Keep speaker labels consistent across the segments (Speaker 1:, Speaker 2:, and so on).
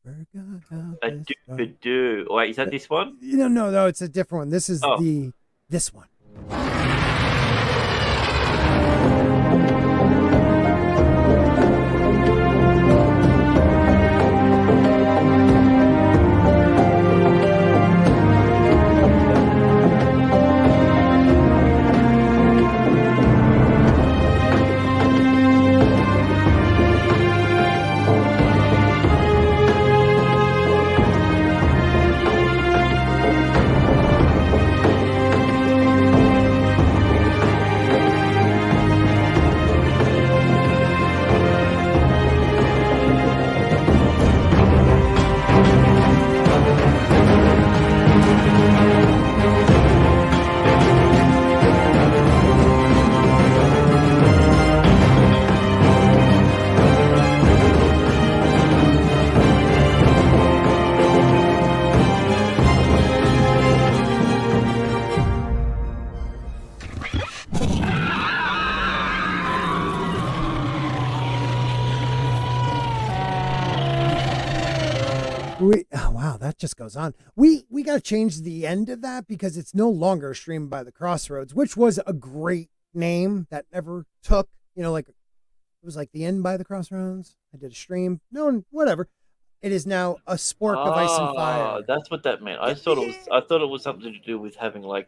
Speaker 1: We're gonna have
Speaker 2: A
Speaker 1: this fun.
Speaker 2: do. Wait, is that this one?
Speaker 1: No, it's a different one. This is
Speaker 2: Oh,
Speaker 1: this one. Wow, that just goes on. We got to change the end of that because it's no longer streamed by the Crossroads, which was a great name that never took. Like it was like the end by the Crossroads. I did a stream. No, whatever. It is now a Spork of Ice and Fire.
Speaker 2: that's what that meant.
Speaker 1: Yeah,
Speaker 2: I thought it was something to do with having like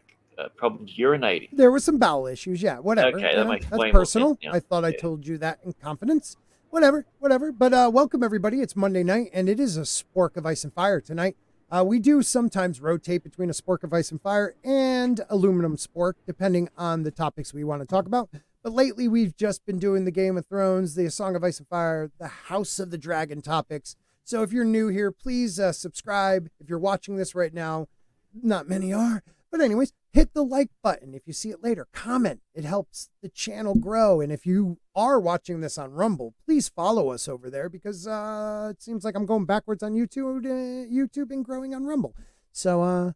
Speaker 2: problems urinating.
Speaker 1: there was some bowel issues. Yeah, whatever.
Speaker 2: Okay, that makes
Speaker 1: That's
Speaker 2: way more sense
Speaker 1: personal.
Speaker 2: now.
Speaker 1: I thought I
Speaker 2: Yeah.
Speaker 1: told you that in confidence. Whatever. But welcome everybody. It's Monday night, and it is a Spork of Ice and Fire tonight. We do sometimes rotate between a Spork of Ice and Fire and aluminum Spork, depending on the topics we want to talk about. But lately, we've just been doing the Game of Thrones, the Song of Ice and Fire, the House of the Dragon topics. So if you're new here, please subscribe. If you're watching this right now, not many are. But anyways, hit the like button. If you see it later, comment. It helps the channel grow. And if you are watching this on Rumble, please follow us over there because it seems like I'm going backwards on YouTube and growing on Rumble. So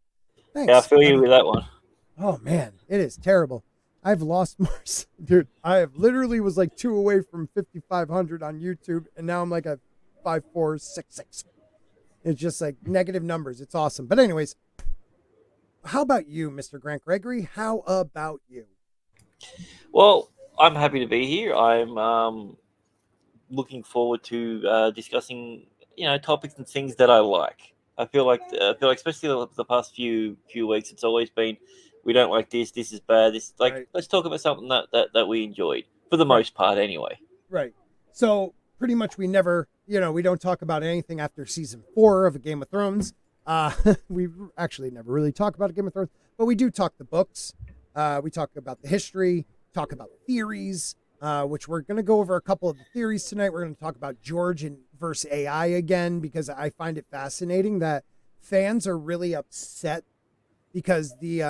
Speaker 1: thanks.
Speaker 2: Yeah, I feel you with that one.
Speaker 1: Oh man, it is terrible. I've lost more, dude. I have literally was like 2 away from 5,500 on YouTube, and now I'm like at 5,466. It's just like negative numbers. It's awesome. But anyways, how about you, Mr. Grant Gregory? How about you?
Speaker 2: Well, I'm happy to be here. I'm looking forward to discussing, topics and things that I like. I feel like especially the past few weeks, it's always been we don't like this. This is bad. This like
Speaker 1: Right.
Speaker 2: let's talk about something that we enjoyed for the
Speaker 1: Right.
Speaker 2: most part, anyway.
Speaker 1: Right. So pretty much we never, we don't talk about anything after season 4 of a Game of Thrones. We actually never really talk about a Game of Thrones, but we do talk the books. We talk about the history, talk about theories, which we're going to go over a couple of the theories tonight. We're going to talk about George and versus AI again, because I find it fascinating that fans are really upset because the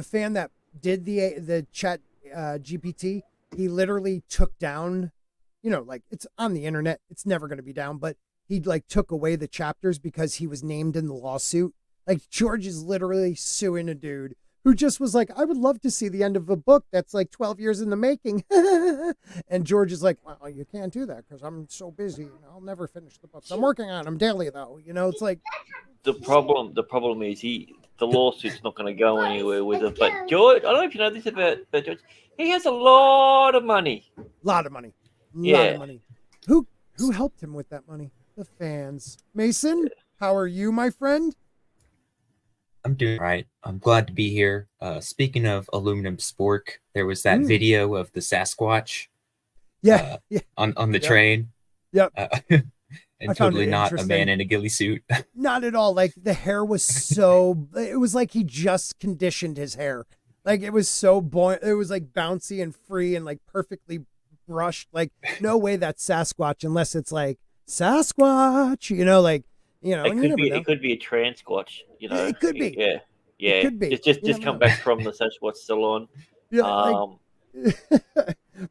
Speaker 1: fan that did the chat GPT, he literally took down, like it's on the internet. It's never going to be down, but he like took away the chapters because he was named in the lawsuit. Like George is literally suing a dude who just was like, I would love to see the end of a book that's like 12 years in the making. And George is like, well, you can't do that because I'm so busy. I'll never finish the books. I'm working on them daily though. It's like,
Speaker 2: The problem is the lawsuit's not going to go anywhere with it. But George, I don't know if you know this about George. He has a lot of money.
Speaker 1: a lot of money. Lot
Speaker 2: Yeah.
Speaker 1: of money. Who helped him with that money? The fans. Mason, how are you, my friend?
Speaker 3: I'm doing right. I'm glad to be here. Speaking of aluminum spork, there was that video of the Sasquatch
Speaker 1: Yeah. Yeah.
Speaker 3: on the
Speaker 1: Yep.
Speaker 3: train.
Speaker 1: Yep.
Speaker 3: And
Speaker 1: I found
Speaker 3: totally
Speaker 1: it
Speaker 3: not a
Speaker 1: interesting.
Speaker 3: man in a ghillie suit.
Speaker 1: Not at all. Like the hair was so, it was like he just conditioned his hair. Like it was so it was like bouncy and free and like perfectly brushed. Like no way that's Sasquatch unless it's like Sasquatch,
Speaker 2: It
Speaker 1: and you
Speaker 2: could
Speaker 1: never
Speaker 2: be
Speaker 1: know.
Speaker 2: it could be a trans squatch.
Speaker 1: It could be.
Speaker 2: Yeah. Yeah.
Speaker 1: It could be.
Speaker 2: Just
Speaker 1: You
Speaker 2: just
Speaker 1: never
Speaker 2: come
Speaker 1: know.
Speaker 2: back from the Sasquatch salon.
Speaker 1: Yeah,
Speaker 2: Um,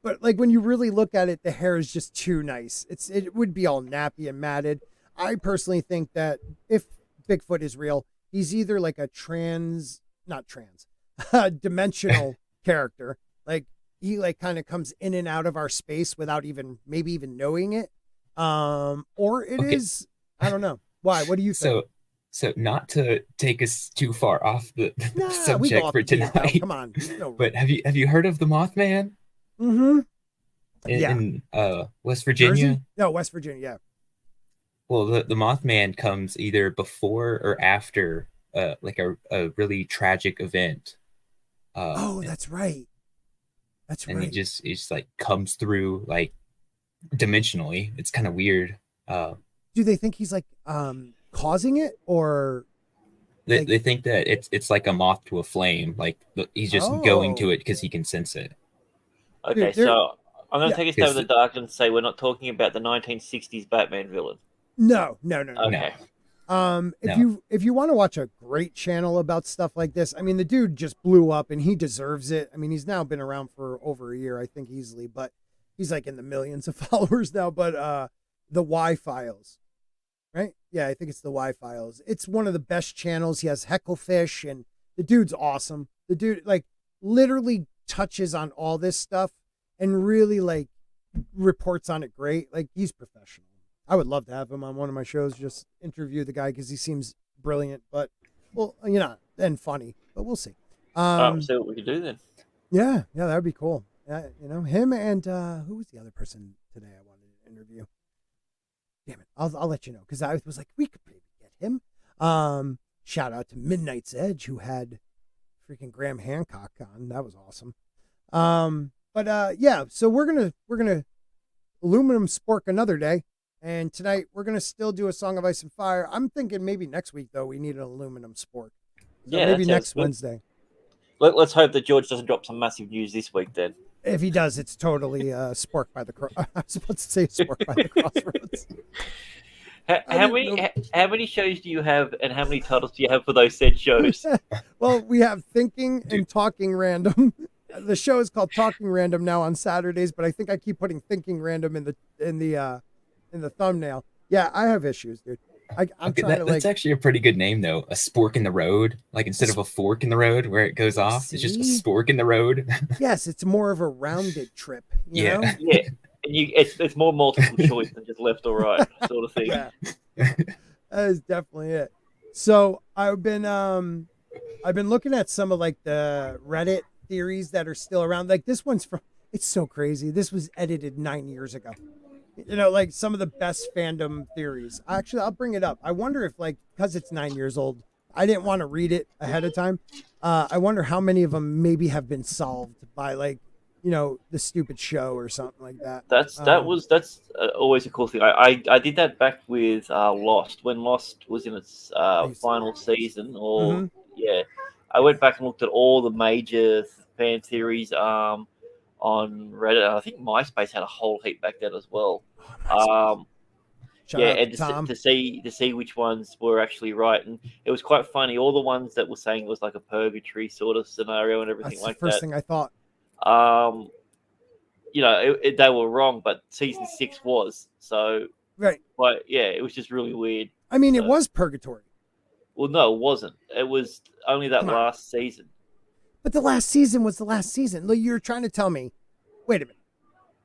Speaker 1: but like when you really look at it, the hair is just too nice. It would be all nappy and matted. I personally think that if Bigfoot is real, he's either like a not trans, dimensional character. Like he like kind of comes in and out of our space without maybe even knowing it. Or it
Speaker 3: Okay.
Speaker 1: is I don't know. Why? What do you think?
Speaker 3: So not to take us too far off the
Speaker 1: Nah, we go
Speaker 3: subject
Speaker 1: off
Speaker 3: for
Speaker 1: the beaten path.
Speaker 3: tonight.
Speaker 1: Come on. No.
Speaker 3: But have you heard of the Mothman
Speaker 1: Mm-hmm.
Speaker 3: in West
Speaker 1: Jersey?
Speaker 3: Virginia?
Speaker 1: No, West Virginia. Yeah.
Speaker 3: Well, the Mothman comes either before or after like a really tragic event.
Speaker 1: Oh, that's right. That's
Speaker 3: and
Speaker 1: right.
Speaker 3: he just like comes through like dimensionally. It's kind of weird.
Speaker 1: Do they think he's like causing it, or
Speaker 3: they think that it's like a moth to a flame. Like he's just going to it because he can sense it.
Speaker 2: Okay,
Speaker 1: Dude,
Speaker 2: so I'm going to take a step in the
Speaker 3: 'Cause-
Speaker 2: dark and say we're not talking about the 1960s Batman villain.
Speaker 1: no.
Speaker 2: Okay.
Speaker 1: If you want to watch a great channel about stuff like this, I mean, the dude just blew up and he deserves it. I mean, he's now been around for over a year, I think, easily, but he's like in the millions of followers now. But the Y Files, right? Yeah, I think it's the Y Files. It's one of the best channels. He has Hecklefish, and the dude's awesome. The dude like literally touches on all this stuff and really like reports on it great. Like, he's professional. I would love to have him on one of my shows, just interview the guy because he seems brilliant, but well, and funny, but we'll see.
Speaker 2: We'll see what we can do then.
Speaker 1: Yeah, that'd be cool. Him and who was the other person today I wanted to interview? Damn it, I'll let you know because I was like, we could maybe get him. Shout out to Midnight's Edge who had freaking Graham Hancock on. That was awesome. Yeah, so we're gonna aluminum spork another day. And tonight we're gonna still do a Song of Ice and Fire. I'm thinking maybe next week though we need an aluminum spork. So
Speaker 2: Yeah,
Speaker 1: maybe
Speaker 2: that
Speaker 1: next
Speaker 2: sounds good.
Speaker 1: Wednesday.
Speaker 2: Let's hope that George doesn't drop some massive news this week then.
Speaker 1: If he does, it's totally spork by the I was about to say spork by the crossroads.
Speaker 2: How many shows do you have, and how many titles do you have for those said shows?
Speaker 1: Well, we have Thinking and Talking Random. The show is called Talking Random now on Saturdays, but I think I keep putting Thinking Random in the thumbnail. Yeah, I have issues, dude. I'm trying to
Speaker 3: that's actually a pretty good name though. A spork in the road, like instead of a fork in the road where it goes off, it's just a spork in the road.
Speaker 1: Yes, it's more of a rounded trip. You know?
Speaker 2: Yeah, and it's more multiple choice than just left or right sort of thing.
Speaker 1: Yeah, that is definitely it. So I've been looking at some of like the Reddit theories that are still around. Like this one's from. It's so crazy. This was edited 9 years ago. Like some of the best fandom theories. Actually, I'll bring it up. I wonder if, like, because it's 9 years old, I didn't want to read it ahead of time. I wonder how many of them maybe have been solved by, like, the stupid show or something like that.
Speaker 2: That's always a cool thing. I did that back with Lost when Lost was in its final season. Yeah, I went back and looked at all the major fan theories. On Reddit, I think MySpace had a whole heap back then as well.
Speaker 1: Shout out
Speaker 2: and
Speaker 1: to Tom.
Speaker 2: to see which ones were actually right, and it was quite funny. All the ones that were saying it was like a purgatory sort of scenario and everything.
Speaker 1: That's
Speaker 2: like
Speaker 1: the first
Speaker 2: that.
Speaker 1: thing I thought.
Speaker 2: They were wrong, but season 6 was so.
Speaker 1: Right.
Speaker 2: But yeah, it was just really weird.
Speaker 1: I mean, it was purgatory.
Speaker 2: Well, no, it wasn't. It was only that last season.
Speaker 1: But the last season was the last season. Look, you're trying to tell me, wait a minute.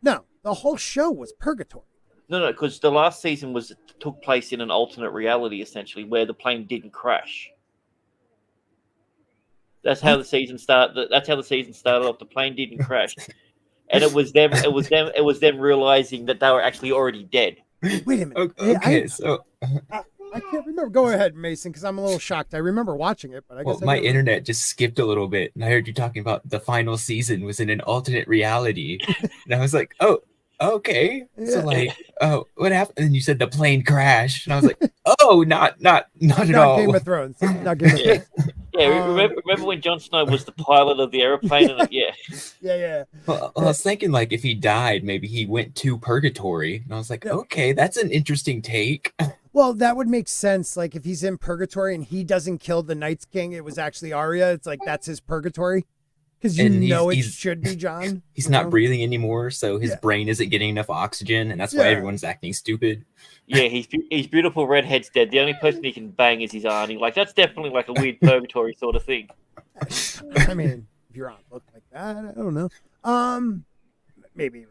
Speaker 1: No, the whole show was purgatory.
Speaker 2: No, because the last season took place in an alternate reality, essentially, where the plane didn't crash. That's how the season started. That's how the season started off. The plane didn't crash, and it was them. It was them realizing that they were actually already dead.
Speaker 1: Wait a minute.
Speaker 3: Okay,
Speaker 1: I can't remember. Go ahead, Mason, because I'm a little shocked. I remember watching it, but I guess
Speaker 3: my internet just skipped a little bit, and I heard you talking about the final season was in an alternate reality, and I was like, "Oh, okay."
Speaker 1: Yeah.
Speaker 3: So like, oh, what happened? And you said the plane crashed, and I was like, "Oh, not at all."
Speaker 1: Game of Thrones. Not Game of Thrones.
Speaker 2: Yeah, remember when Jon Snow was the pilot of the airplane? And
Speaker 1: Yeah.
Speaker 3: Well, I was thinking like if he died, maybe he went to purgatory, and I was like, okay, that's an interesting take.
Speaker 1: Well, that would make sense. Like if he's in purgatory and he doesn't kill the Night's King, it was actually Arya. It's like that's his purgatory because it should be Jon.
Speaker 3: He's not breathing anymore, so his brain isn't getting enough oxygen, and that's why everyone's acting stupid.
Speaker 2: Yeah, his beautiful redhead's dead. The only person he can bang is his auntie. Like that's definitely like a weird purgatory sort of thing.
Speaker 1: I mean, if you're on look like that, I don't know. Maybe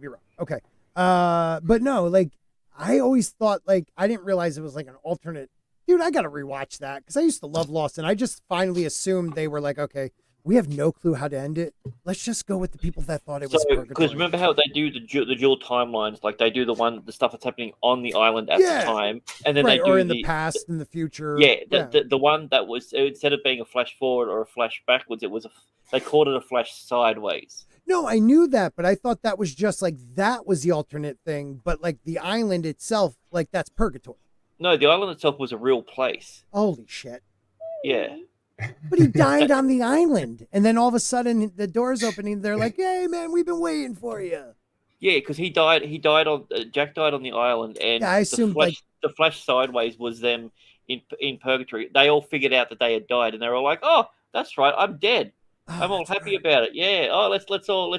Speaker 1: wrong. Okay. But no, like I always thought, like, I didn't realize it was like an alternate. Dude, I got to rewatch that because I used to love Lost, and I just finally assumed they were like, okay, we have no clue how to end it. Let's just go with the people that thought it was
Speaker 2: So, because
Speaker 1: purgatory.
Speaker 2: remember how they do the dual timelines? Like they do the stuff that's happening on the island at
Speaker 1: Yeah.
Speaker 2: the time, and then
Speaker 1: Right,
Speaker 2: they do
Speaker 1: or in the past, in the future.
Speaker 2: Yeah, the one that was, instead of being a flash forward or a flash backwards, they called it a flash sideways.
Speaker 1: No, I knew that, but I thought that was just like that was the alternate thing. But like the island itself, like that's purgatory.
Speaker 2: No, the island itself was a real place.
Speaker 1: Holy shit.
Speaker 2: Yeah.
Speaker 1: But he died on the island. And then all of a sudden the doors opening. They're like, hey, man, we've been waiting for you.
Speaker 2: Yeah, because he died on Jack died on the island, and
Speaker 1: Yeah, I assumed
Speaker 2: the flash sideways was them in purgatory. They all figured out that they had died, and they were all like, "Oh, that's right, I'm dead. I'm all happy about it. Yeah. Oh, let's all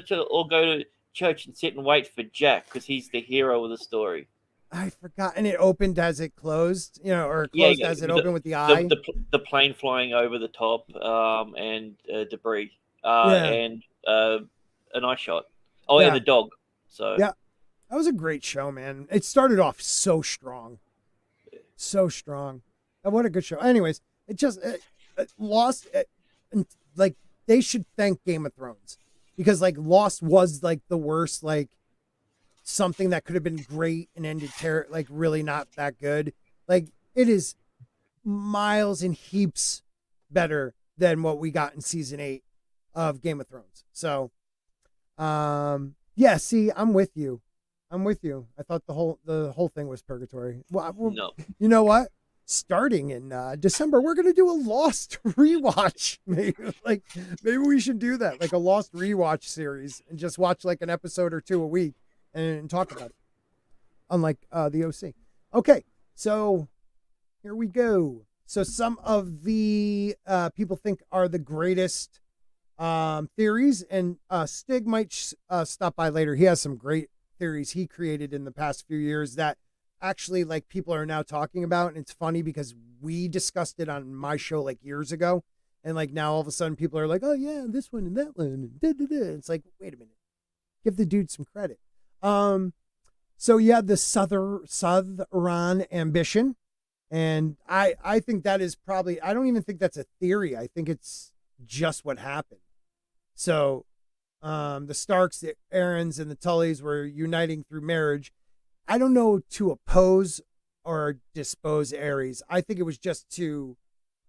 Speaker 2: go to church and sit and wait for Jack because he's the hero of the story."
Speaker 1: I forgot. And it opened as it closed, or closed as it opened with the eye.
Speaker 2: The plane flying over the top, and debris,
Speaker 1: Yeah.
Speaker 2: and an eye shot. Oh,
Speaker 1: Yeah.
Speaker 2: and the dog. So
Speaker 1: Yeah. That was a great show, man. It started off so strong. So strong. And what a good show. Anyways, it just Lost. Like, they should thank Game of Thrones because, like, Lost was, like, the worst, like, something that could have been great and ended like really not that good. Like, it is miles and heaps better than what we got in season 8 of Game of Thrones. So, yeah, see, I'm with you. I thought the whole thing was purgatory. Well,
Speaker 2: no.
Speaker 1: You know what? Starting in December, we're gonna do a Lost rewatch. Maybe we should do that, like a Lost rewatch series, and just watch like an episode or two a week and talk about it. Unlike the OC. Okay, so here we go. So some of the people think are the greatest theories, and Stig might stop by later. He has some great theories he created in the past few years that actually like people are now talking about, and it's funny because we discussed it on my show like years ago, and like now all of a sudden people are like, oh yeah, this one and that one and da, da, da. It's like, wait a minute, give the dude some credit. So yeah, the Southern ambition, and I think that is probably, I don't even think that's a theory. I think it's just what happened. So the Starks, the Aarons, and the Tullys were uniting through marriage. I don't know to oppose or dispose Ares. I think it was just to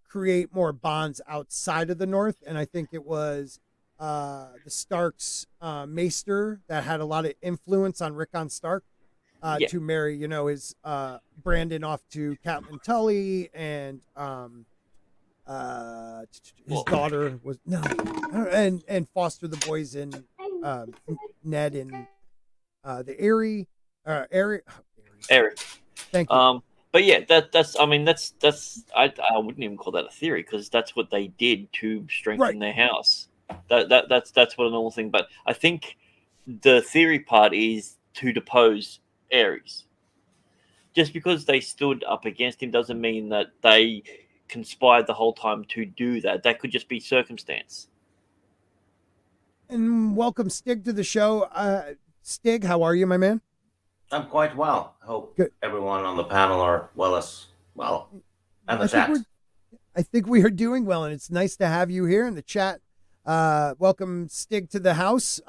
Speaker 1: create more bonds outside of the North. And I think it was the Starks maester that had a lot of influence on Rickon Stark to marry, his Brandon off to Catelyn Tully, and his daughter was and foster the boys in Ned and the Eyrie. Eric. Thank you.
Speaker 2: But yeah, that's I wouldn't even call that a theory because that's what they did to strengthen their house. That's what a normal thing. But I think the theory part is to depose Ares. Just because they stood up against him doesn't mean that they conspired the whole time to do that. That could just be circumstance.
Speaker 1: And welcome, Stig, to the show. Stig, how are you, my man?
Speaker 4: I'm quite well. Hope everyone on the panel are well. And the chat.
Speaker 1: I think we are doing well, and it's nice to have you here in the chat. Welcome, Stig, to the house.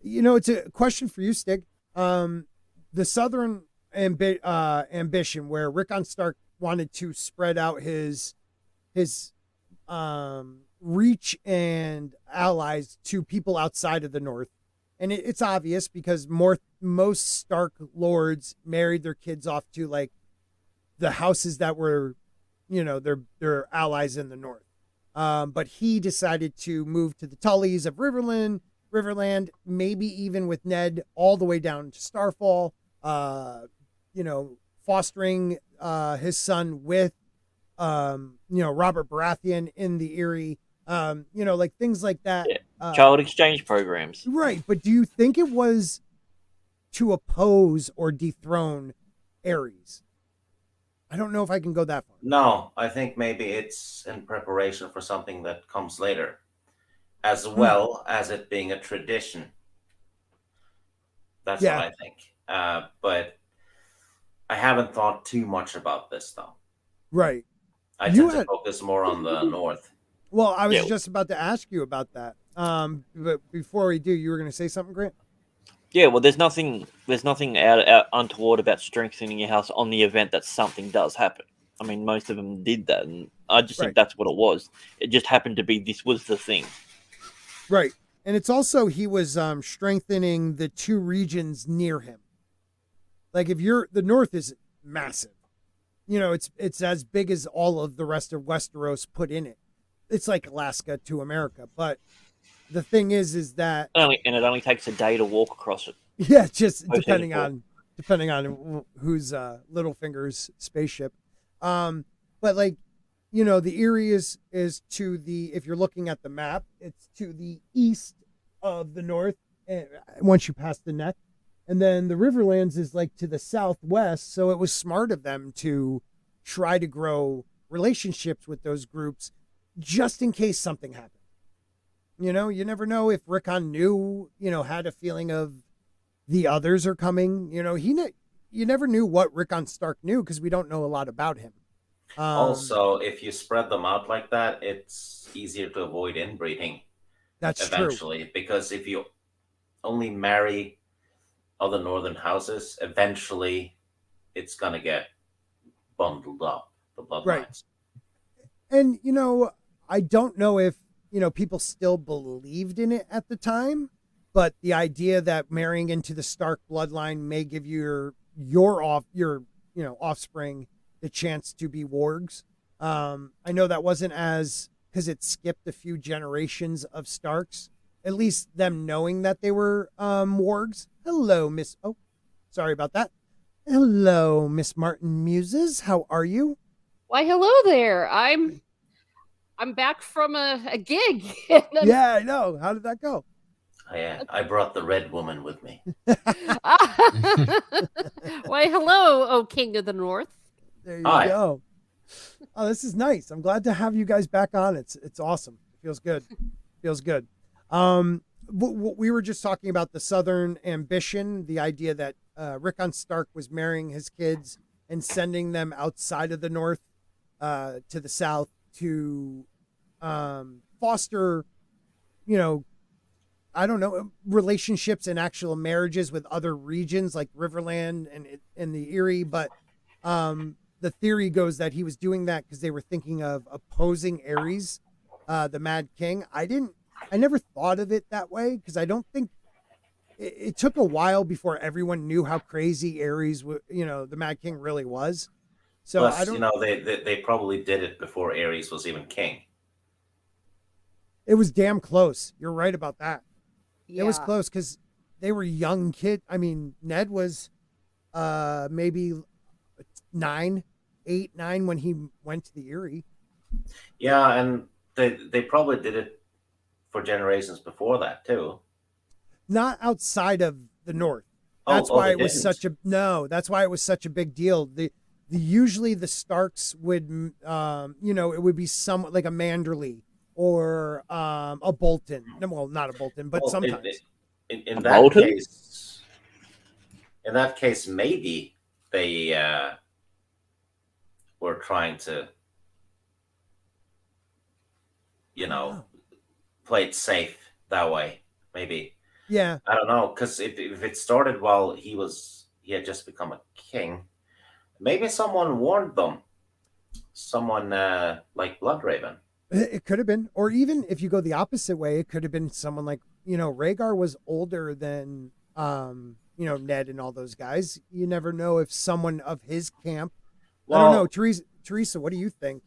Speaker 1: It's a question for you, Stig. The Southern ambition, where Rickon Stark wanted to spread out his reach and allies to people outside of the North. And it's obvious because most Stark lords married their kids off to like the houses that were, their allies in the North. But he decided to move to the Tullys of Riverland, maybe even with Ned all the way down to Starfall, fostering his son with, Robert Baratheon in the Eyrie, like things like that.
Speaker 2: Yeah. Child exchange programs.
Speaker 1: Right. But do you think it was to oppose or dethrone Ares? I don't know if I can go that far.
Speaker 4: No, I think maybe it's in preparation for something that comes later, as well as it being a tradition. That's what I think. But haven't thought too much about this though.
Speaker 1: Right.
Speaker 4: I
Speaker 1: You
Speaker 4: tend to
Speaker 1: had-
Speaker 4: focus more on the north.
Speaker 1: Well, I was
Speaker 2: Yeah.
Speaker 1: just about to ask you about that. But before we do, you were going to say something, Grant?
Speaker 2: Yeah, well, there's nothing out untoward about strengthening your house on the event that something does happen. I mean, most of them did that, and I just
Speaker 1: Right.
Speaker 2: think that's what it was. It just happened to be this was the thing.
Speaker 1: Right. And it's also he was strengthening the two regions near him. Like if the north is massive. You know, it's as big as all of the rest of Westeros put in it. It's like Alaska to America. But the thing is that
Speaker 2: It only takes a day to walk across it.
Speaker 1: yeah, just
Speaker 2: Most
Speaker 1: depending
Speaker 2: people.
Speaker 1: on who's Littlefinger's spaceship. But like, you know, the Erie is to the, if you're looking at the map, it's to the east of the north once you pass the neck. And then the Riverlands is like to the southwest. So it was smart of them to try to grow relationships with those groups just in case something happened. You know, you never know if Rickon knew, you know, had a feeling of the others are coming. You know, you never knew what Rickon Stark knew because we don't know a lot about him.
Speaker 4: Also, if you spread them out like that, it's easier to avoid inbreeding
Speaker 1: That's
Speaker 4: eventually. Because if you only marry other northern houses, eventually it's going to get bundled up, the bloodlines.
Speaker 1: Right. And, you know, I don't know if, you know, people still believed in it at the time, but the idea that marrying into the Stark bloodline may give your offspring the chance to be wargs. I know that wasn't because it skipped a few generations of Starks, at least them knowing that they were wargs. Hello, Miss. Oh, sorry about that. Hello, Miss Martin Muses. How are you?
Speaker 5: Why, hello there. I'm back from a gig.
Speaker 1: Yeah, I know. How did that go?
Speaker 4: I brought the red woman with me.
Speaker 5: Why, hello, O King of the North.
Speaker 1: There you
Speaker 4: Hi.
Speaker 1: go. Oh, this is nice. I'm glad to have you guys back on. It's awesome. It feels good. Feels good. We were just talking about the Southern ambition, the idea that Rickon Stark was marrying his kids and sending them outside of the North to the South to foster, you know, I don't know, relationships and actual marriages with other regions like Riverland and the Erie. But the theory goes that he was doing that because they were thinking of opposing Aerys, the Mad King. I never thought of it that way because I don't think it took a while before everyone knew how crazy Aerys, the Mad King really was. So
Speaker 4: Plus,
Speaker 1: I don't.
Speaker 4: you know, they probably did it before Aerys was even king.
Speaker 1: It was damn close. You're right about that.
Speaker 5: Yeah.
Speaker 1: It was close because they were young kid. I mean, Ned was maybe 8, 9 when he went to the Erie.
Speaker 4: Yeah, and they probably did it for generations before that too.
Speaker 1: Not outside of the North.
Speaker 4: Oh,
Speaker 1: That's why
Speaker 4: they
Speaker 1: it was
Speaker 4: didn't?
Speaker 1: that's why it was such a big deal. Usually the Starks would, it would be somewhat like a Manderley or a Bolton. Well, not a Bolton, but
Speaker 4: Well,
Speaker 1: sometimes.
Speaker 4: In
Speaker 2: A
Speaker 4: that
Speaker 2: Bolton?
Speaker 4: case, maybe they were trying to, play it safe that way. Maybe.
Speaker 1: Yeah.
Speaker 4: I don't know, because if it started while he had just become a king, maybe someone warned them. Someone like Bloodraven.
Speaker 1: It could have been, or even if you go the opposite way, it could have been someone like, Rhaegar was older than, Ned and all those guys. You never know if someone of his camp.
Speaker 4: Well,
Speaker 1: I don't know, Teresa, what do you think?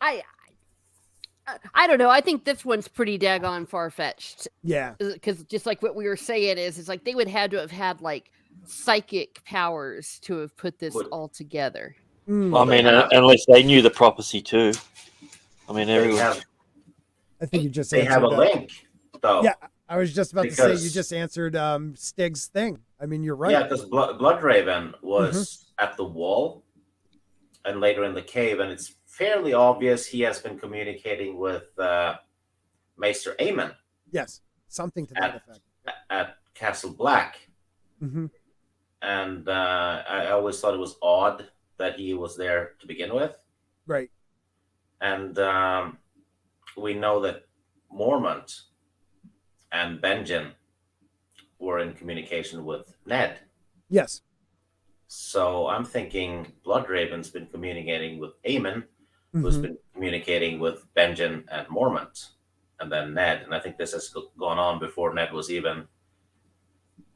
Speaker 5: I don't know. I think this one's pretty daggone far-fetched.
Speaker 1: Yeah.
Speaker 5: Because just like what we were saying is like they would have to have had like psychic powers to have put this all together.
Speaker 4: Well,
Speaker 2: I mean,
Speaker 4: they have-
Speaker 2: unless they knew the prophecy too. I mean, everyone.
Speaker 1: I think you just
Speaker 4: They have a
Speaker 1: answered that.
Speaker 4: link, though.
Speaker 1: Yeah, I was just about to say you
Speaker 4: Because-
Speaker 1: just answered Stig's thing. I mean, you're right.
Speaker 4: Yeah, because Bloodraven was at the wall and later in the cave, and it's fairly obvious he has been communicating with Maester Aemon
Speaker 1: Yes, something to that effect.
Speaker 4: at Castle Black.
Speaker 1: Mm-hmm.
Speaker 4: and I always thought it was odd that he was there to begin with.
Speaker 1: Right.
Speaker 4: And we know that Mormont and Benjen were in communication with Ned.
Speaker 1: Yes.
Speaker 4: So I'm thinking Bloodraven's been communicating with Aemon, who's been communicating with Benjen and Mormont, and then Ned. And I think this has gone on before Ned was even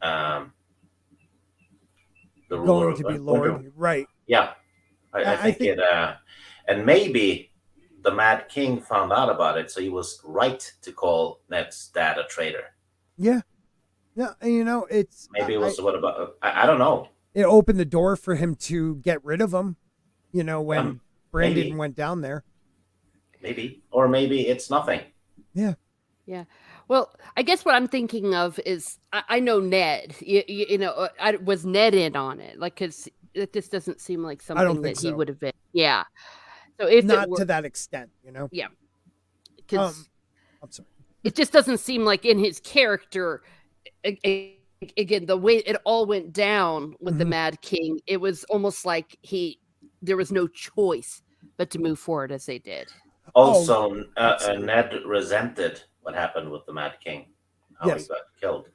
Speaker 4: the ruler
Speaker 1: Going to be Lord. Right.
Speaker 4: Yeah. I think it, and maybe the Mad King found out about it, so he was right to call Ned's dad a traitor.
Speaker 1: Yeah. Yeah. And you know, it's
Speaker 4: maybe it was what about I don't know.
Speaker 1: It opened the door for him to get rid of him, you know, when Brandon
Speaker 4: maybe.
Speaker 1: went down there.
Speaker 4: Maybe. Or maybe it's nothing.
Speaker 1: Yeah.
Speaker 5: Yeah. Well, I guess what I'm thinking of is I know Ned. You know, was Ned in on it? Like, because this doesn't seem like something that he would have been. Yeah. So if
Speaker 1: not to that extent, you know.
Speaker 5: Yeah. Because
Speaker 1: I'm sorry.
Speaker 5: It just doesn't seem like in his character. Again, the way it all went down with the Mad King, it was almost like there was no choice but to move forward as they did.
Speaker 4: Also, Ned resented what happened with the Mad King, how he got killed.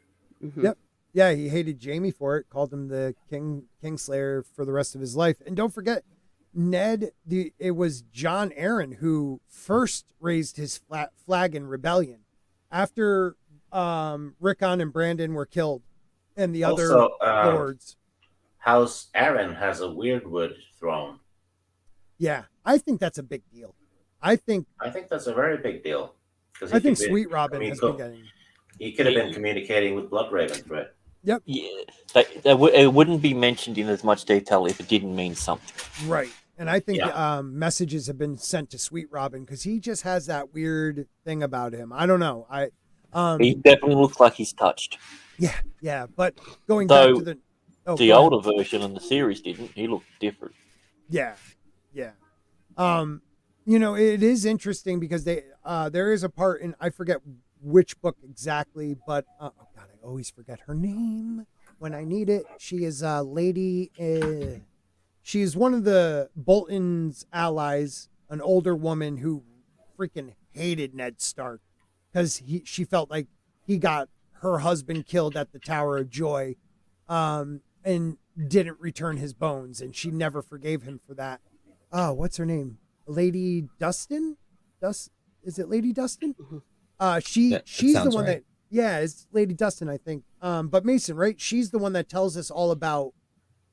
Speaker 1: Yep. Yeah, he hated Jaime for it, called him the Kingslayer for the rest of his life. And don't forget, Ned, it was Jon Arryn who first raised his flag in rebellion after Rickon and Brandon were killed and the other lords.
Speaker 4: House Arryn has a weirdwood throne.
Speaker 1: Yeah, I think that's a big deal. I think
Speaker 4: that's a very big deal.
Speaker 1: I think Sweet Robin has been getting...
Speaker 4: He could have been communicating with Bloodraven through it.
Speaker 1: Yep.
Speaker 2: Yeah, it wouldn't be mentioned in as much detail if it didn't mean something.
Speaker 1: Right. And I think messages have been sent to Sweet Robin because he just has that weird thing about him. I don't know.
Speaker 2: He definitely looks like he's touched.
Speaker 1: Yeah. But going back to
Speaker 2: the older version in the series didn't. He looked different.
Speaker 1: Yeah. You know, it is interesting because there is a part in, I forget which book exactly, but oh god, I always forget her name when I need it. She is a lady. She is one of the Bolton's allies, an older woman who freaking hated Ned Stark because she felt like he got her husband killed at the Tower of Joy, and didn't return his bones, and she never forgave him for that. Oh, what's her name? Lady Dustin? Is it Lady Dustin? She's the one that it's Lady Dustin, I think. But Mason, right? She's the one that tells us all about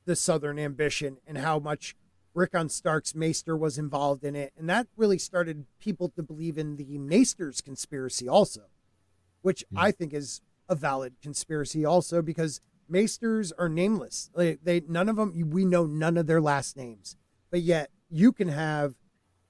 Speaker 1: the Southern Ambition and how much Rickon Stark's Maester was involved in it. And that really started people to believe in the Maester's conspiracy also, which I think is a valid conspiracy also because Maesters are nameless. None of them, we know none of their last names, but yet you can have,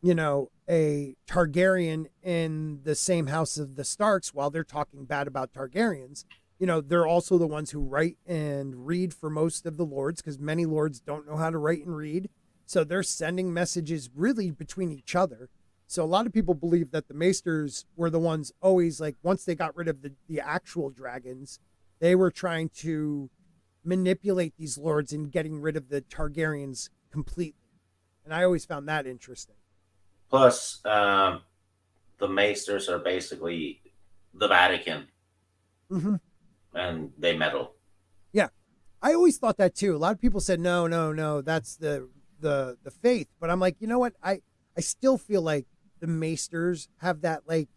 Speaker 1: you know, a Targaryen in the same house of the Starks while they're talking bad about Targaryens. You know, they're also the ones who write and read for most of the lords because many lords don't know how to write and read. So they're sending messages really between each other. So a lot of people believe that the Maesters were the ones always, like, once they got rid of the actual dragons, they were trying to manipulate these lords and getting rid of the Targaryens completely. And I always found that interesting.
Speaker 4: Plus, the Maesters are basically the Vatican. And they meddle. Yeah.
Speaker 1: I always thought that too. A lot of people said, no, that's the faith. But I'm like, you know what? I still feel like the Maesters have that, like,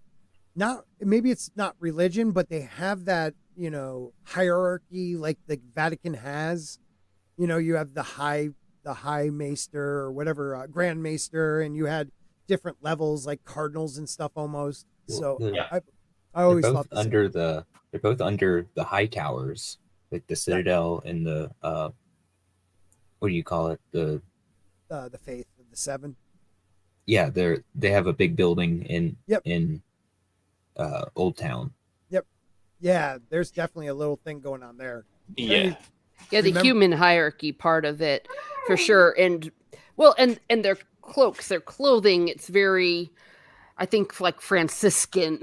Speaker 1: not, maybe it's not religion, but they have that, you know, hierarchy like the Vatican has. You know, you have the high Maester or whatever, Grand Maester, and you had different levels like cardinals and stuff almost. So I always thought
Speaker 3: they're both under the high towers, like the Citadel and the what do you call it? The
Speaker 1: Faith of the Seven.
Speaker 3: Yeah, they have a big building in Old Town.
Speaker 1: Yep. Yeah, there's definitely a little thing going on there.
Speaker 2: Yeah.
Speaker 5: The human hierarchy part of it, for sure. And well, and their cloaks, their clothing, it's very, I think, like Dominican.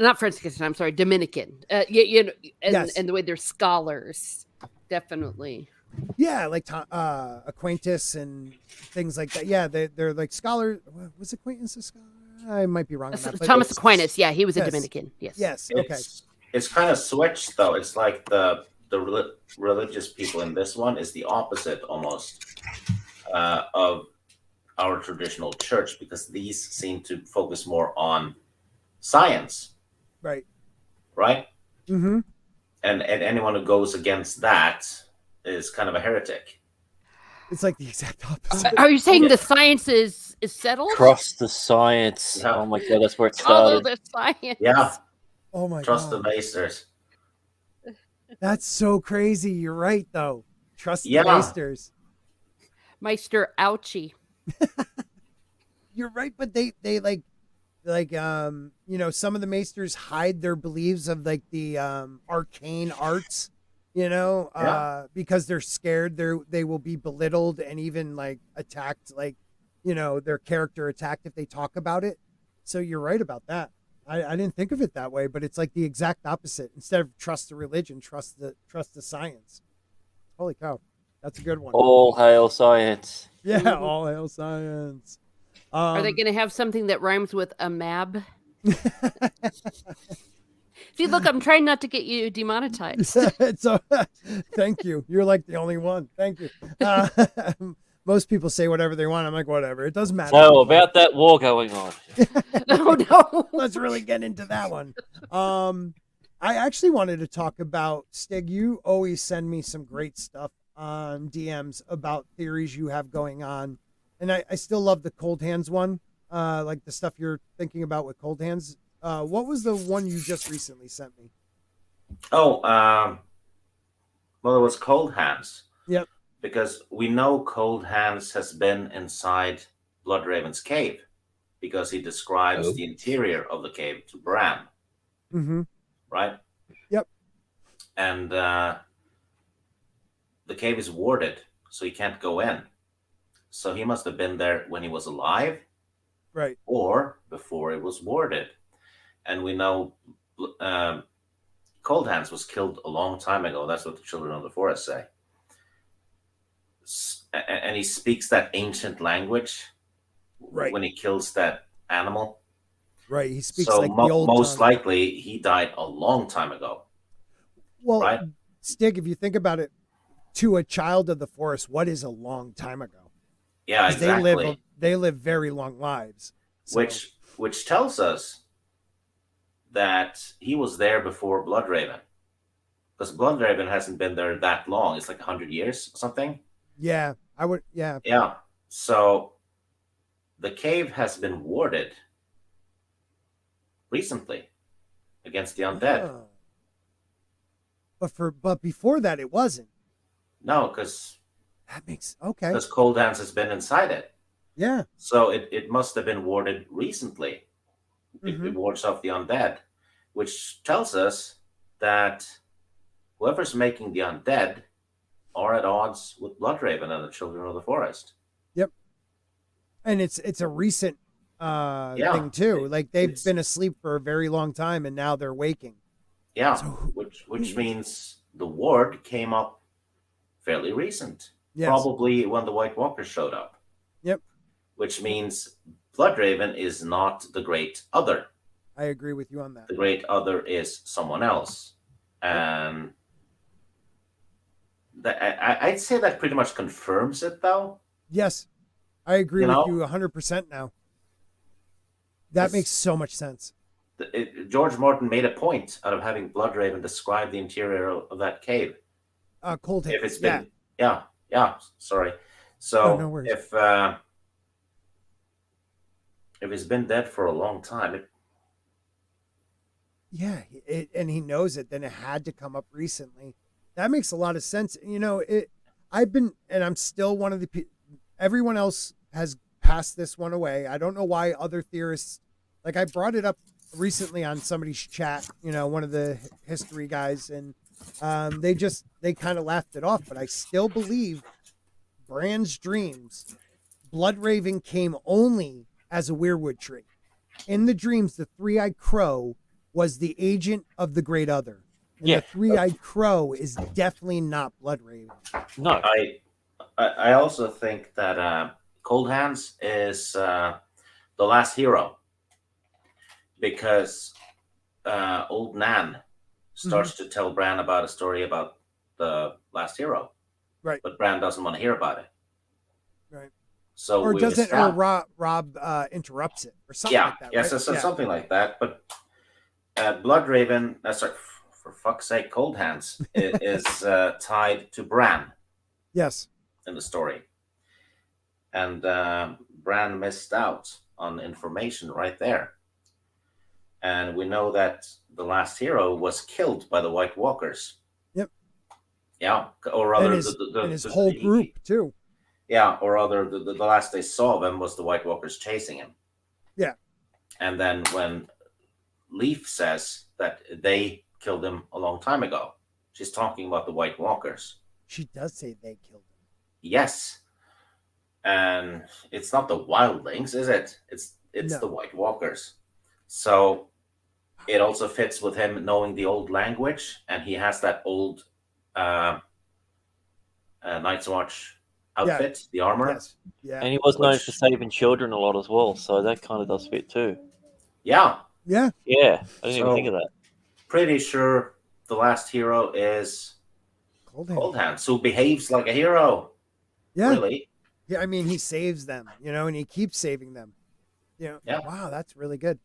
Speaker 5: And the way they're scholars, definitely.
Speaker 1: Yeah, like Acquaintance and things like that. Yeah, they're like scholars. Was Acquaintance a scholar? I might be wrong on that. But
Speaker 5: Thomas Aquinas, yeah, he was a
Speaker 1: Yes.
Speaker 5: Dominican. Yes.
Speaker 1: yes, okay.
Speaker 4: It's kind of switched though. It's like the religious people in this one is the opposite almost of our traditional church, because these seem to focus more on science,
Speaker 1: Right.
Speaker 4: right?
Speaker 1: Mm-hmm.
Speaker 4: And anyone who goes against that is kind of a heretic.
Speaker 1: It's like the exact opposite.
Speaker 5: Are you saying
Speaker 4: Yeah.
Speaker 5: the science is settled?
Speaker 2: Trust the science.
Speaker 4: Yeah.
Speaker 2: Oh my god, that's where it
Speaker 5: Follow
Speaker 2: started.
Speaker 5: the science.
Speaker 4: Yeah,
Speaker 1: Oh my
Speaker 4: trust
Speaker 1: god.
Speaker 4: the maesters.
Speaker 1: That's so crazy. You're right though. Trust
Speaker 4: Yeah.
Speaker 1: the maesters.
Speaker 5: Meister Ouchie.
Speaker 1: You're right, but they like you know, some of the maesters hide their beliefs of like the arcane arts, you know, because they're scared they will be belittled and even like attacked, like, you know, their character attacked if they talk about it. So you're right about that. I didn't think of it that way, but it's like the exact opposite. Instead of trust the religion, trust the science. Holy cow. That's a good one.
Speaker 2: All hail science.
Speaker 1: Yeah, all hail science.
Speaker 5: Are they going to have something that rhymes with a mab? See, look, I'm trying not to get you demonetized.
Speaker 1: So, thank you. You're like the only one. Thank you. Most people say whatever they want. I'm like, whatever. It doesn't matter.
Speaker 2: So about that war going on.
Speaker 5: Oh, no.
Speaker 1: Let's really get into that one. I actually wanted to talk about, Stig, you always send me some great stuff on DMs about theories you have going on. And I still love the cold hands one, like the stuff you're thinking about with cold hands. What was the one you just recently sent me?
Speaker 4: Oh, well, it was Cold Hands.
Speaker 1: Yep.
Speaker 4: Because we know Cold Hands has been inside Bloodraven's cave, because he describes the interior of the cave to Bran.
Speaker 1: Mm-hmm.
Speaker 4: Right?
Speaker 1: Yep.
Speaker 4: And the cave is warded, so he can't go in. So he must have been there when he was alive,
Speaker 1: Right.
Speaker 4: or before it was warded. And we know Cold Hands was killed a long time ago. That's what the Children of the Forest say. And he speaks that ancient language
Speaker 1: Right.
Speaker 4: when he kills that animal.
Speaker 1: Right. He speaks
Speaker 4: So
Speaker 1: like the old
Speaker 4: most
Speaker 1: tongue.
Speaker 4: likely he died a long time ago.
Speaker 1: Well,
Speaker 4: right?
Speaker 1: Stig, if you think about it, to a child of the forest, what is a long time ago?
Speaker 4: Yeah,
Speaker 1: 'Cause
Speaker 4: exactly.
Speaker 1: They live very long lives. So,
Speaker 4: Which tells us that he was there before Bloodraven. Because Bloodraven hasn't been there that long. It's like 100 years or something.
Speaker 1: yeah, I would. Yeah.
Speaker 4: Yeah. So the cave has been warded recently against the undead.
Speaker 1: Oh. But before that, it wasn't.
Speaker 4: No, because
Speaker 1: That makes okay.
Speaker 4: Cold Hands has been inside it.
Speaker 1: Yeah.
Speaker 4: So it must have been warded recently.
Speaker 1: Mhm.
Speaker 4: It wards off the undead, which tells us that whoever's making the undead are at odds with Bloodraven and the Children of the Forest.
Speaker 1: And it's a recent thing too. Like they've been asleep for a very long time, and now they're waking.
Speaker 4: Yeah,
Speaker 1: So
Speaker 4: which means the ward came up fairly recent.
Speaker 1: Yes.
Speaker 4: Probably when the White Walkers showed up.
Speaker 1: Yep.
Speaker 4: Which means Bloodraven is not the Great Other.
Speaker 1: I agree with you on that.
Speaker 4: The Great Other is someone else. And I'd say that pretty much confirms it, though.
Speaker 1: Yes, I agree
Speaker 4: You
Speaker 1: with
Speaker 4: know?
Speaker 1: you 100% now. That
Speaker 4: It's-
Speaker 1: makes so much sense.
Speaker 4: George Martin made a point out of having Bloodraven describe the interior of that cave.
Speaker 1: Cold hands.
Speaker 4: If it's been, yeah, sorry.
Speaker 1: Oh,
Speaker 4: So
Speaker 1: no worries.
Speaker 4: if it's been dead for a long time,
Speaker 1: Yeah, and he knows it. Then it had to come up recently. That makes a lot of sense. You know, I've been, and I'm still one of the. Everyone else has passed this one away. I don't know why other theorists, like I brought it up recently on somebody's chat. You know, one of the history guys, and they kind of laughed it off. But I still believe Bran's dreams, Bloodraven came only as a weirwood tree. In the dreams, the three-eyed crow was the agent of the Great Other. And
Speaker 2: Yeah.
Speaker 1: the three-eyed crow is definitely not Bloodraven.
Speaker 2: No.
Speaker 4: I also think that Cold Hands is the last hero because old Nan starts to tell Bran about a story about the last hero,
Speaker 1: Right.
Speaker 4: but Bran doesn't want to hear about it.
Speaker 1: Right.
Speaker 4: So
Speaker 1: Or
Speaker 4: we
Speaker 1: doesn't, or
Speaker 4: estab-
Speaker 1: Rob interrupts it, or something
Speaker 4: yeah,
Speaker 1: like that.
Speaker 4: yeah,
Speaker 1: Right?
Speaker 4: so something like that. But Bloodraven, sorry, for fuck's sake, Cold Hands is tied to Bran
Speaker 1: Yes.
Speaker 4: in the story, and Bran missed out on information right there. And we know that the last hero was killed by the White Walkers.
Speaker 1: Yep.
Speaker 4: Yeah, or rather,
Speaker 1: And his whole group too.
Speaker 4: Yeah, or rather, the last they saw of him was the White Walkers chasing him.
Speaker 1: Yeah.
Speaker 4: And then when Leaf says that they killed him a long time ago, she's talking about the White Walkers.
Speaker 1: She does say they killed him.
Speaker 4: Yes. And it's not the wildlings, is it? It's
Speaker 1: No.
Speaker 4: the White Walkers. So it also fits with him knowing the old language, and he has that old Night's Watch outfit, the armor.
Speaker 1: Yes. Yeah.
Speaker 2: And he was known for saving children a lot as well, so that kind of does fit too.
Speaker 4: Yeah.
Speaker 1: Yeah.
Speaker 2: Yeah, I didn't even think of that.
Speaker 4: Pretty sure the last hero is Cold Hands, who behaves like a hero.
Speaker 1: Yeah.
Speaker 4: Really.
Speaker 1: Yeah. I mean, he saves them, and he keeps saving them.
Speaker 4: Yeah.
Speaker 1: Wow, that's really good.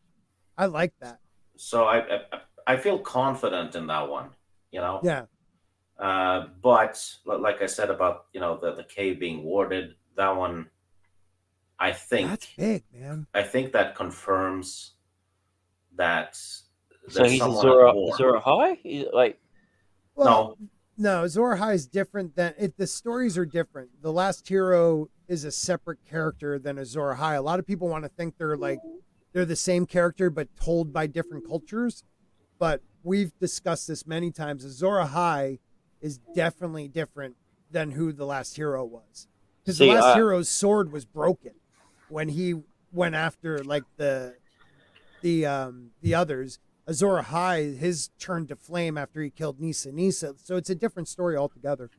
Speaker 1: I like that.
Speaker 4: So I feel confident in that one,
Speaker 1: Yeah.
Speaker 4: But like I said about the cave being warded, that one, I think
Speaker 1: That's big, man.
Speaker 4: I think that confirms that.
Speaker 2: So he's Azor High?
Speaker 1: Well, no, Azor Ahai is different than it. The stories are different. The Last Hero is a separate character than Azor Ahai. A lot of people want to think they're the same character but told by different cultures. But we've discussed this many times. Azor Ahai is definitely different than who the Last Hero was, because the Last Hero's sword was broken when he went after the others. Azor Ahai, his turned to flame after he killed Nissa. So it's a different story altogether.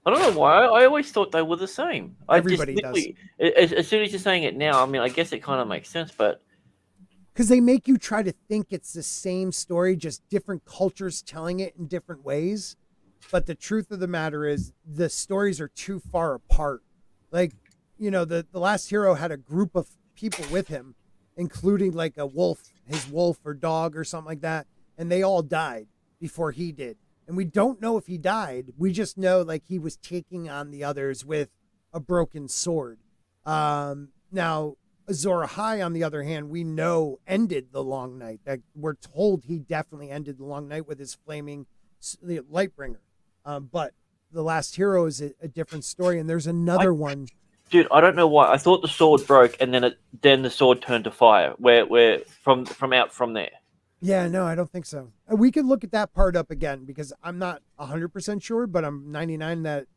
Speaker 2: I don't know why. I always thought they were the same.
Speaker 1: Everybody does.
Speaker 2: As soon as you're saying it now, I mean, I guess it kind of makes sense, but
Speaker 1: because they make you try to think it's the same story, just different cultures telling it in different ways. But the truth of the matter is the stories are too far apart. The Last Hero had a group of people with him, including like a wolf, his wolf or dog or something like that. And they all died before he did. And we don't know if he died. We just know he was taking on the others with a broken sword. Now, Azor Ahai, on the other hand, we know ended the Long Night. We're told he definitely ended the Long Night with his flaming Lightbringer. But the Last Hero is a different story. And there's another one.
Speaker 2: Dude, I don't know why. I thought the sword broke, and then the sword turned to fire. Where from there?
Speaker 1: Yeah, no, I don't think so. We could look at that part up again because I'm not 100% sure, but I'm 99 that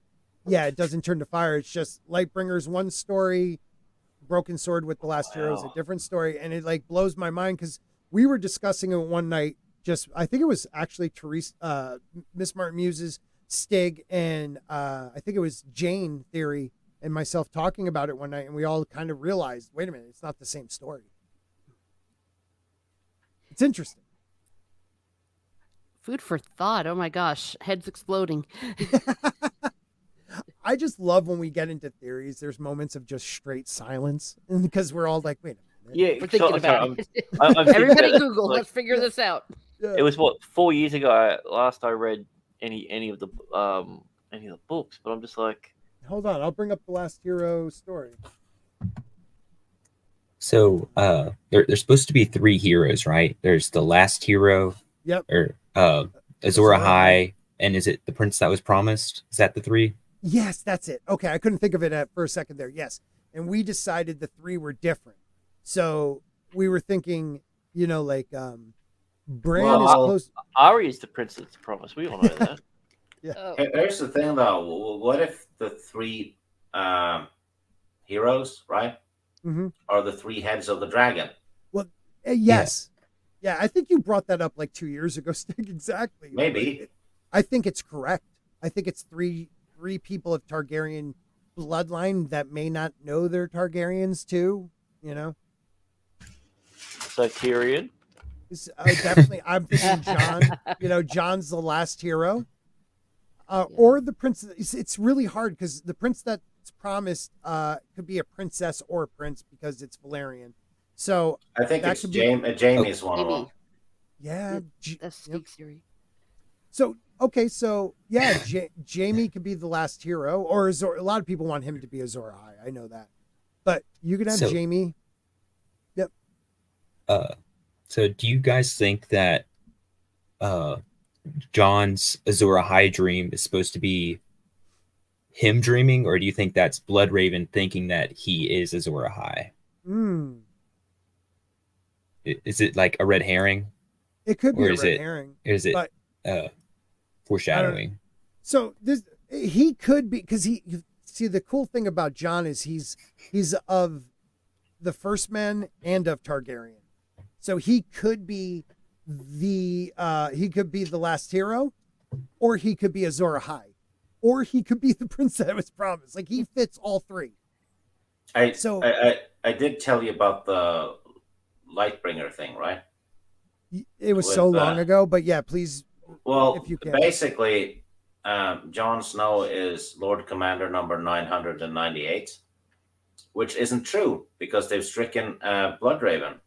Speaker 1: it doesn't turn to fire. It's just Lightbringer's one story, Broken Sword with the Last Hero is a different story, and it blows my mind because we were discussing it one night. I think it was actually Teresa, Miss Martin Muse's Stig, and I think it was Jane Theory and myself talking about it one night, and we all kind of realized, wait a minute, it's not the same story. It's interesting.
Speaker 5: Food for thought. Oh my gosh, head's exploding.
Speaker 1: I just love when we get into theories. There's moments of just straight silence because we're all like, wait a minute.
Speaker 2: Yeah,
Speaker 5: We're thinking about it.
Speaker 2: I'm
Speaker 5: Everybody Google. Let's figure this out.
Speaker 1: Yeah.
Speaker 2: It was 4 years ago last I read any of the books, but I'm just like,
Speaker 1: hold on, I'll bring up the Last Hero story.
Speaker 3: So there's supposed to be 3 heroes, right? There's the Last Hero.
Speaker 1: Yep.
Speaker 3: Or Azor Ahai, and is it the Prince that was promised? Is that the 3?
Speaker 1: Yes, that's it. Okay, I couldn't think of it for a second there. Yes, and we decided the 3 were different. So we were thinking, Bran is close.
Speaker 2: Arya is the Prince that's promised. We all know that.
Speaker 1: Yeah.
Speaker 5: Oh.
Speaker 4: Here's the thing, though. What if the 3 heroes, right,
Speaker 1: Mm-hmm.
Speaker 4: are the 3 heads of the dragon?
Speaker 1: Well, yes. Yeah, I think you brought that up like 2 years ago, Stig. Exactly.
Speaker 4: Maybe.
Speaker 1: I think it's correct. I think it's three people of Targaryen bloodline that may not know they're Targaryens too. You know,
Speaker 2: So Tyrion.
Speaker 1: definitely. I'm thinking John. You know, John's the last hero, or the prince. It's really hard because the prince that's promised could be a princess or a prince because it's Valerian. So
Speaker 4: I think
Speaker 1: that
Speaker 4: it's
Speaker 1: could be-
Speaker 4: Jamie's one of them.
Speaker 5: Amy.
Speaker 1: yeah.
Speaker 5: That's Sneak's theory.
Speaker 1: So okay, so yeah, Jamie could be the last hero, or Azor. A lot of people want him to be Azor Ahai. I know that, but you could have
Speaker 3: So-
Speaker 1: Jamie. Yep.
Speaker 3: So do you guys think that John's Azor Ahai dream is supposed to be him dreaming, or do you think that's Bloodraven thinking that he is Azor Ahai?
Speaker 1: Hmm.
Speaker 3: Is it like a red herring?
Speaker 1: It could be
Speaker 3: Or
Speaker 1: a
Speaker 3: is
Speaker 1: red
Speaker 3: it-
Speaker 1: herring.
Speaker 3: Or is it
Speaker 1: But-
Speaker 3: foreshadowing?
Speaker 1: So he could be because he see the cool thing about John is he's of the first men and of Targaryen, so he could be the last hero, or he could be Azor Ahai, or he could be the prince that was promised. Like he fits all three.
Speaker 4: I did tell you about the Lightbringer thing, right?
Speaker 1: It was
Speaker 4: With,
Speaker 1: so long ago, but yeah, please.
Speaker 4: Well,
Speaker 1: If you can.
Speaker 4: basically, Jon Snow is Lord Commander number 998, which isn't true because they've stricken Bloodraven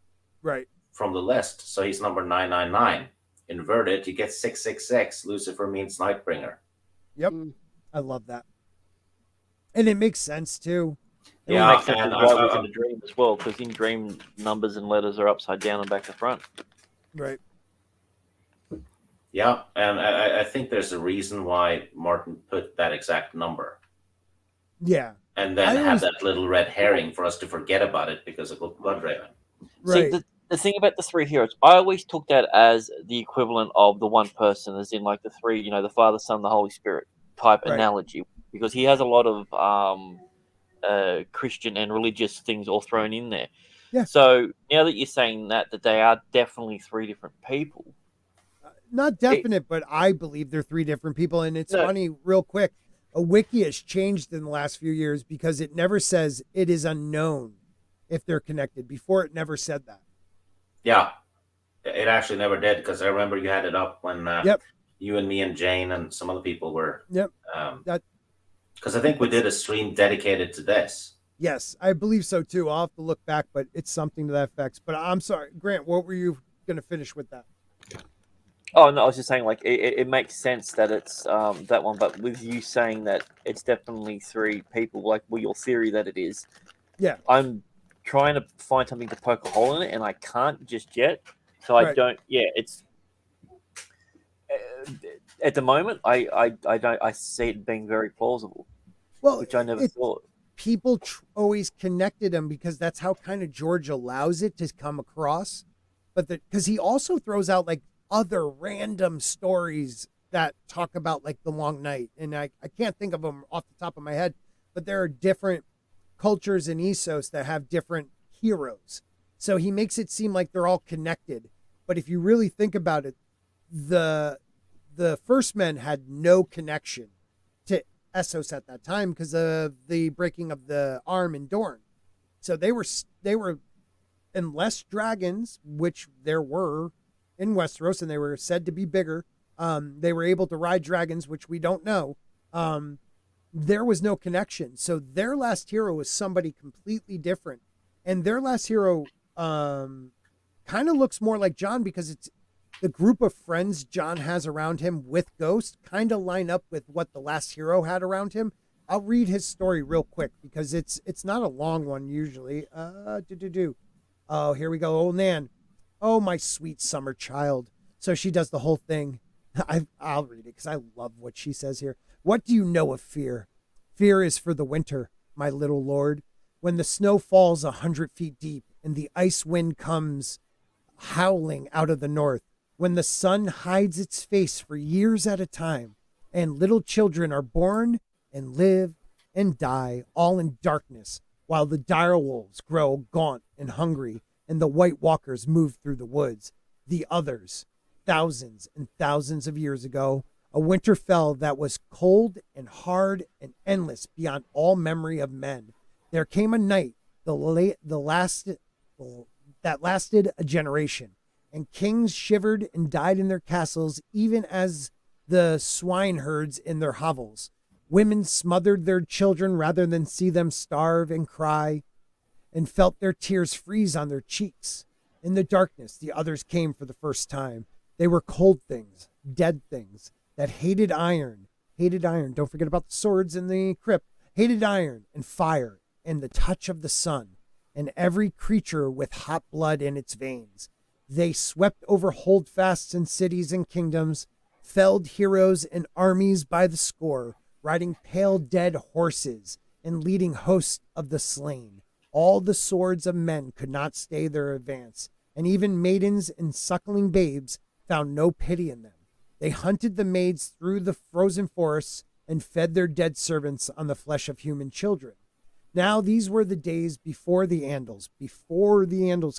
Speaker 1: Right.
Speaker 4: from the list. So he's number 999. Inverted, you get 666. Lucifer means Nightbringer.
Speaker 1: Yep.
Speaker 5: Mm.
Speaker 1: I love that, and it makes sense too.
Speaker 2: It
Speaker 4: Yeah,
Speaker 2: would make sense
Speaker 4: and
Speaker 2: as well
Speaker 4: I-
Speaker 2: in a dream as well, because in dream numbers and letters are upside down and back to front.
Speaker 1: Right.
Speaker 4: Yeah, and I think there's a reason why Martin put that exact number.
Speaker 1: Yeah.
Speaker 4: And then
Speaker 1: I
Speaker 4: have
Speaker 1: always-
Speaker 4: that little red herring for us to forget about it because of Bloodraven.
Speaker 1: Right.
Speaker 2: See, the thing about the three heroes, I always took that as the equivalent of the one person, as in like the three, you know, the Father, Son, the Holy Spirit type
Speaker 1: Right.
Speaker 2: analogy, because he has a lot of Christian and religious things all thrown in there.
Speaker 1: Yeah.
Speaker 2: So now that you're saying that they are definitely three different people.
Speaker 1: Not definite, but I believe they're three different people. And it's
Speaker 2: No.
Speaker 1: funny, real quick, a wiki has changed in the last few years because it never says it is unknown if they're connected. Before, it never said that.
Speaker 4: Yeah, it actually never did because I remember you had it up when
Speaker 1: Yep.
Speaker 4: you and me and Jane and some other people were.
Speaker 1: Yep. That-
Speaker 4: Because I think we did a stream dedicated to this.
Speaker 1: Yes, I believe so too. I'll have to look back, but it's something to that effect. But I'm sorry, Grant, what were you going to finish with that?
Speaker 2: Oh no, I was just saying like it makes sense that it's that one, but with you saying that it's definitely three people, like your theory that it is.
Speaker 1: Yeah.
Speaker 2: I'm trying to find something to poke a hole in it, and I can't just yet. So I
Speaker 1: Right.
Speaker 2: don't. Yeah, it's at the moment I don't I see it being very plausible,
Speaker 1: Well,
Speaker 2: which I never thought.
Speaker 1: people always connected him because that's how kind of George allows it to come across. But because he also throws out like other random stories that talk about like the long night. And I can't think of them off the top of my head, but there are different cultures in Essos that have different heroes. So he makes it seem like they're all connected. But if you really think about it, the first men had no connection to Essos at that time because of the breaking of the arm in Dorne. So they were unless dragons, which there were in Westeros, and they were said to be bigger. They were able to ride dragons, which we don't know. There was no connection. So their last hero was somebody completely different. And their last hero kind of looks more like Jon because it's the group of friends Jon has around him with Ghost kind of line up with what the last hero had around him. I'll read his story real quick because it's not a long one usually. Oh, here we go. Oh, Nan. Oh, my sweet summer child. So she does the whole thing. I'll read it because I love what she says here. What do you know of fear? Fear is for the winter, my little lord. When the snow falls 100 feet deep and the ice wind comes howling out of the north, when the sun hides its face for years at a time, and little children are born and live and die all in darkness, while the dire wolves grow gaunt and hungry, and the white walkers move through the woods. the others. Thousands and thousands of years ago, a winter fell that was cold and hard and endless beyond all memory of men. There came a night that lasted a generation, and kings shivered and died in their castles, even as the swineherds in their hovels. Women smothered their children rather than see them starve and cry, and felt their tears freeze on their cheeks. In the darkness, the others came for the first time. They were cold things, dead things, that hated iron. Don't forget about the swords in the crypt. Hated iron and fire and the touch of the sun, and every creature with hot blood in its veins. They swept over holdfasts and cities and kingdoms, felled heroes and armies by the score, riding pale dead horses and leading hosts of the slain. All the swords of men could not stay their advance, and even maidens and suckling babes found no pity in them. They hunted the maids through the frozen forests and fed their dead servants on the flesh of human children. Now these were the days before the Andals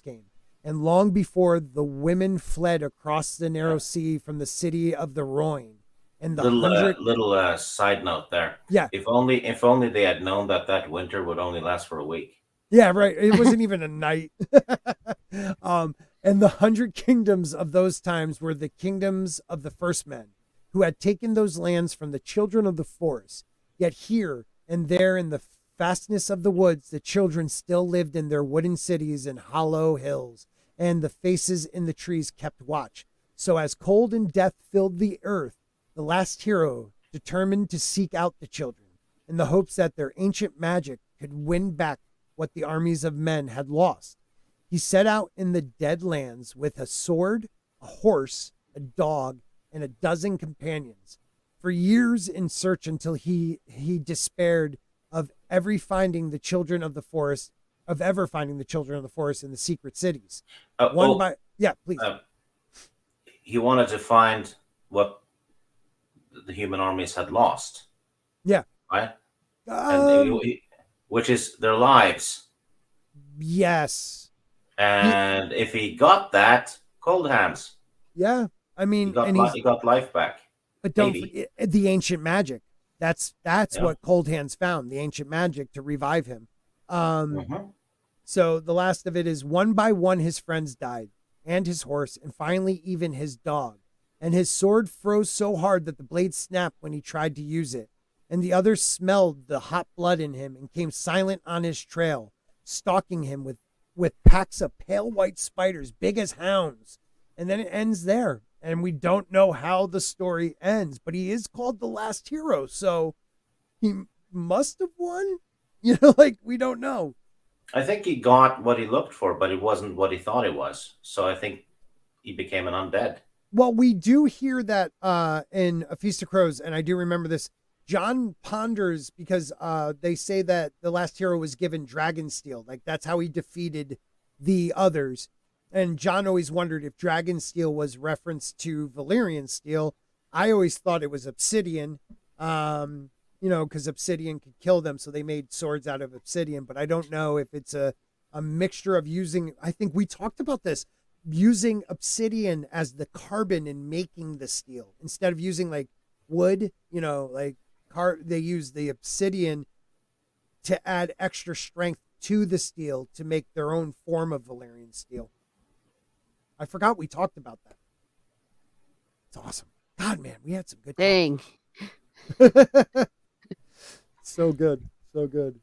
Speaker 1: came, and long before the women fled across the narrow sea from the city of the Rein. And the
Speaker 4: little side note there.
Speaker 1: Yeah.
Speaker 4: If only they had known that winter would only last for a week.
Speaker 1: Yeah, right. It wasn't even a night. And the 100 kingdoms of those times were the kingdoms of the first men, who had taken those lands from the children of the forest. Yet here and there in the fastness of the woods, the children still lived in their wooden cities and hollow hills, and the faces in the trees kept watch. So as cold and death filled the earth, the last hero determined to seek out the children, in the hopes that their ancient magic could win back what the armies of men had lost. He set out in the dead lands with a sword, a horse, a dog, and a dozen companions, for years in search until he despaired of ever finding the children of the forest in the secret cities. Please.
Speaker 4: He wanted to find what the human armies had lost.
Speaker 1: Yeah.
Speaker 4: Right? Which is their lives.
Speaker 1: Yes.
Speaker 4: And if he got that, cold hands.
Speaker 1: Yeah. I mean,
Speaker 4: he got life back.
Speaker 1: But don't forget the ancient magic. That's what Cold Hands found, the ancient magic to revive him. So the last of it is, one by one his friends died, and his horse, and finally even his dog. And his sword froze so hard that the blade snapped when he tried to use it. And the others smelled the hot blood in him and came silent on his trail, stalking him with packs of pale white spiders, big as hounds. And then it ends there. And we don't know how the story ends, but he is called the last hero. So he must have won. We don't know.
Speaker 4: I think he got what he looked for, but it wasn't what he thought it was. So I think he became an undead.
Speaker 1: Well, we do hear that in A Feast of Crows, and I do remember this. John ponders, because they say that the last hero was given dragon steel. Like, that's how he defeated the others. And John always wondered if dragon steel was reference to Valyrian steel. I always thought it was obsidian, because obsidian could kill them. So they made swords out of obsidian. But I don't know if it's a mixture of using, I think we talked about this, using obsidian as the carbon in making the steel. Instead of using like wood, they use the obsidian to add extra strength to the steel to make their own form of Valyrian steel. I forgot we talked about that. It's awesome. God, man, we had some good
Speaker 5: Dang.
Speaker 1: So good. So good.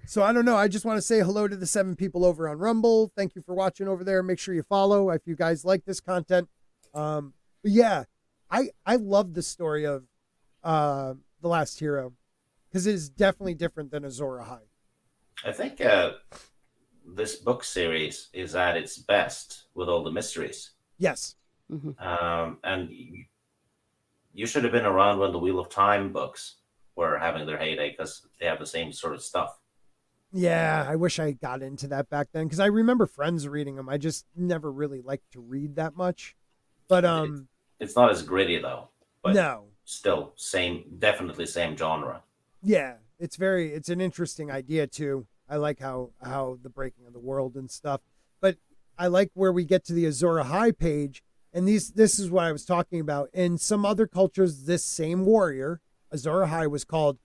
Speaker 1: So I don't know. I just want to say hello to the 7 people over on Rumble. Thank you for watching over there. Make sure you follow if you guys like this content. But yeah, I love the story of The Last Hero, because it is definitely different than Azor Ahai.
Speaker 4: I think this book series is at its best with all the mysteries.
Speaker 1: Yes.
Speaker 5: Mm-hmm.
Speaker 4: And you should have been around when the Wheel of Time books were having their heyday, because they have the same sort of stuff.
Speaker 1: Yeah, I wish I got into that back then, because I remember friends reading them. I just never really liked to read that much. But
Speaker 4: it's not as gritty though. But
Speaker 1: no,
Speaker 4: still definitely same genre.
Speaker 1: Yeah, it's an interesting idea too. I like how the breaking of the world and stuff. But I like where we get to the Azor Ahai page, and this is what I was talking about. In some other cultures, this same warrior, Azor Ahai, was called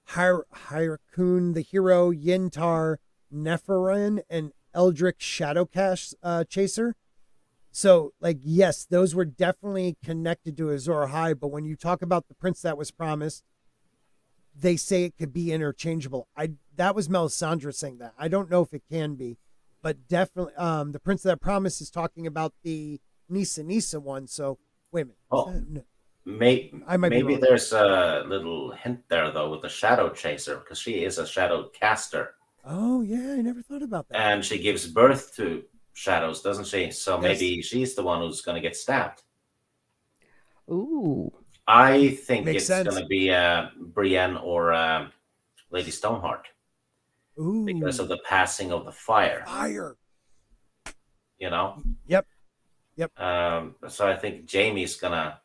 Speaker 1: Hyrkun the Hero, Yintar, Nephirin, and Eldrick Shadowcash Chaser. So, like, yes, those were definitely connected to Azor Ahai, but when you talk about the prince that was promised, they say it could be interchangeable. That was Melisandre saying that. I don't know if it can be, but definitely the prince that promised is talking about the Nisa one. So wait a minute.
Speaker 4: Oh,
Speaker 1: No,
Speaker 4: I
Speaker 1: might be
Speaker 4: maybe
Speaker 1: wrong.
Speaker 4: there's a little hint there though with the shadow chaser, because she is a shadow caster
Speaker 1: Oh yeah, I never thought about that.
Speaker 4: and she gives birth to shadows, doesn't she? So
Speaker 1: Yes.
Speaker 4: maybe she's the one who's going to get stabbed.
Speaker 5: Ooh.
Speaker 4: I think
Speaker 1: Makes
Speaker 4: it's
Speaker 1: sense.
Speaker 4: going to be Brienne or Lady Stoneheart
Speaker 1: Ooh,
Speaker 4: because of the passing of the fire.
Speaker 1: fire.
Speaker 4: You know.
Speaker 1: Yep.
Speaker 4: So I think Jamie's gonna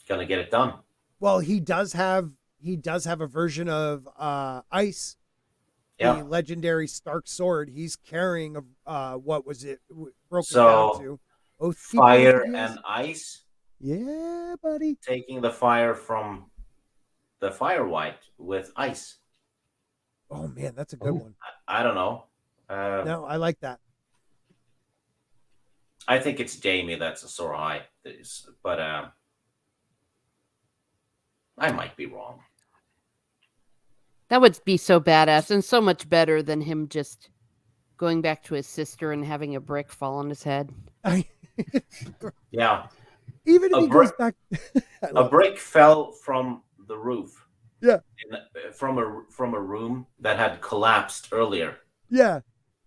Speaker 4: get it done.
Speaker 1: Well, he does have a version of ice.
Speaker 4: Yeah.
Speaker 1: The legendary Stark sword. He's carrying what was it broken
Speaker 4: So,
Speaker 1: down to? Oh,
Speaker 4: Fire and ice.
Speaker 1: Yeah, buddy.
Speaker 4: Taking the fire from the fire white with ice.
Speaker 1: Oh man, that's a good one.
Speaker 4: I don't know.
Speaker 1: No, I like that.
Speaker 4: I think it's Jamie that's Azor Ahai, but I might be wrong.
Speaker 5: That would be so badass and so much better than him just going back to his sister and having a brick fall on his head.
Speaker 4: Yeah.
Speaker 1: Even if he goes back,
Speaker 4: a brick fell from the roof.
Speaker 1: Yeah.
Speaker 4: From a room that had collapsed earlier.
Speaker 1: Yeah.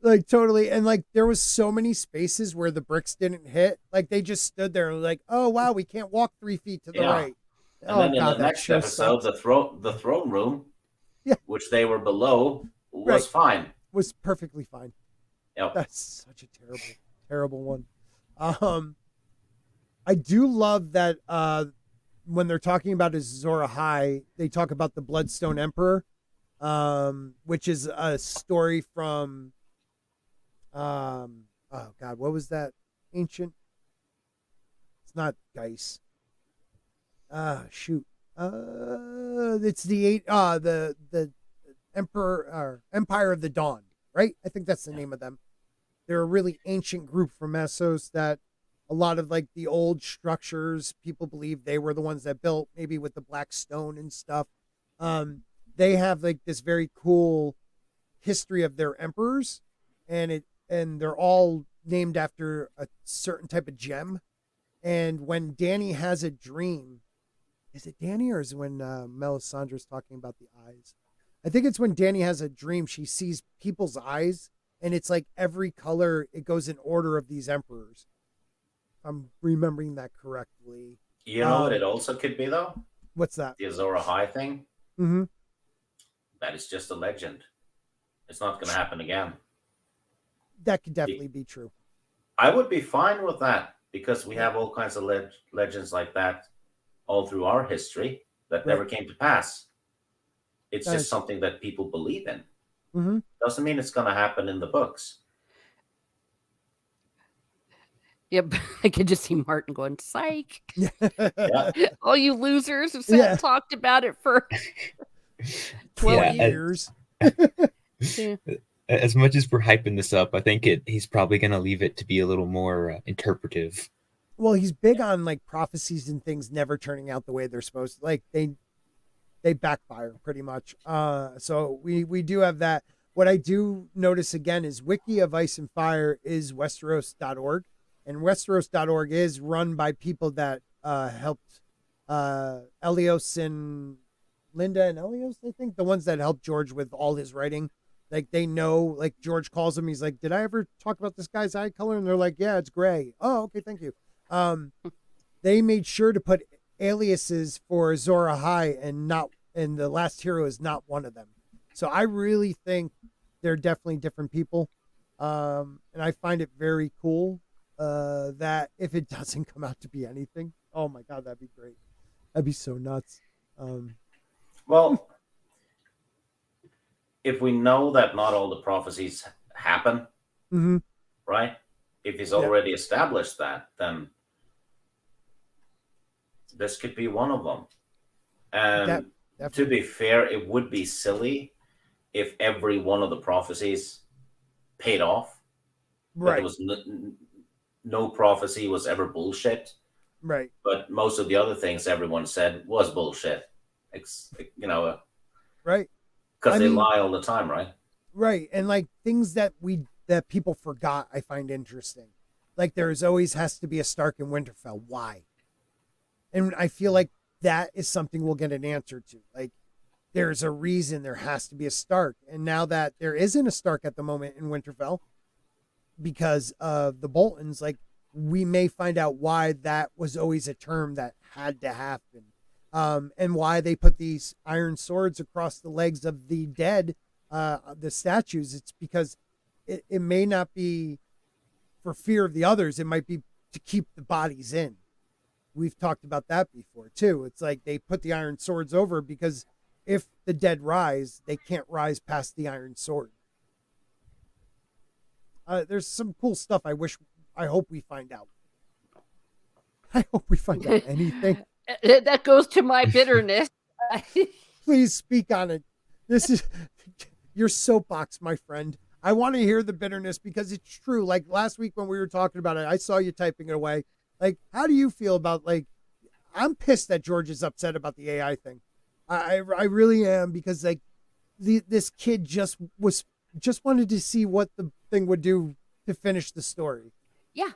Speaker 1: Like totally. And like there was so many spaces where the bricks didn't hit. Like they just stood there and were like, oh wow, we can't walk 3 feet to the right.
Speaker 4: And then in the next episode, the throne room, which they were below, was fine.
Speaker 1: Was perfectly fine.
Speaker 4: Yep.
Speaker 1: That's such a terrible one. I do love that when they're talking about Azor Ahai, they talk about the Bloodstone Emperor, which is a story from oh god, what was that ancient? It's not Geis. Shoot. It's the Emperor or Empire of the Dawn, right? I think that's the name of them. They're a really ancient group from Essos that a lot of like the old structures, people believe they were the ones that built, maybe with the black stone and stuff. They have like this very cool history of their emperors, and they're all named after a certain type of gem. And when Dany has a dream, is it Dany or is it when Melisandre's talking about the eyes? I think it's when Dany has a dream. She sees people's eyes, and it's like every color. It goes in order of these emperors. I'm remembering that correctly.
Speaker 4: You know what it also could be, though?
Speaker 1: What's that?
Speaker 4: The Azor Ahai thing?
Speaker 1: Mm-hmm.
Speaker 4: That is just a legend. It's not going to happen again.
Speaker 1: That could definitely be true.
Speaker 4: I would be fine with that because we have all kinds of legends like that all through our history that never came to pass. It's just something that people believe in.
Speaker 1: Mm-hmm.
Speaker 4: Doesn't mean it's going to happen in the books.
Speaker 5: Yep, I could just see Martin going, psych.
Speaker 4: Yeah.
Speaker 5: All you losers have talked about it for
Speaker 1: 12 years.
Speaker 3: As much as we're hyping this up, I think he's probably going to leave it to be a little more interpretive.
Speaker 1: Well, he's big on like prophecies and things never turning out the way they're supposed to. Like they backfire pretty much. So we do have that. What I do notice again is Wiki of Ice and Fire is Westeros.org. And Westeros.org is run by people that helped Elios and Linda and Elios, I think, the ones that helped George with all his writing. Like they know, like George calls him, he's like, did I ever talk about this guy's eye color? And they're like, yeah, it's gray. Oh, okay, thank you. They made sure to put aliases for Azor Ahai and the last hero is not one of them. So I really think they're definitely different people. And I find it very cool that if it doesn't come out to be anything, oh my God, that'd be great. That'd be so nuts.
Speaker 4: Well, if we know that not all the prophecies happen,
Speaker 1: Mm-hmm.
Speaker 4: right? If he's
Speaker 1: Yeah.
Speaker 4: already established that, then this could be one of them. And to
Speaker 1: Definitely.
Speaker 4: be fair, it would be silly if every one of the prophecies paid off. That
Speaker 1: Right.
Speaker 4: there was no prophecy was ever bullshit.
Speaker 1: Right.
Speaker 4: But most of the other things everyone said was bullshit. You know,
Speaker 1: Right.
Speaker 4: because
Speaker 1: I
Speaker 4: they
Speaker 1: mean-
Speaker 4: lie all the time, right?
Speaker 1: Right. And like things that people forgot, I find interesting. Like there's always has to be a Stark in Winterfell. Why? And I feel like that is something we'll get an answer to. Like there's a reason there has to be a Stark. And now that there isn't a Stark at the moment in Winterfell because of the Boltons, like we may find out why that was always a term that had to happen. And why they put these iron swords across the legs of the dead, the statues. It's because it may not be for fear of the others. It might be to keep the bodies in. We've talked about that before too. It's like they put the iron swords over because if the dead rise, they can't rise past the iron sword. There's some cool stuff I hope we find out. I hope we find out anything.
Speaker 5: That goes to my bitterness.
Speaker 1: Please speak on it. This is your soapbox, my friend. I want to hear the bitterness because it's true. Like last week when we were talking about it, I saw you typing it away. Like, how do you feel about like? I'm pissed that George is upset about the AI thing. I really am because like this kid just wanted to see what the thing would do to finish the story.
Speaker 5: Yeah.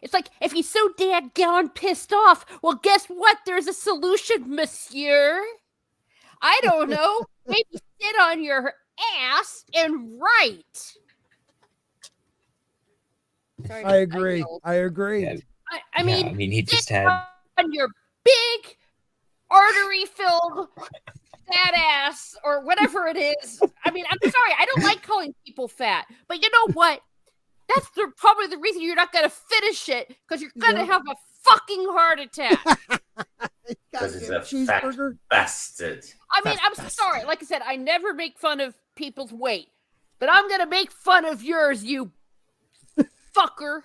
Speaker 5: It's like, if he's so dadgone pissed off, well, guess what? There's a solution, monsieur. I don't know. Maybe sit on your ass and write. Sorry,
Speaker 1: I agree.
Speaker 5: yelled.
Speaker 1: I agree.
Speaker 3: Yeah.
Speaker 5: I mean,
Speaker 3: I mean, he just
Speaker 5: sit
Speaker 3: had.
Speaker 5: on your big, artery-filled fat ass or whatever it is. I mean, I'm sorry. I don't like calling people fat. But you know what? That's probably the reason you're not going to finish it, because you're going to have a fucking heart attack.
Speaker 4: Because he's a
Speaker 1: cheeseburger.
Speaker 4: fat bastard.
Speaker 5: I mean, I'm sorry. Like I said, I never make fun of people's weight, but I'm going to make fun of yours, you fucker.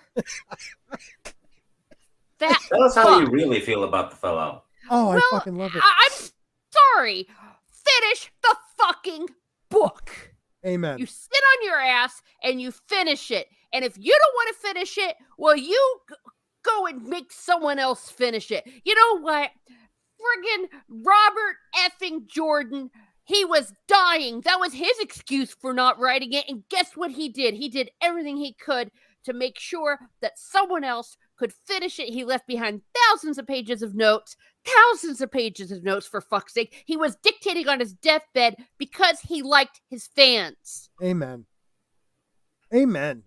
Speaker 5: Fat
Speaker 4: Tell us how you
Speaker 5: fuck.
Speaker 4: really feel about the fellow.
Speaker 1: Oh, I
Speaker 5: Well,
Speaker 1: fucking love it.
Speaker 5: I'm sorry. Finish the fucking book.
Speaker 1: Amen.
Speaker 5: You sit on your ass and you finish it. And if you don't want to finish it, well, you go and make someone else finish it. You know what? Friggin' Robert effing Jordan, he was dying. That was his excuse for not writing it. And guess what he did? He did everything he could to make sure that someone else could finish it. He left behind thousands of pages of notes, for fuck's sake. He was dictating on his deathbed because he liked his fans.
Speaker 1: Amen. Amen.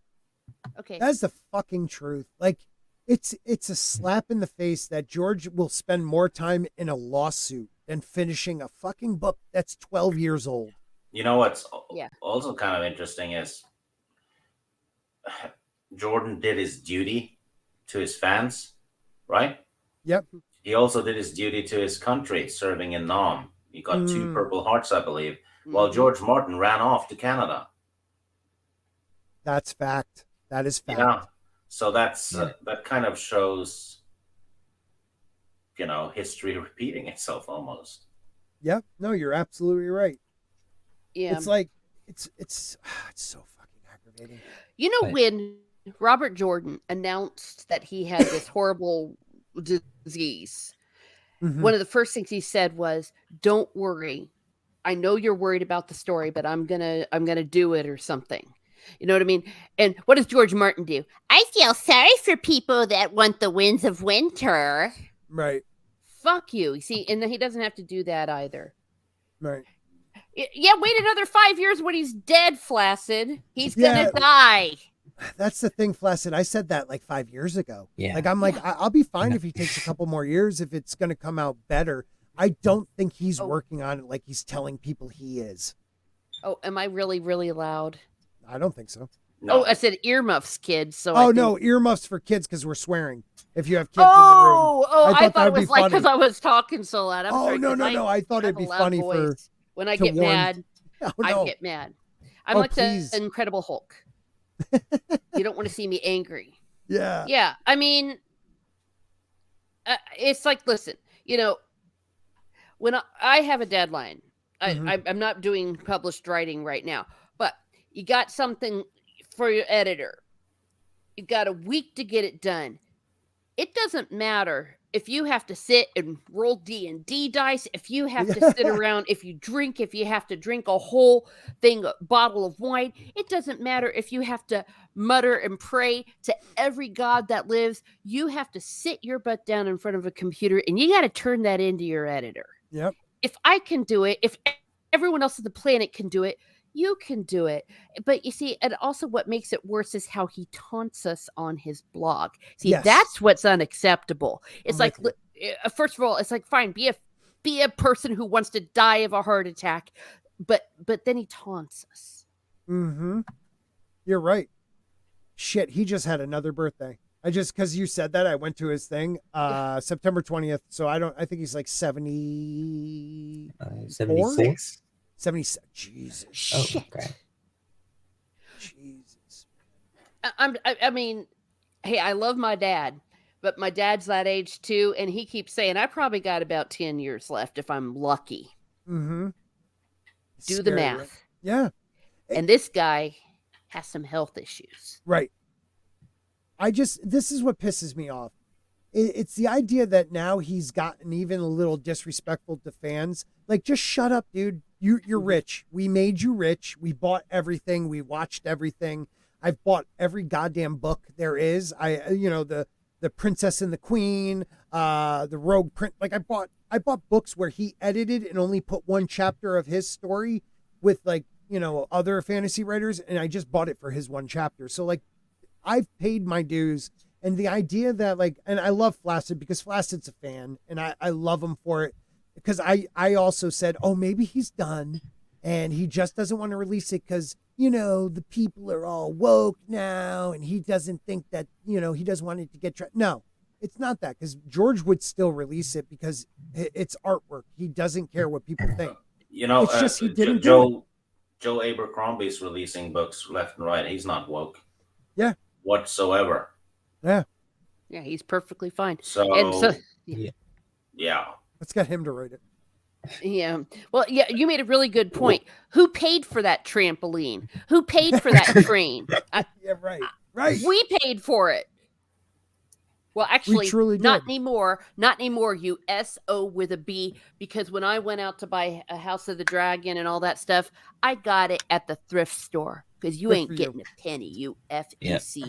Speaker 5: Okay.
Speaker 1: That's the fucking truth. Like, it's a slap in the face that George will spend more time in a lawsuit than finishing a fucking book that's 12 years old.
Speaker 4: You know what's
Speaker 5: Yeah.
Speaker 4: also kind of interesting is Jordan did his duty to his fans, right?
Speaker 1: Yep.
Speaker 4: He also did his duty to his country, serving in Nam. He got 2 Purple Hearts, I believe, while George Martin ran off to Canada.
Speaker 1: That's fact. That is fact.
Speaker 4: Yeah. So that's that kind of shows, history repeating itself almost.
Speaker 1: Yep. No, you're absolutely right.
Speaker 5: Yeah.
Speaker 1: It's like it's so fucking aggravating.
Speaker 5: You know,
Speaker 3: Right.
Speaker 5: when Robert Jordan announced that he had this horrible disease,
Speaker 1: Mhm.
Speaker 5: one of the first things he said was, "Don't worry. I know you're worried about the story, but I'm gonna do it or something." You know what I mean? And what does George Martin do? I feel sorry for people that want the winds of winter.
Speaker 1: Right.
Speaker 5: Fuck you. You see, and he doesn't have to do that either.
Speaker 1: Right.
Speaker 5: Yeah, wait another 5 years when he's dead, Flaccid. He's
Speaker 1: Yeah.
Speaker 5: gonna die.
Speaker 1: That's the thing, Flaccid. I said that like 5 years ago.
Speaker 3: Yeah.
Speaker 1: Like, I'm like, I'll be fine if he takes a couple more years, if it's going to come out better. I don't think he's working on it like he's telling people he is.
Speaker 5: Oh, am I really, really loud?
Speaker 1: I don't think so.
Speaker 4: No.
Speaker 5: Oh, I said earmuffs, kids. So
Speaker 1: Oh,
Speaker 5: I
Speaker 1: no,
Speaker 5: think...
Speaker 1: earmuffs for kids because we're swearing. If you have kids in the room.
Speaker 5: I thought
Speaker 1: that
Speaker 5: it
Speaker 1: would
Speaker 5: was
Speaker 1: be
Speaker 5: like
Speaker 1: funny.
Speaker 5: because I was talking so loud. I'm
Speaker 1: Oh,
Speaker 5: sorry,
Speaker 1: no,
Speaker 5: 'cause
Speaker 1: no. I thought it'd
Speaker 5: have a
Speaker 1: be
Speaker 5: loud
Speaker 1: funny
Speaker 5: voice. When I
Speaker 1: to
Speaker 5: get
Speaker 1: warn-
Speaker 5: mad,
Speaker 1: Oh,
Speaker 5: I
Speaker 1: no.
Speaker 5: get mad. I'm
Speaker 1: Oh,
Speaker 5: like
Speaker 1: please.
Speaker 5: the Incredible Hulk. You don't want to see me angry.
Speaker 1: Yeah.
Speaker 5: Yeah, I mean, it's like, listen, when I have a deadline, I'm not doing published writing right now, but you got something for your editor. You got a week to get it done. It doesn't matter if you have to sit and roll D&D dice, if you have to sit around, if you have to drink a whole bottle of wine. It doesn't matter if you have to mutter and pray to every god that lives. You have to sit your butt down in front of a computer, and you got to turn that into your editor.
Speaker 1: Yep.
Speaker 5: If I can do it, if everyone else on the planet can do it, you can do it. But you see, and also what makes it worse is how he taunts us on his blog. See,
Speaker 1: Yes.
Speaker 5: that's what's unacceptable. It's
Speaker 1: I'm
Speaker 5: like, first of all, it's like, fine, be a person who wants to die of a heart attack, but then he taunts us.
Speaker 1: Mm-hmm. You're right. Shit, he just had another birthday. Because you said that, I went to his thing, September 20th. So I think he's like 70.
Speaker 3: 76.
Speaker 1: 77. Jesus.
Speaker 3: Oh,
Speaker 5: Shit.
Speaker 3: okay.
Speaker 1: Jesus.
Speaker 5: I mean, hey, I love my dad, but my dad's that age too, and he keeps saying I probably got about 10 years left if I'm lucky.
Speaker 1: Mm-hmm.
Speaker 5: Do
Speaker 1: Scary,
Speaker 5: the math.
Speaker 1: right? Yeah.
Speaker 5: And this guy has some health issues.
Speaker 1: Right. This is what pisses me off. It's the idea that now he's gotten even a little disrespectful to fans. Like, just shut up, dude. You're rich. We made you rich. We bought everything. We watched everything. I've bought every goddamn book there is. The Princess and the Queen, the Rogue Print. Like, I bought books where he edited and only put one chapter of his story with other fantasy writers, and I just bought it for his one chapter. So like, I've paid my dues. And the idea that and I love Flaccid because Flaccid's a fan, and I love him for it, because I also said, oh, maybe he's done and he just doesn't want to release it because, the people are all woke now, and he doesn't think that, he doesn't want it to get No, it's not that, because George would still release it because it's artwork. He doesn't care what people think. It's just he didn't do it.
Speaker 4: Joe Abercrombie's releasing books left and right. He's not woke.
Speaker 1: Yeah.
Speaker 4: Whatsoever.
Speaker 1: Yeah.
Speaker 5: Yeah, he's perfectly fine.
Speaker 4: So yeah.
Speaker 1: Let's get him to write it.
Speaker 5: Yeah. Well, yeah, you made a really good point. Who paid for that trampoline? Who paid for that train?
Speaker 1: Yeah, right. Right.
Speaker 5: We paid for it. Well, actually,
Speaker 1: truly
Speaker 5: not
Speaker 1: did.
Speaker 5: anymore. Not anymore, you S-O with a B, because when I went out to buy a House of the Dragon and all that stuff, I got it at the thrift store, because you
Speaker 1: Good
Speaker 5: ain't
Speaker 1: for
Speaker 5: getting
Speaker 1: you.
Speaker 5: a penny, you F-E-C-C-K-E-R.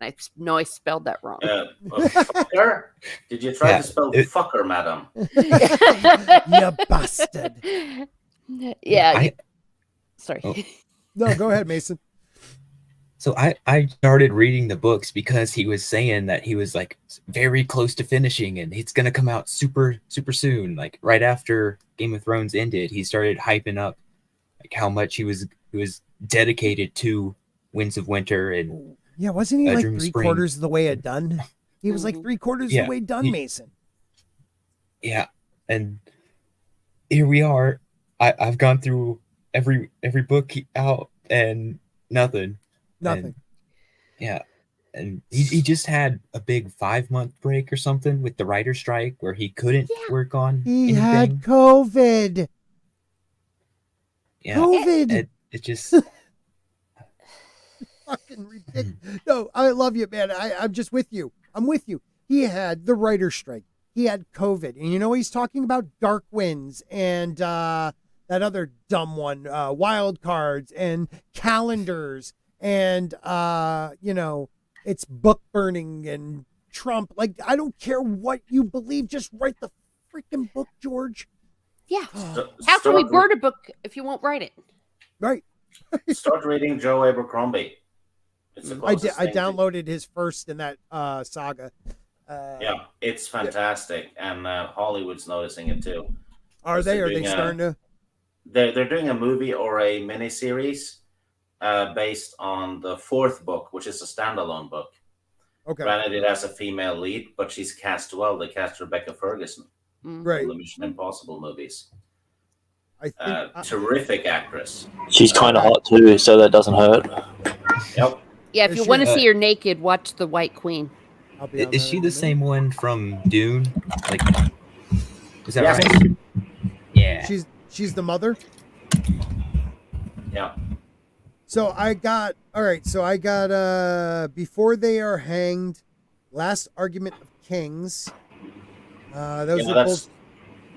Speaker 5: And I know I spelled that wrong.
Speaker 4: Fucker? Did you try to spell fucker, madam?
Speaker 1: You bastard.
Speaker 5: Yeah. Sorry.
Speaker 3: Oh.
Speaker 1: No, go ahead, Mason.
Speaker 3: So I started reading the books because he was saying that he was like very close to finishing and it's going to come out super, super soon. Like right after Game of Thrones ended, he started hyping up like how much he was dedicated to Winds of Winter. And
Speaker 1: yeah, wasn't he like
Speaker 3: Dream of
Speaker 1: 3/4 of the way done? He was like 3/4 of the way done, Mason.
Speaker 3: Yeah. And here we are. I've gone through every book out and nothing.
Speaker 1: Nothing.
Speaker 3: And he just had a big 5-month break or something with the writer's strike where he couldn't work on
Speaker 1: He
Speaker 3: anything.
Speaker 1: had COVID.
Speaker 3: Yeah.
Speaker 1: COVID.
Speaker 3: It just
Speaker 1: Fucking ridiculous. No, I love you, man. I'm just with you. I'm with you. He had the writer's strike. He had COVID. And you know what he's talking about? Dark Winds and that other dumb one, wild cards and calendars. And, it's book burning and Trump. Like, I don't care what you believe. Just write the freaking book, George.
Speaker 5: Yeah. How can we burn a book if you won't write it?
Speaker 1: Right.
Speaker 4: Start reading Joe Abercrombie. It's the
Speaker 1: I
Speaker 4: closest thing to-
Speaker 1: downloaded his first in that saga.
Speaker 4: Yeah, it's fantastic. And Hollywood's noticing it too.
Speaker 1: Are they starting to?
Speaker 4: They're doing a movie or a miniseries based on the 4th book, which is a standalone book.
Speaker 1: Okay.
Speaker 4: Granted, it has a female lead, but she's cast well. They cast Rebecca Ferguson
Speaker 1: Right.
Speaker 4: from the Mission Impossible movies.
Speaker 1: I think
Speaker 4: Terrific actress.
Speaker 2: She's kind of hot too, so that doesn't hurt.
Speaker 4: Yep.
Speaker 5: Yeah, if
Speaker 1: Is
Speaker 5: you
Speaker 1: she-
Speaker 5: want to see her naked, watch The White Queen.
Speaker 1: I'll be on
Speaker 3: Is
Speaker 1: that
Speaker 3: she
Speaker 1: in a
Speaker 3: the
Speaker 1: minute.
Speaker 3: same one from Dune? Like, is that
Speaker 4: Yes.
Speaker 3: right? Yeah.
Speaker 1: She's the mother.
Speaker 4: Yeah.
Speaker 1: So I got Before They Are Hanged, Last Argument of Kings. Those
Speaker 4: Yeah,
Speaker 1: are both.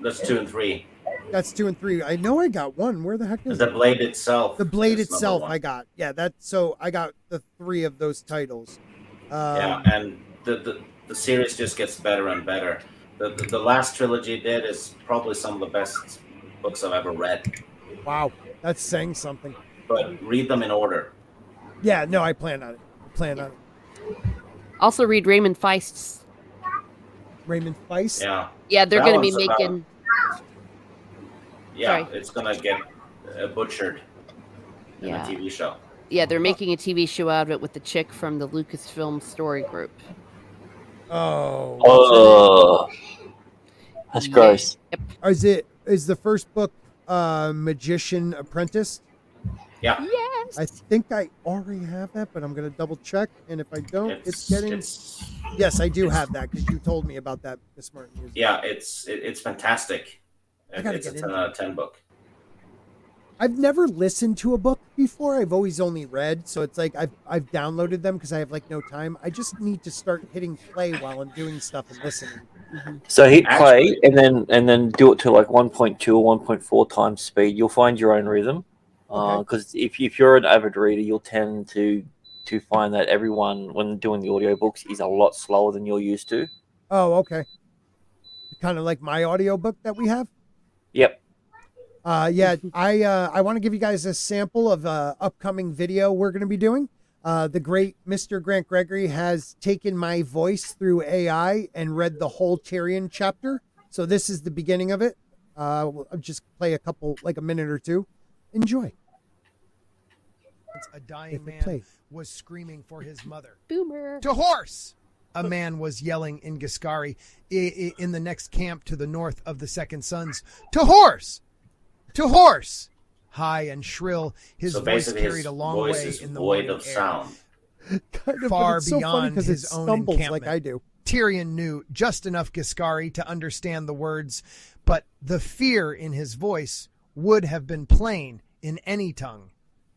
Speaker 4: that's 2 and 3.
Speaker 1: That's 2 and 3. I know I got one. Where the heck is
Speaker 4: The
Speaker 1: it?
Speaker 4: blade itself.
Speaker 1: The Blade
Speaker 4: is number
Speaker 1: itself.
Speaker 4: 1.
Speaker 1: I got. Yeah, so I got the 3 of those titles.
Speaker 4: Yeah, and the series just gets better and better. The last trilogy did is probably some of the best books I've ever read.
Speaker 1: Wow, that's saying something.
Speaker 4: But read them in order.
Speaker 1: Yeah, no, I plan on it.
Speaker 5: Also, read Raymond Feist's.
Speaker 1: Raymond Feist.
Speaker 4: Yeah.
Speaker 5: Yeah, they're
Speaker 4: That
Speaker 5: going to be
Speaker 4: one's about-
Speaker 5: making.
Speaker 4: Yeah,
Speaker 5: Sorry.
Speaker 4: it's gonna get butchered in
Speaker 5: Yeah.
Speaker 4: a TV show.
Speaker 5: Yeah, they're making a TV show out of it with the chick from the Lucasfilm story group.
Speaker 1: Oh.
Speaker 2: Oh, that's gross.
Speaker 5: Yep.
Speaker 1: Is the first book Magician Apprentice?
Speaker 4: Yeah.
Speaker 5: Yes.
Speaker 1: I think I already have that, but I'm gonna double check. And if I don't, it's getting.
Speaker 4: it's
Speaker 1: Yes, I do have that because you told me about that this morning.
Speaker 4: yeah, it's fantastic.
Speaker 1: I gotta
Speaker 4: It's a
Speaker 1: get
Speaker 4: 10
Speaker 1: into
Speaker 4: out of 10 book.
Speaker 1: I've never listened to a book before. I've always only read, so it's like I've downloaded them because I have like no time. I just need to start hitting play while I'm doing stuff and listening.
Speaker 2: So hit play
Speaker 4: Actually-
Speaker 2: and then do it to like 1.2 or 1.4 times speed. You'll find your own rhythm.
Speaker 1: Okay.
Speaker 2: Because if you're an avid reader, you'll tend to find that everyone, when doing the audiobooks, is a lot slower than you're used to.
Speaker 1: Oh, okay. Kind of like my audiobook that we have.
Speaker 2: Yep.
Speaker 1: Yeah, I want to give you guys a sample of a upcoming video we're going to be doing. The great Mr. Grant Gregory has taken my voice through AI and read the whole Tyrion chapter. So this is the beginning of it. I'll just play a couple, like a minute or two. Enjoy.
Speaker 6: A dying
Speaker 1: If it
Speaker 6: man
Speaker 1: play.
Speaker 6: was screaming for his mother.
Speaker 5: Boomer.
Speaker 6: To horse! A man was yelling in Giscari in the next camp to the north of the Second Sons. To horse! To horse! High and shrill, his
Speaker 4: So
Speaker 6: voice
Speaker 4: basically,
Speaker 6: carried
Speaker 4: his
Speaker 6: a long
Speaker 4: voice
Speaker 6: way
Speaker 4: is
Speaker 6: in the
Speaker 4: void
Speaker 6: morning
Speaker 4: of
Speaker 6: air.
Speaker 4: sound.
Speaker 1: Kind of,
Speaker 6: Far
Speaker 1: but it's so funny
Speaker 6: beyond
Speaker 1: because it
Speaker 6: his own
Speaker 1: stumbles like
Speaker 6: encampment.
Speaker 1: I do.
Speaker 6: Tyrion knew just enough Giscari to understand the words, but the fear in his voice would have been plain in any tongue.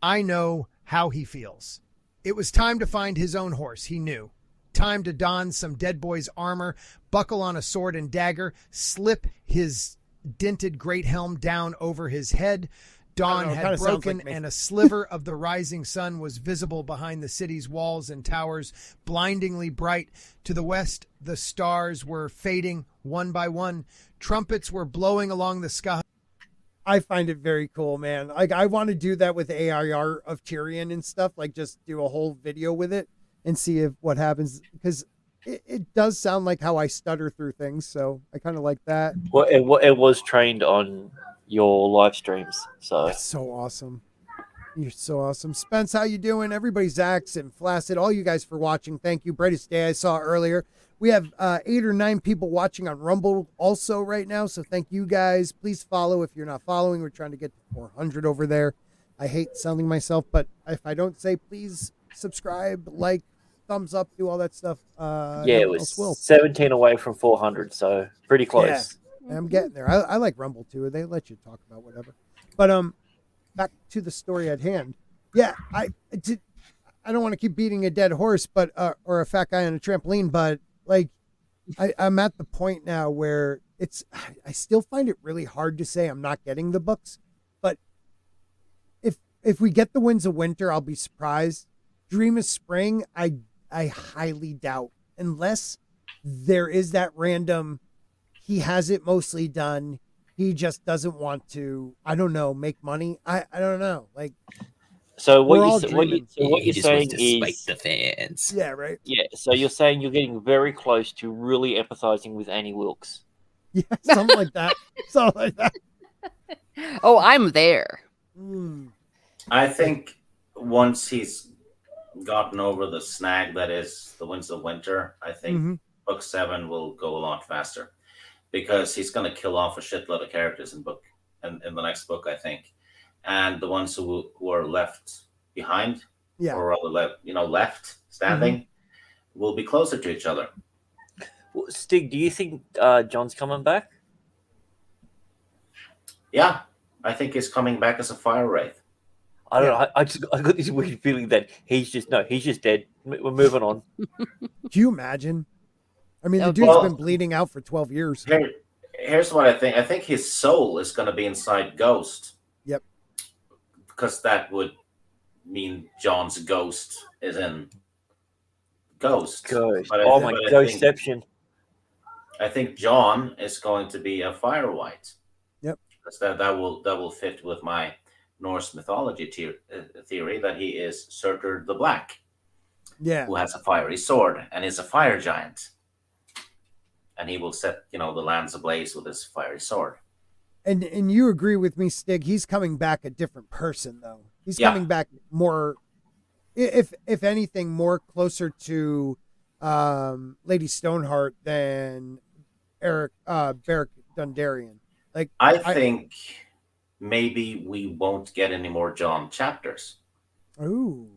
Speaker 6: I know how he feels. It was time to find his own horse, he knew. Time to don some dead boy's armor, buckle on a sword and dagger, slip his dinted great helm down over his head. Dawn
Speaker 1: know, it
Speaker 6: had
Speaker 1: kinda sounds
Speaker 6: broken
Speaker 1: like me.
Speaker 6: and a sliver of the rising sun was visible behind the city's walls and towers, blindingly bright. To the west, the stars were fading one by one. Trumpets were blowing along the sky.
Speaker 1: I find it very cool, man. Like I want to do that with AIR of Tyrion and stuff. Like just do a whole video with it and see if what happens because it does sound like how I stutter through things. So I kind of like that.
Speaker 2: Well, it was trained on your live streams. So
Speaker 1: That's so awesome. You're so awesome. Spence, how you doing? Everybody, Zax and Flaccid, all you guys for watching. Thank you. Brightest day I saw earlier. We have 8 or 9 people watching on Rumble also right now. So thank you guys. Please follow if you're not following. We're trying to get to 400 over there. I hate selling myself, but if I don't say please subscribe, like, thumbs up, do all that stuff.
Speaker 2: yeah,
Speaker 1: no
Speaker 2: it
Speaker 1: one
Speaker 2: was
Speaker 1: else will.
Speaker 2: 17 away from 400, so pretty close.
Speaker 1: I'm getting there. I like Rumble too. They let you talk about whatever. But back to the story at hand. Yeah, I don't want to keep beating a dead horse, but or a fat guy on a trampoline, but like I'm at the point now where I still find it really hard to say I'm not getting the books, but if we get the Winds of Winter, I'll be surprised. Dream of Spring, I highly doubt unless there is that random. He has it mostly done. He just doesn't want to. I don't know. Make money. I don't know. Like
Speaker 2: So
Speaker 1: We're all
Speaker 2: what
Speaker 1: dreaming.
Speaker 2: you're
Speaker 3: He just
Speaker 2: saying
Speaker 3: wants to spite
Speaker 2: is
Speaker 3: the fans.
Speaker 1: yeah, right.
Speaker 2: yeah. So you're saying you're getting very close to really empathizing with Annie Wilkes.
Speaker 1: Yeah, something like that. Something like that.
Speaker 5: Oh, I'm there.
Speaker 4: I think once he's gotten over the snag that is the Winds of Winter, I think
Speaker 1: Mhm.
Speaker 4: book 7 will go a lot faster because he's going to kill off a shitload of characters in book in the next book, I think, and the ones who are left behind,
Speaker 1: Yeah.
Speaker 4: or rather left standing, will be closer to each other.
Speaker 2: Well, Stig, do you think John's coming back?
Speaker 4: Yeah, I think he's coming back as a fire wraith.
Speaker 2: I don't know. I got this weird feeling that he's just dead. We're moving on.
Speaker 1: Can you imagine? I mean, the
Speaker 5: Okay.
Speaker 1: dude's
Speaker 4: Well-
Speaker 1: been bleeding out for 12 years.
Speaker 4: Here's what I think. I think his soul is going to be inside Ghost.
Speaker 1: Yep.
Speaker 4: Because that would mean John's ghost is in Ghost.
Speaker 2: Ghost.
Speaker 4: But
Speaker 2: Oh my
Speaker 4: but
Speaker 2: Ghostception.
Speaker 4: I think John is going to be a fire white.
Speaker 1: Yep.
Speaker 4: Because that will fit with my Norse mythology theory that he is Surtur the Black,
Speaker 1: Yeah.
Speaker 4: who has a fiery sword and is a fire giant. And he will set, the lands ablaze with his fiery sword.
Speaker 1: And you agree with me, Stig? He's coming back a different person, though. He's
Speaker 4: Yeah.
Speaker 1: coming back more, if anything, more closer to Lady Stoneheart than Beric Dondarrion. Like
Speaker 4: I think maybe we won't get any more John chapters.
Speaker 1: Ooh.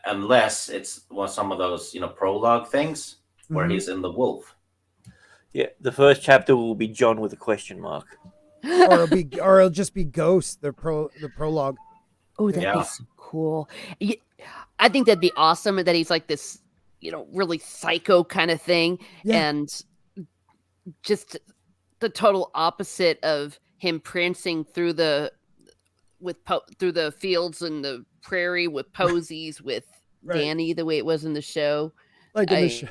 Speaker 4: Unless it's some of those, prologue things where
Speaker 1: Mhm.
Speaker 4: he's in the wolf.
Speaker 2: Yeah, the first chapter will be John with a question mark.
Speaker 1: or it'll just be Ghost, the prologue.
Speaker 5: Oh, that'd
Speaker 4: Yeah.
Speaker 5: be so cool. I think that'd be awesome that he's like this, really psycho kind of thing.
Speaker 1: Yeah.
Speaker 5: And just the total opposite of him prancing through the fields and the prairie with posies with
Speaker 1: Right.
Speaker 5: Danny, the way it was in the show.
Speaker 1: Like in the
Speaker 5: I-
Speaker 1: show.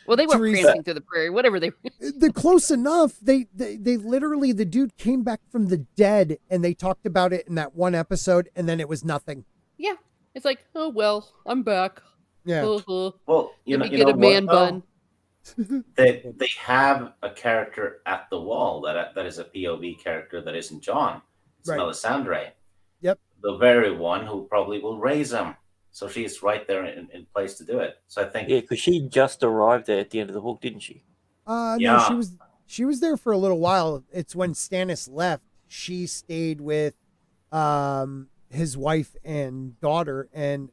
Speaker 5: Well, they weren't
Speaker 1: Teresa-
Speaker 5: prancing through the prairie, whatever they were.
Speaker 1: The close enough. They literally, the dude came back from the dead, and they talked about it in that one episode, and then it was nothing.
Speaker 5: Yeah. It's like, oh, well, I'm back.
Speaker 1: Yeah.
Speaker 5: Uh-huh.
Speaker 4: Well,
Speaker 5: Let me get a man bun.
Speaker 4: They have a character at the wall that is a POV character that isn't John. It's
Speaker 1: Right.
Speaker 4: Melisandre.
Speaker 1: Yep.
Speaker 4: The very one who probably will raise him. So she's right there in place to do it. So I think
Speaker 2: Yeah, because she just arrived there at the end of the book, didn't she?
Speaker 1: No,
Speaker 4: Yeah.
Speaker 1: she was there for a little while. It's when Stannis left. She stayed with his wife and daughter, and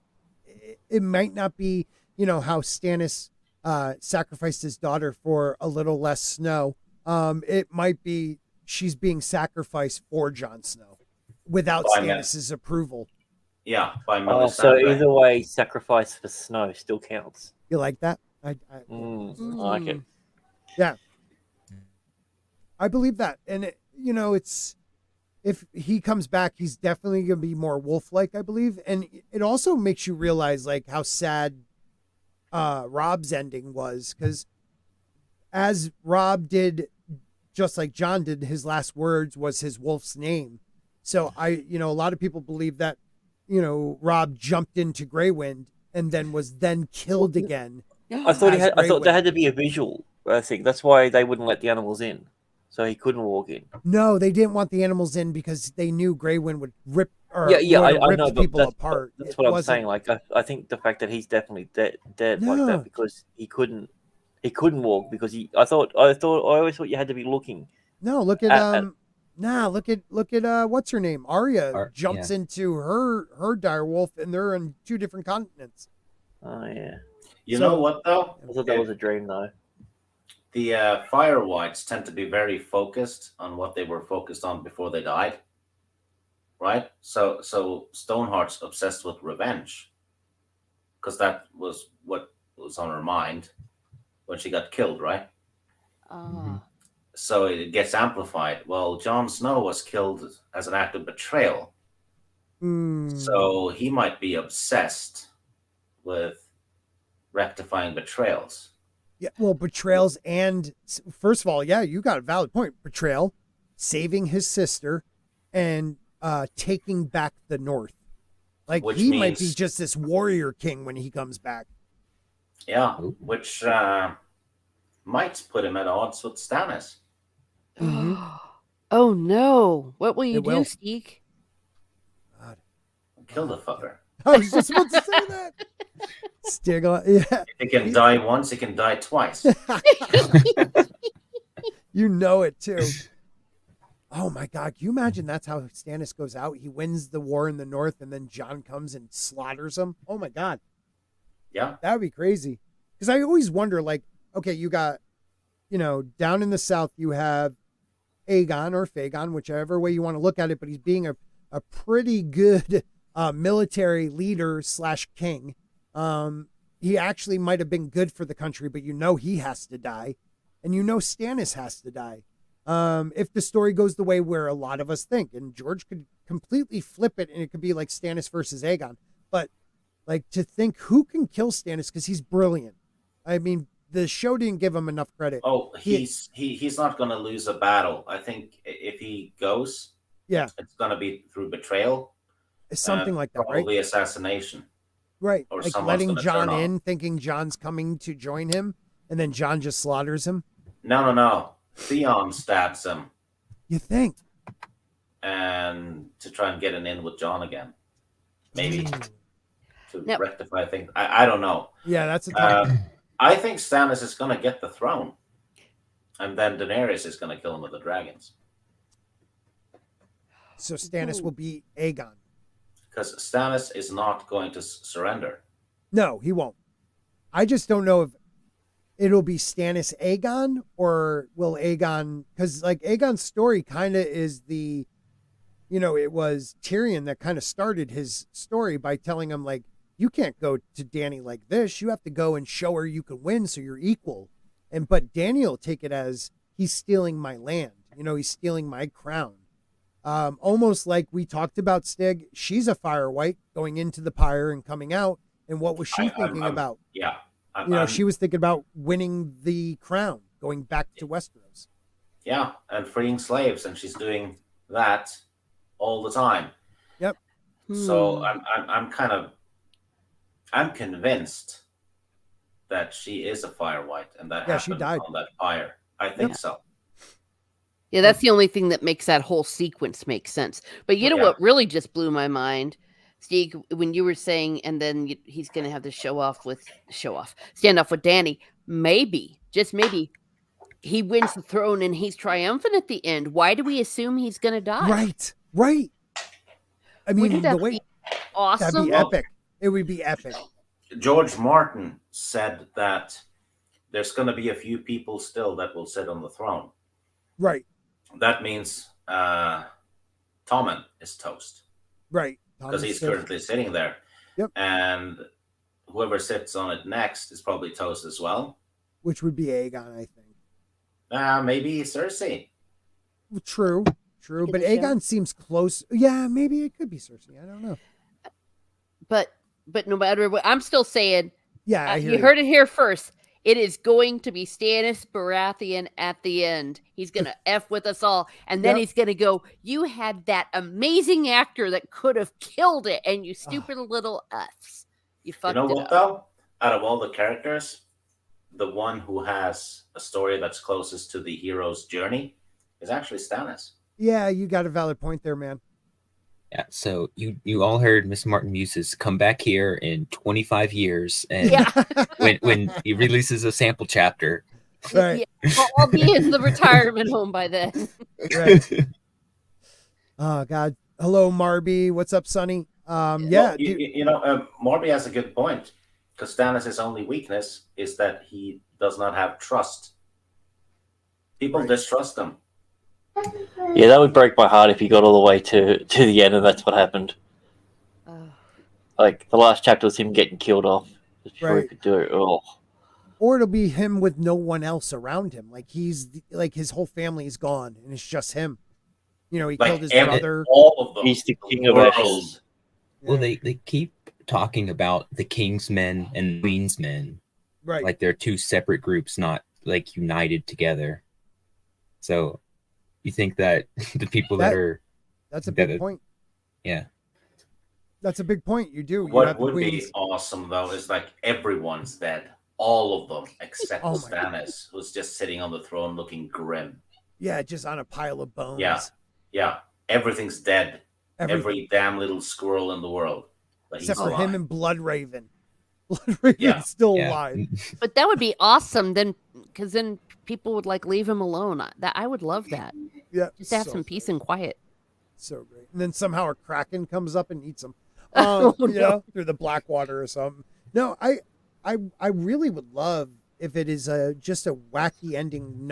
Speaker 1: it might not be, how Stannis sacrificed his daughter for a little less snow. It might be she's being sacrificed for Jon Snow without
Speaker 4: Well, I mean-
Speaker 1: Stannis's approval.
Speaker 4: by Melisandre.
Speaker 2: Oh, so either way, sacrifice for snow still counts.
Speaker 1: You like that?
Speaker 2: I like it.
Speaker 1: I believe that. And, it's, if he comes back, he's definitely going to be more wolf-like, I believe. And it also makes you realize, like, how sad Rob's ending was. Because as Rob did, just like John did, his last words was his wolf's name. So a lot of people believe that, Rob jumped into Grey Wind and then was then killed again.
Speaker 2: I thought
Speaker 1: As Grey
Speaker 2: there
Speaker 1: Wind.
Speaker 2: had to be a visual. I think that's why they wouldn't let the animals in, so he couldn't walk in.
Speaker 1: No, they didn't want the animals in because they knew Grey Wind would rip
Speaker 2: I
Speaker 1: rip
Speaker 2: know, but
Speaker 1: people
Speaker 2: that's,
Speaker 1: apart.
Speaker 2: That's
Speaker 1: It
Speaker 2: what I'm
Speaker 1: wasn't-
Speaker 2: saying. Like, I think the fact that he's definitely dead like
Speaker 1: No.
Speaker 2: that because he couldn't walk because I always thought you had to be looking.
Speaker 1: No, look at look at what's her name? Arya jumps into her dire wolf, and they're on two different continents.
Speaker 2: Oh yeah,
Speaker 4: You
Speaker 1: So-
Speaker 4: know what though?
Speaker 2: I thought that was a dream though.
Speaker 4: The fire whites tend to be very focused on what they were focused on before they died, right? So Stoneheart's obsessed with revenge because that was what was on her mind when she got killed, right? So it gets amplified. Well, Jon Snow was killed as an act of betrayal, so he might be obsessed with rectifying betrayals.
Speaker 1: Yeah, well, betrayals and first of all, yeah, you got a valid point. Betrayal, saving his sister, and taking back the North. Like
Speaker 4: Which
Speaker 1: he might be
Speaker 4: means-
Speaker 1: just this warrior king when he comes back.
Speaker 4: Yeah, which might put him at odds with Stannis.
Speaker 5: Oh no! What will you
Speaker 1: It
Speaker 5: do,
Speaker 1: will.
Speaker 5: Steek?
Speaker 4: Kill the fucker.
Speaker 1: I was just about to say that. Stigla, yeah,
Speaker 4: He can die once, he can die twice.
Speaker 1: you know it too. Oh my God. Can you imagine that's how Stannis goes out? He wins the war in the north and then Jon comes and slaughters him. Oh my God.
Speaker 4: Yeah.
Speaker 1: That would be crazy. Because I always wonder, like, okay, you got, down in the south, you have Aegon or Fagon, whichever way you want to look at it, but he's being a pretty good military leader / king. He actually might have been good for the country, but he has to die. And Stannis has to die. If the story goes the way where a lot of us think, and George could completely flip it and it could be like Stannis versus Aegon. But like to think who can kill Stannis because he's brilliant. I mean, the show didn't give him enough credit.
Speaker 4: Oh, he's not going to lose a battle. I think if he goes,
Speaker 1: yeah,
Speaker 4: it's going to be through betrayal,
Speaker 1: something like that, right?
Speaker 4: Probably assassination,
Speaker 1: right?
Speaker 4: Or
Speaker 1: like
Speaker 4: someone's
Speaker 1: letting
Speaker 4: gonna
Speaker 1: Jon
Speaker 4: turn
Speaker 1: in,
Speaker 4: on.
Speaker 1: thinking Jon's coming to join him, and then Jon just slaughters him.
Speaker 4: No. Theon stabs him,
Speaker 1: You think?
Speaker 4: and to try and get an in with Jon again, maybe to
Speaker 5: Now-
Speaker 4: rectify things. I don't know.
Speaker 1: Yeah, that's a tough.
Speaker 4: I think Stannis is going to get the throne, and then Daenerys is going to kill him with the dragons.
Speaker 1: So Stannis will be Aegon.
Speaker 4: Because Stannis is not going to surrender.
Speaker 1: No, he won't. I just don't know if it'll be Stannis Aegon or will Aegon, because like Aegon's story kind of is the, it was Tyrion that kind of started his story by telling him like, you can't go to Dany like this. You have to go and show her you can win so you're equal. But Dany will take it as he's stealing my land. He's stealing my crown. Almost like we talked about Stig. She's a fire white going into the pyre and coming out. And what was she thinking about?
Speaker 4: Yeah.
Speaker 1: She was thinking about winning the crown, going back to Westeros.
Speaker 4: Yeah, and freeing slaves, and she's doing that all the time.
Speaker 1: Yep.
Speaker 4: So I'm convinced that she is a fire white, and that
Speaker 1: Yeah, she
Speaker 4: happened
Speaker 1: died.
Speaker 4: on that fire. I think so.
Speaker 5: Yeah, that's the only thing that makes that whole sequence make sense. But you know
Speaker 4: Yeah.
Speaker 5: what really just blew my mind, Steve, when you were saying, and then he's going to have to stand off with Dany. Maybe, just maybe, he wins the throne and he's triumphant at the end. Why do we assume he's going to die?
Speaker 1: Right. I mean,
Speaker 5: Wouldn't that
Speaker 1: the way
Speaker 5: be awesome?
Speaker 1: that'd be epic. It would be epic.
Speaker 4: George Martin said that there's going to be a few people still that will sit on the throne.
Speaker 1: Right.
Speaker 4: That means Tommen is toast.
Speaker 1: Right.
Speaker 4: Because he's currently sitting there.
Speaker 1: Yep.
Speaker 4: And whoever sits on it next is probably toast as well.
Speaker 1: Which would be Aegon, I think.
Speaker 4: Maybe Cersei.
Speaker 1: True.
Speaker 5: Look at
Speaker 1: But
Speaker 5: the show.
Speaker 1: Aegon seems close. Yeah, maybe it could be Cersei. I don't know.
Speaker 5: But no matter what, I'm still saying,
Speaker 1: Yeah, I hear
Speaker 5: you heard it here first. It is going to be Stannis Baratheon at the end. He's going to F with us all. And then
Speaker 1: Yep.
Speaker 5: he's going to go, you had that amazing actor that could have killed it, and you stupid little Fs. You fucked
Speaker 4: You know
Speaker 5: it
Speaker 4: what,
Speaker 5: up.
Speaker 4: though? Out of all the characters, the one who has a story that's closest to the hero's journey is actually Stannis.
Speaker 1: Yeah, you got a valid point there, man.
Speaker 3: Yeah, so you all heard Miss Martin Muses come back here in 25 years, and
Speaker 5: Yeah.
Speaker 3: when he releases a sample chapter.
Speaker 1: Right.
Speaker 5: Yeah. I'll be in the retirement home by then.
Speaker 1: Right. Oh, God. Hello, Marby. What's up, Sonny? Yeah.
Speaker 4: Well, Morby has a good point, because Stannis' only weakness is that he does not have trust. People
Speaker 1: Right.
Speaker 4: distrust him.
Speaker 2: Yeah, that would break my heart if he got all the way to the end and that's what happened.
Speaker 5: Oh.
Speaker 2: Like the last chapter was him getting killed off just before he
Speaker 1: Right.
Speaker 2: could do it. Oh,
Speaker 1: Or it'll be him with no one else around him. Like like his whole family is gone and it's just him. He
Speaker 4: Like
Speaker 1: killed his
Speaker 4: every-
Speaker 1: brother.
Speaker 4: all of them.
Speaker 2: he's the king of
Speaker 4: World.
Speaker 2: ashes.
Speaker 3: Well, they keep talking about the King's Men and Queen's Men
Speaker 1: Right.
Speaker 3: like they're two separate groups, not like united together. So you think that the people that are
Speaker 1: That's a big
Speaker 3: that-
Speaker 1: point.
Speaker 3: yeah.
Speaker 1: That's a big point. You do. You
Speaker 4: What
Speaker 1: have the
Speaker 4: would be
Speaker 1: queens.
Speaker 4: awesome, though, is like everyone's dead. All of them except
Speaker 1: Oh my
Speaker 4: Stannis, who's just sitting on the throne looking grim.
Speaker 1: Yeah, just on a pile of bones.
Speaker 4: Yeah. Everything's dead.
Speaker 1: Everything.
Speaker 4: Every damn little squirrel in the world. But he's
Speaker 1: Except for him
Speaker 4: alive.
Speaker 1: and Blood Raven. Bloodraven's
Speaker 4: Yeah.
Speaker 1: still
Speaker 3: Yeah.
Speaker 1: alive.
Speaker 5: But that would be awesome then, because then people would like leave him alone. I would love that.
Speaker 1: Yeah,
Speaker 5: Just to have
Speaker 1: so
Speaker 5: some peace
Speaker 1: great.
Speaker 5: and quiet.
Speaker 1: So great. And then somehow a kraken comes up and eats him.
Speaker 5: Oh,
Speaker 1: You
Speaker 5: no.
Speaker 1: know, through the black water or something. No, I really would love if it is just a wacky ending.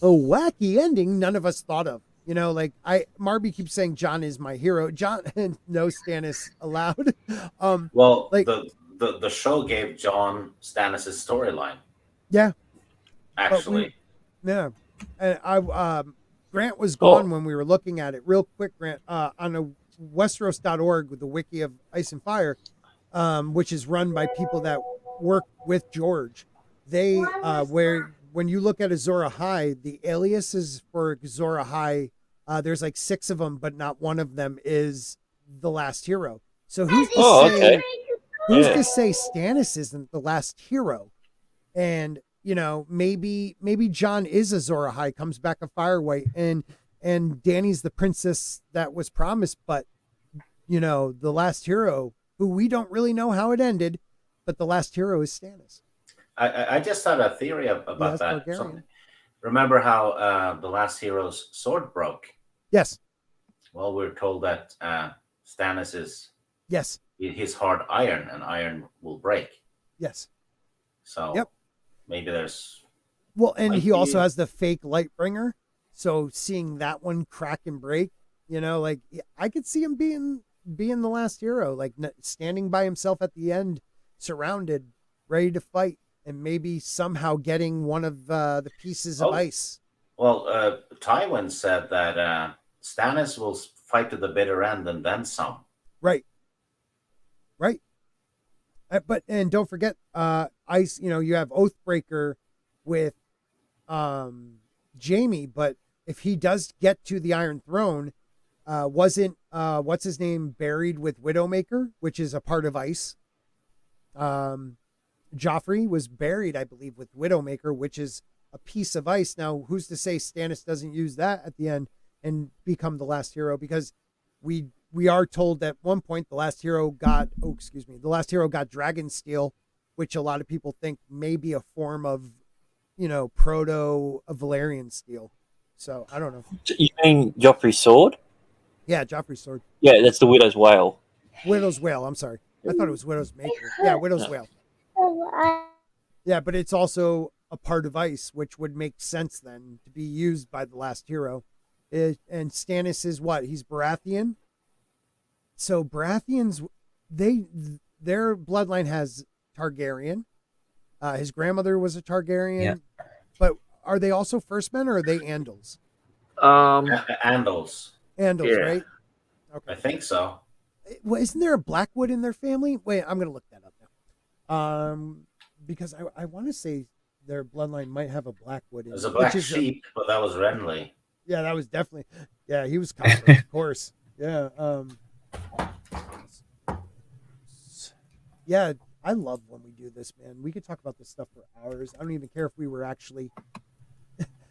Speaker 1: A wacky ending none of us thought of. You know, like Marby keeps saying John is my hero. John, no Stannis allowed.
Speaker 4: Well,
Speaker 1: Like-
Speaker 4: the show gave John Stannis' storyline.
Speaker 1: Yeah.
Speaker 4: Actually,
Speaker 1: Yeah, and Grant was gone when we were looking at it. Real quick, Grant, on a Westeros.org with the wiki of Ice and Fire, which is run by people that work with George. They where when you look at Azor Ahai, the aliases for Azor Ahai, there's like 6 of them, but not one of them is the last hero. So who's to say?
Speaker 2: okay.
Speaker 1: Who's
Speaker 2: Yeah.
Speaker 1: to say Stannis isn't the last hero? And you know, maybe John is Azor Ahai, comes back a Firewhite, and Dany's the princess that was promised, but you know, the last hero, who we don't really know how it ended, but the last hero is Stannis.
Speaker 4: I just had a theory about
Speaker 1: Yes,
Speaker 4: that.
Speaker 1: Targaryen.
Speaker 4: Something. Remember how the last hero's sword broke?
Speaker 1: Yes,
Speaker 4: Well, we're told that Stannis is
Speaker 1: yes,
Speaker 4: his hard iron, and iron will break.
Speaker 1: yes.
Speaker 4: So
Speaker 1: Yep.
Speaker 4: maybe there's
Speaker 1: Well, and
Speaker 4: Might
Speaker 1: he also
Speaker 4: be.
Speaker 1: has the fake Lightbringer, so seeing that one crack and break, you know, like I could see him being the last hero, like standing by himself at the end, surrounded, ready to fight, and maybe somehow getting one of the pieces of
Speaker 4: Oh.
Speaker 1: ice.
Speaker 4: well. Tywin said that Stannis will fight to the bitter end and then some.
Speaker 1: Right. Right. But and don't forget, ice. You know, you have Oathbreaker with Jamie, but if he does get to the Iron Throne, wasn't what's his name buried with Widowmaker, which is a part of ice. Joffrey was buried, I believe, with Widowmaker, which is a piece of ice. Now, who's to say Stannis doesn't use that at the end and become the last hero? Because we are told at one point the last hero got dragon steel, which a lot of people think may be a form of, you know, proto Valerian steel. So I don't know.
Speaker 2: You mean Joffrey's sword?
Speaker 1: Yeah, Joffrey's sword.
Speaker 2: Yeah, that's the Widow's Wail.
Speaker 1: Widow's Wail. I'm sorry. I thought it was Widow's Maker. Yeah, Widow's Wail. Yeah, but it's also a part of ice, which would make sense then to be used by the last hero. And Stannis is what? He's Baratheon. So Baratheons, their bloodline has Targaryen. His grandmother was a Targaryen.
Speaker 3: Yeah.
Speaker 1: But are they also First Men or are they Andals?
Speaker 4: Andals.
Speaker 1: Andals,
Speaker 2: Yeah.
Speaker 1: right?
Speaker 4: I think so.
Speaker 1: Well, isn't there a Blackwood in their family? Wait, I'm gonna look that up now. Because I want to say their bloodline might have a Blackwood in
Speaker 4: There's
Speaker 1: it,
Speaker 4: a black
Speaker 1: which is
Speaker 4: sheep, but that was Renly.
Speaker 1: yeah, that was definitely he was Copper, of course. Yeah. Yeah, I love when we do this, man. We could talk about this stuff for hours. I don't even care if we were actually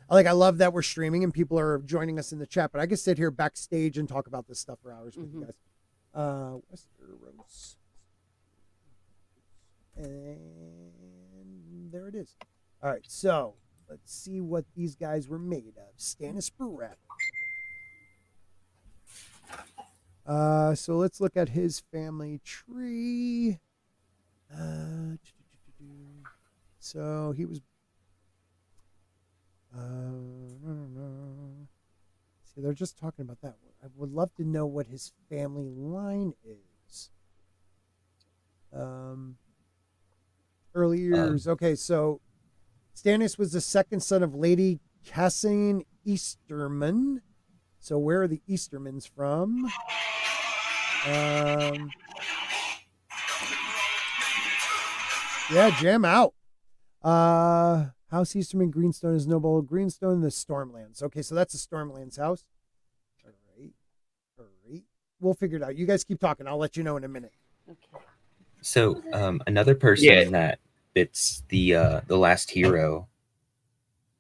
Speaker 1: I love that we're streaming and people are joining us in the chat, but I could sit here backstage and talk about this stuff for hours with you guys. Westeros. And there it is. All right, so let's see what these guys were made of. Stannis Baratheon. So let's look at his family tree. So he was. See, they're just talking about that. I would love to know what his family line is. Early years. Okay, so Stannis was the second son of Lady Cassian Easterman. So where are the Eastermans from? Yeah, jam out. House Easterman Greenstone is noble. Greenstone, the Stormlands. Okay, so that's the Stormlands house. All right. We'll figure it out. You guys keep talking. I'll let you know in a minute.
Speaker 5: Okay.
Speaker 3: So another person that fits the last hero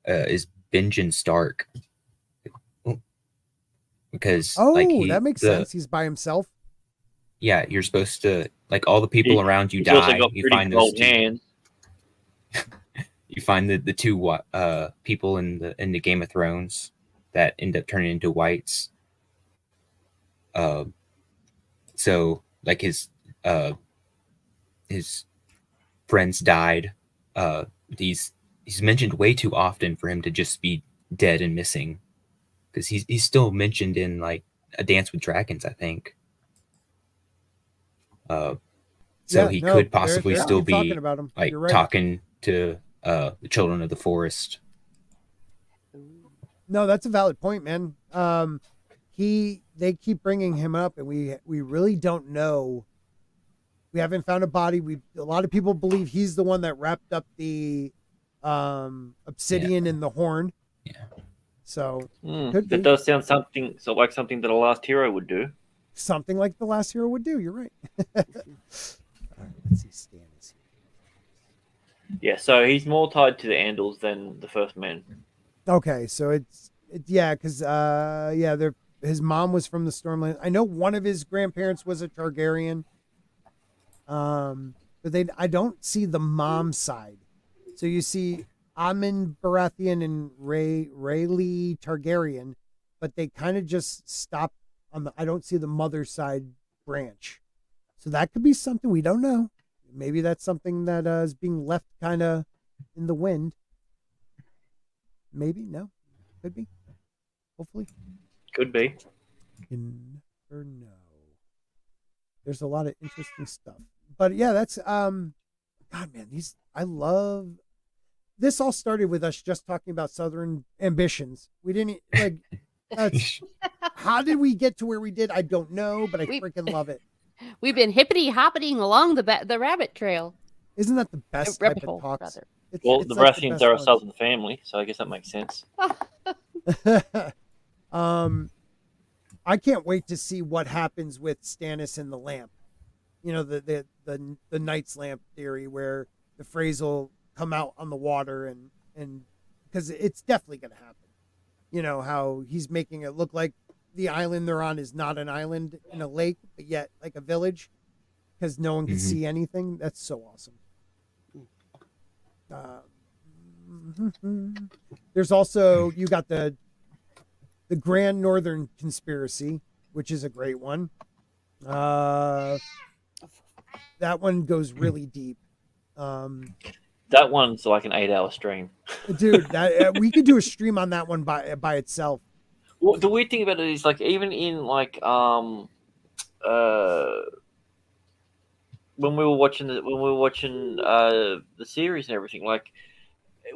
Speaker 3: is Benjen Stark. Because
Speaker 1: Oh, that makes sense. He's by himself.
Speaker 3: Yeah, you're supposed to like all the people around you
Speaker 2: He's also
Speaker 3: die.
Speaker 2: got
Speaker 3: You
Speaker 2: pretty
Speaker 3: find those
Speaker 2: cold
Speaker 3: two.
Speaker 2: hands.
Speaker 3: You find the two people in the Game of Thrones that end up turning into whites. So like his friends died. He's mentioned way too often for him to just be dead and missing, because he's still mentioned in like A Dance with Dragons, I think. So
Speaker 1: Yeah,
Speaker 3: he
Speaker 1: no,
Speaker 3: could
Speaker 1: they're-
Speaker 3: possibly
Speaker 1: they're
Speaker 3: still
Speaker 1: talking
Speaker 3: be
Speaker 1: about him.
Speaker 3: like
Speaker 1: You're right.
Speaker 3: talking to the children of the forest.
Speaker 1: No, that's a valid point, man. They keep bringing him up, and we really don't know. We haven't found a body. A lot of people believe he's the one that wrapped up the obsidian in the horn.
Speaker 3: Yeah.
Speaker 1: So could
Speaker 2: That
Speaker 1: be
Speaker 2: does sound like something that a last hero would do.
Speaker 1: something like the last hero would do. You're right. All right, let's see. Stannis.
Speaker 2: Yeah, so he's more tied to the Andals than the First Men.
Speaker 1: Okay, so because his mom was from the Stormland. I know one of his grandparents was a Targaryen. But I don't see the mom side. So you see Aemon Baratheon and Rhaelys Targaryen, but they kind of just stop on I don't see the mother side branch. So that could be something we don't know. Maybe that's something that is being left kind of in the wind. Maybe, no. Could be. Hopefully.
Speaker 2: Could be.
Speaker 1: You never know. There's a lot of interesting stuff. But yeah, that's God, man, I love this. All started with us just talking about Southern ambitions. We didn't like how did we get to where we did? I don't know, but I freaking love it.
Speaker 5: We've been hippity hoppiting along the rabbit trail.
Speaker 1: Isn't that the best type of talks?
Speaker 2: Well,
Speaker 1: it's
Speaker 2: the
Speaker 1: like
Speaker 2: Baratheons
Speaker 1: best
Speaker 2: are a
Speaker 1: ones.
Speaker 2: Southern family, so I guess that makes sense.
Speaker 1: I can't wait to see what happens with Stannis and the lamp. You know, the Knight's Lamp theory, where the phrase will come out on the water, and because it's definitely going to happen. You know how he's making it look like the island they're on is not an island in a lake, but yet like a village, because no one can see anything. That's so awesome. There's also, you got the Grand Northern Conspiracy, which is a great one. That one goes really deep.
Speaker 2: That one's like an 8-hour stream.
Speaker 1: Dude, that we could do a stream on that one by itself.
Speaker 2: Well, the weird thing about it is, like, even in like when we were watching the series and everything, like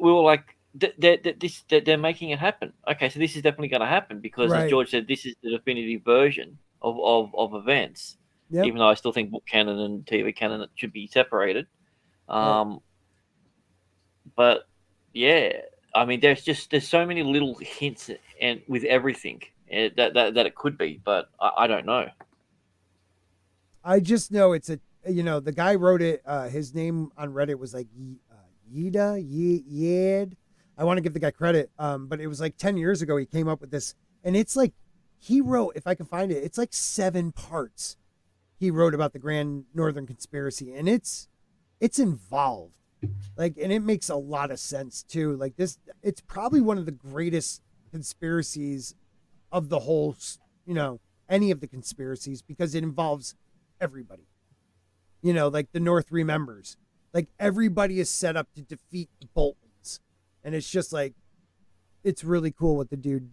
Speaker 2: we were like, they're making it happen. Okay, so this is definitely going to happen because,
Speaker 1: Right.
Speaker 2: as George said, this is the definitive version of events.
Speaker 1: Yep.
Speaker 2: Even though I still think book canon and TV canon should be separated.
Speaker 1: Right.
Speaker 2: But yeah, I mean, there's so many little hints and with everything that it could be, but I don't know.
Speaker 1: I just know it's the guy wrote it. His name on Reddit was like Yed. I want to give the guy credit, but it was like 10 years ago he came up with this, and it's like he wrote, if I can find it, it's like 7 parts. He wrote about the Grand Northern Conspiracy, and it's involved, like, and it makes a lot of sense too. Like this, it's probably one of the greatest conspiracies of the whole, any of the conspiracies, because it involves everybody. Like the North remembers, like everybody is set up to defeat the Boltons, and it's just like, it's really cool what the dude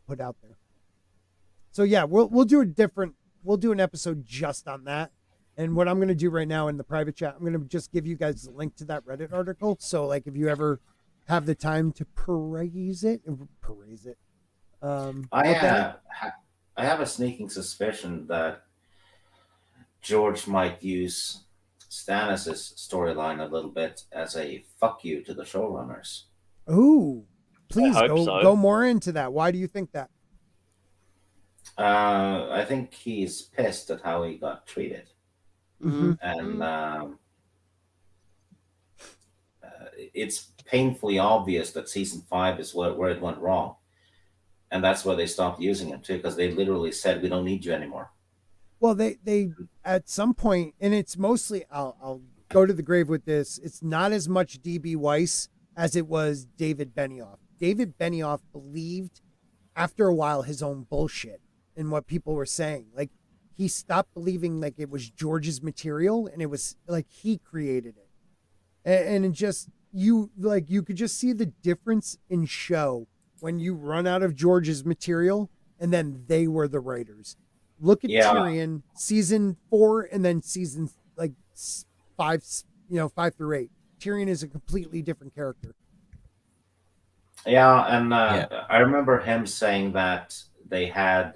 Speaker 1: put out there. So yeah, we'll do an episode just on that. And what I'm going to do right now in the private chat, I'm going to just give you guys the link to that Reddit article. So like, if you ever have the time to peruse it.
Speaker 4: I have a sneaking suspicion that George might use Stannis' storyline a little bit as a fuck you to the showrunners.
Speaker 1: Ooh, please
Speaker 2: I hope so.
Speaker 1: go more into that. Why do you think that?
Speaker 4: I think he's pissed at how he got treated.
Speaker 1: Mm-hmm.
Speaker 4: And it's painfully obvious that season 5 is where it went wrong. And that's why they stopped using him too, because they literally said, we don't need you anymore.
Speaker 1: Well, they at some point, and it's mostly I'll go to the grave with this. It's not as much DB Weiss as it was David Benioff. David Benioff believed after a while his own bullshit and what people were saying. Like he stopped believing like it was George's material and it was like he created it. And it just you could just see the difference in show when you run out of George's material and then they were the writers. Look at Tyrion season 4 and then season like 5, 5 through 8. Tyrion is a completely different character.
Speaker 4: Yeah, and I remember him saying that they had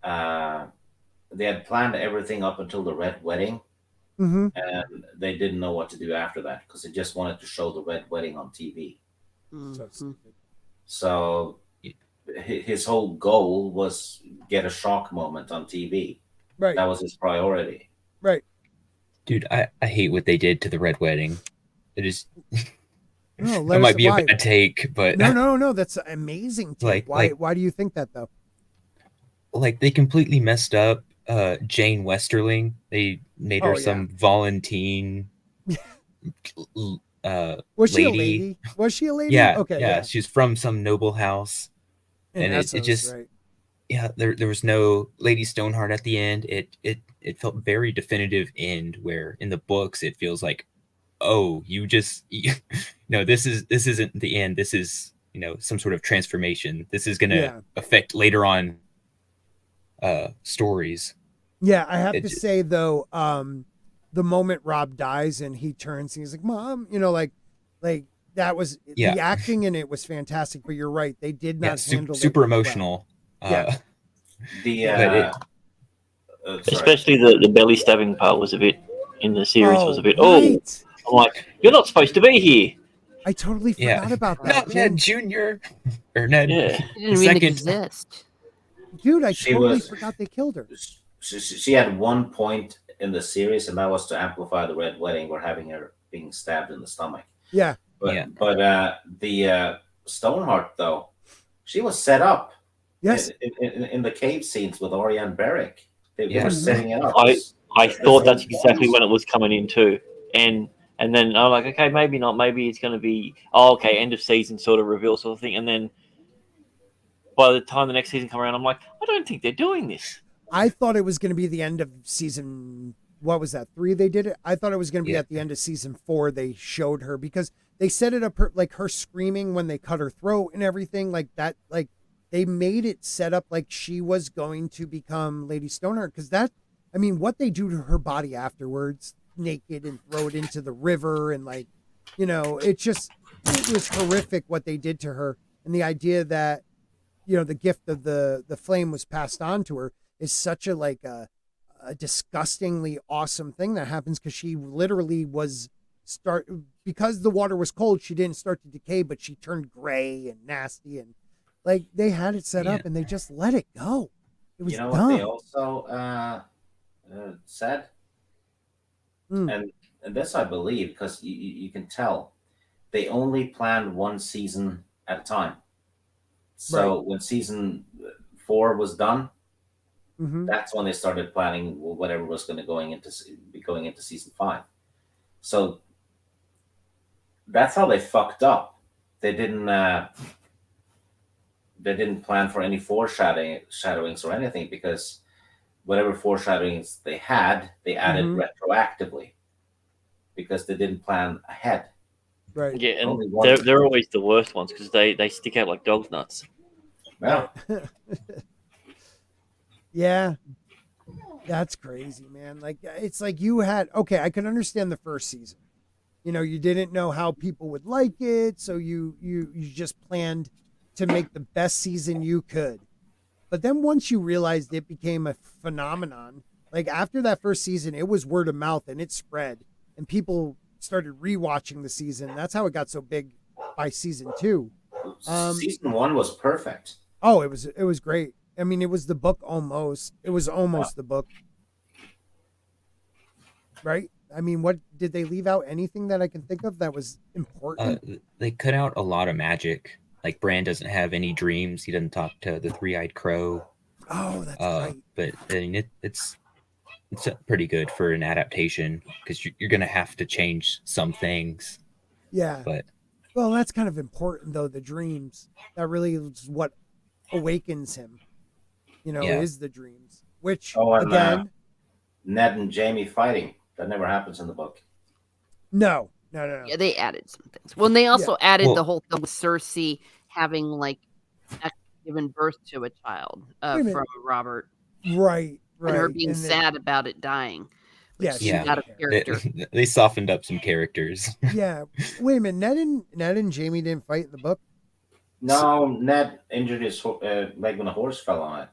Speaker 4: planned everything up until the Red Wedding, and they didn't know what to do after that because they just wanted to show the Red Wedding on TV. So his whole goal was get a shock moment on TV.
Speaker 1: Right.
Speaker 4: That was his priority.
Speaker 1: Right.
Speaker 3: Dude, I hate what they did to the Red Wedding. It is.
Speaker 1: No,
Speaker 3: that might be a bad take, but
Speaker 1: no, that's amazing. Why do you think that though?
Speaker 3: Like they completely messed up Jane Westerling. They made her some Valentine.
Speaker 1: Was she a lady? Was she a lady?
Speaker 3: Yeah.
Speaker 1: Okay.
Speaker 3: Yeah, she's from some noble house, and it just there was no Lady Stoneheart at the end. It felt very definitive end where in the books it feels like, oh, this isn't the end. This is some sort of transformation. This is gonna affect later on stories.
Speaker 1: Yeah, I have to say though, the moment Rob dies and he turns and he's like, "Mom," like that was the acting in it was fantastic. But you're right, they did not handle
Speaker 3: super emotional.
Speaker 1: Well.
Speaker 2: Especially the belly stabbing part was a bit in the series was a bit.
Speaker 1: Right.
Speaker 2: I'm like, you're not supposed to be here.
Speaker 1: I totally forgot about that.
Speaker 3: Not Ned Jr. or Ned.
Speaker 5: It didn't even exist.
Speaker 1: Dude, I totally forgot they killed her.
Speaker 4: She had one point in the series, and that was to amplify the Red Wedding, or having her being stabbed in the stomach.
Speaker 1: Yeah.
Speaker 4: But the Stoneheart, though, she was set up.
Speaker 1: Yes.
Speaker 4: In the cave scenes with Oriane Barrick. They were setting it up.
Speaker 2: I thought that's exactly when it was coming in too. And then I'm like, okay, maybe not. Maybe it's going to be, end of season sort of reveal sort of thing. And then by the time the next season come around, I'm like, I don't think they're doing this.
Speaker 1: I thought it was going to be the end of season, what was that, 3 they did it? I thought it was going to be at the end of season 4 they showed her, because they set it up, like her screaming when they cut her throat and everything like that. Like they made it set up like she was going to become Lady Stoneheart, because what they do to her body afterwards, naked and throw it into the river, and like, it was horrific what they did to her. And the idea that, the gift of the flame was passed on to her is such a disgustingly awesome thing that happens, because she literally because the water was cold, she didn't start to decay, but she turned gray and nasty, and like they had it set up and they just let it go. It was dumb.
Speaker 4: What they also said, and this I believe, because you can tell they only planned one season at a time. So when season 4 was done, that's when they started planning whatever was going to be going into season 5. So that's how they fucked up. They didn't plan for any foreshadowings or anything, because whatever foreshadowings they had, they added retroactively, because they didn't plan ahead.
Speaker 1: Right.
Speaker 2: Yeah, and they're always the worst ones, because they stick out like dog's nuts.
Speaker 4: Yeah.
Speaker 1: Yeah. That's crazy, man. Like, it's like I can understand the first season. You didn't know how people would like it, so you just planned to make the best season you could. But then once you realized it became a phenomenon, like after that first season, it was word of mouth and it spread, and people started rewatching the season. That's how it got so big by season 2.
Speaker 4: Season 1 was perfect.
Speaker 1: Oh, it was great. I mean, it was the book almost. It was almost the book. Right? I mean, what did they leave out? Anything that I can think of that was important?
Speaker 3: They cut out a lot of magic. Like Bran doesn't have any dreams. He doesn't talk to the three-eyed crow.
Speaker 1: Oh, that's right.
Speaker 3: But I mean, it's pretty good for an adaptation because you're gonna have to change some things.
Speaker 1: Yeah.
Speaker 3: But
Speaker 1: Well, that's kind of important though. The dreams, that really is what awakens him.
Speaker 3: Yeah.
Speaker 1: Is the dreams. Which
Speaker 4: Oh, and
Speaker 1: again,
Speaker 4: Ned and Jamie fighting. That never happens in the book.
Speaker 1: no.
Speaker 5: Yeah, they added some things. Well, and they also added
Speaker 3: Well-
Speaker 5: the whole thing with Cersei having like actually given birth to a child
Speaker 1: Wait a minute.
Speaker 5: from Robert,
Speaker 1: Right.
Speaker 5: and her being
Speaker 1: And then-
Speaker 5: sad about it dying.
Speaker 1: Yeah,
Speaker 5: Which
Speaker 1: she
Speaker 5: is out of
Speaker 1: didn't care.
Speaker 5: character.
Speaker 3: they softened up some characters.
Speaker 1: Yeah. Wait a minute. Ned and Jamie didn't fight in the book.
Speaker 4: No, Ned injured his leg when a horse fell on it.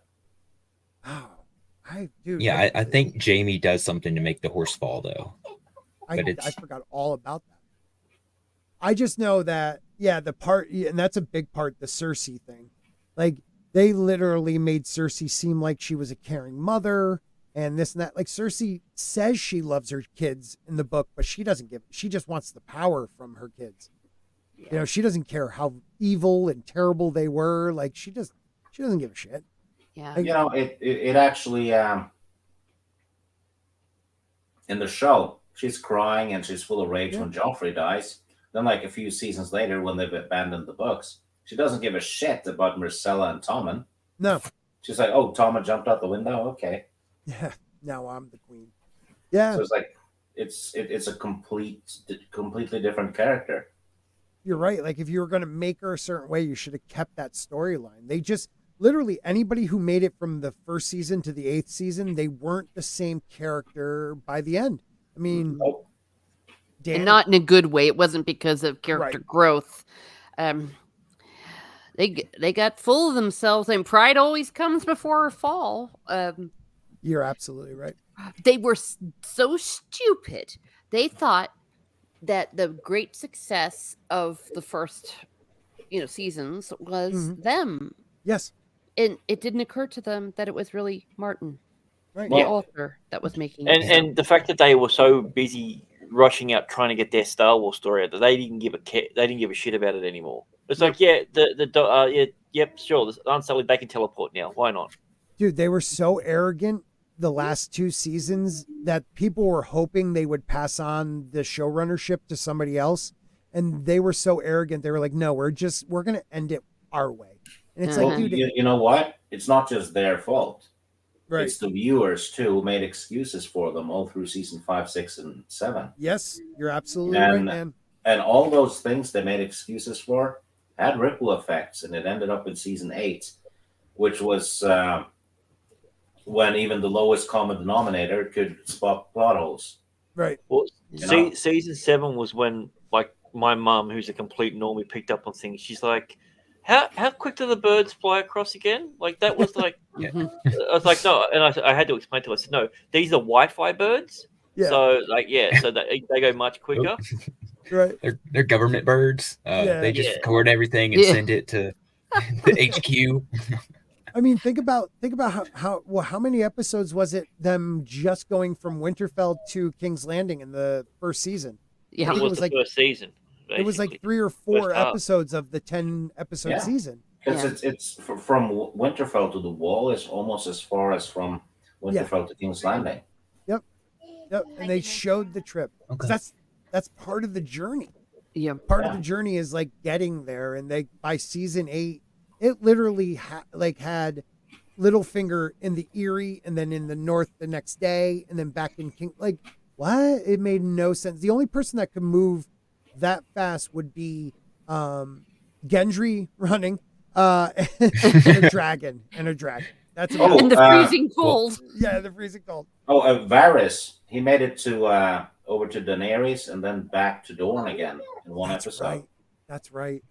Speaker 1: Oh, dude.
Speaker 3: Yeah, I think Jamie does something to make the horse fall though.
Speaker 1: I
Speaker 3: but it's-
Speaker 1: forgot all about that. I just know that, the part, and that's a big part, the Cersei thing. Like, they literally made Cersei seem like she was a caring mother and this and that. Like, Cersei says she loves her kids in the book, but she doesn't she just wants the power from her kids. She doesn't care how evil and terrible they were. Like, she doesn't give a shit.
Speaker 5: Yeah.
Speaker 1: Like,
Speaker 4: It actually in the show, she's crying and she's full of rage when Joffrey dies. Then, like a few seasons later, when they've abandoned the books, she doesn't give a shit about Myrcella and Tommen.
Speaker 1: No.
Speaker 4: She's like, "Oh, Tommen jumped out the window. Okay."
Speaker 1: Yeah. Now I'm the queen. Yeah.
Speaker 4: So it's like it's a completely different character.
Speaker 1: You're right. Like, if you were going to make her a certain way, you should have kept that storyline. They just literally, anybody who made it from the first season to the 8th season, they weren't the same character by the end. I mean,
Speaker 4: Nope.
Speaker 5: And not in a good way. It wasn't because of character growth. They got full of themselves, and pride always comes before a fall.
Speaker 1: You're absolutely right.
Speaker 5: They were so stupid. They thought that the great success of the first, seasons was them.
Speaker 1: Yes.
Speaker 5: And it didn't occur to them that it was really Martin,
Speaker 1: Right.
Speaker 5: the author, that was making it.
Speaker 2: And the fact that they were so busy rushing out trying to get their Star Wars story out that they didn't give a shit about it anymore. It's like, yep, sure, the Unsullied, they can teleport now. Why not?
Speaker 1: Dude, they were so arrogant the last 2 seasons that people were hoping they would pass on the showrunnership to somebody else. And they were so arrogant. They were like, no, we're going to end it our way. And it's like, dude,
Speaker 4: you know what? It's not just their fault.
Speaker 1: right.
Speaker 4: It's the viewers too who made excuses for them all through season 5, 6, and 7.
Speaker 1: Yes, you're absolutely right, man.
Speaker 4: And all those things they made excuses for had ripple effects, and it ended up in season 8, which was when even the lowest common denominator could spot plot holes.
Speaker 1: Right.
Speaker 2: Well,
Speaker 4: know?
Speaker 2: season 7 was when, like, my mum, who's a complete normie, picked up on things. She's like, how quick do the birds fly across again? Like, that was like, I was like, no. And I had to explain to her, I said, no, these are Wi-Fi birds.
Speaker 1: Yeah.
Speaker 2: So, like, so they go much quicker.
Speaker 1: Right.
Speaker 3: They're government birds. They just record everything and send it to the HQ.
Speaker 1: I mean, think about how many episodes was it them just going from Winterfell to King's Landing in the first season?
Speaker 5: Yeah,
Speaker 2: It was the first season.
Speaker 1: It was like
Speaker 2: basically.
Speaker 1: 3 or 4
Speaker 2: First half.
Speaker 1: episodes of the 10 episode season.
Speaker 4: Because it's from Winterfell to the Wall is almost as far as from Winterfell to King's Landing.
Speaker 1: Yep. And they showed the trip.
Speaker 3: Okay.
Speaker 1: That's part of the journey.
Speaker 5: Yeah.
Speaker 1: Part of the journey is like getting there, and they by season 8, it literally had Littlefinger in the Erie, and then in the North the next day, and then back in King. Like, what? It made no sense. The only person that could move that fast would be Gendry running, and a dragon. That's about
Speaker 5: In the freezing cold.
Speaker 1: the freezing cold.
Speaker 4: Oh, Varys, he made it to over to Daenerys and then back to Dorne again in one episode.
Speaker 1: Right. That's right.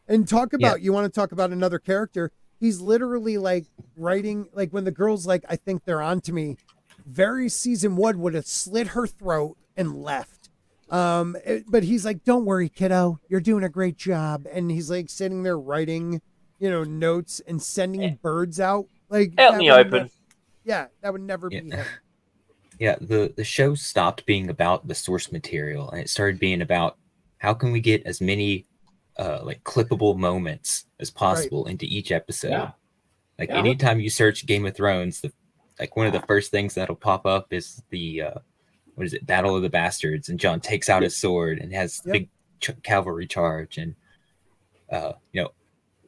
Speaker 1: And you want to talk about another character? He's literally like writing, like when the girl's like, I think they're onto me. Very season 1 would have slit her throat and left. But he's like, don't worry, kiddo, you're doing a great job. And he's like sitting there writing, notes and sending birds out. Like
Speaker 2: Out in the open.
Speaker 1: That would never be him.
Speaker 3: Yeah, the show stopped being about the source material and it started being about how can we get as many like clippable moments as possible into each episode.
Speaker 4: Yeah.
Speaker 3: Like
Speaker 4: Yeah.
Speaker 3: anytime you search Game of Thrones, like one of the first things that'll pop up is the what is it, Battle of the Bastards, and Jon takes out his sword and has the
Speaker 1: Yep.
Speaker 3: big cavalry charge, and you know,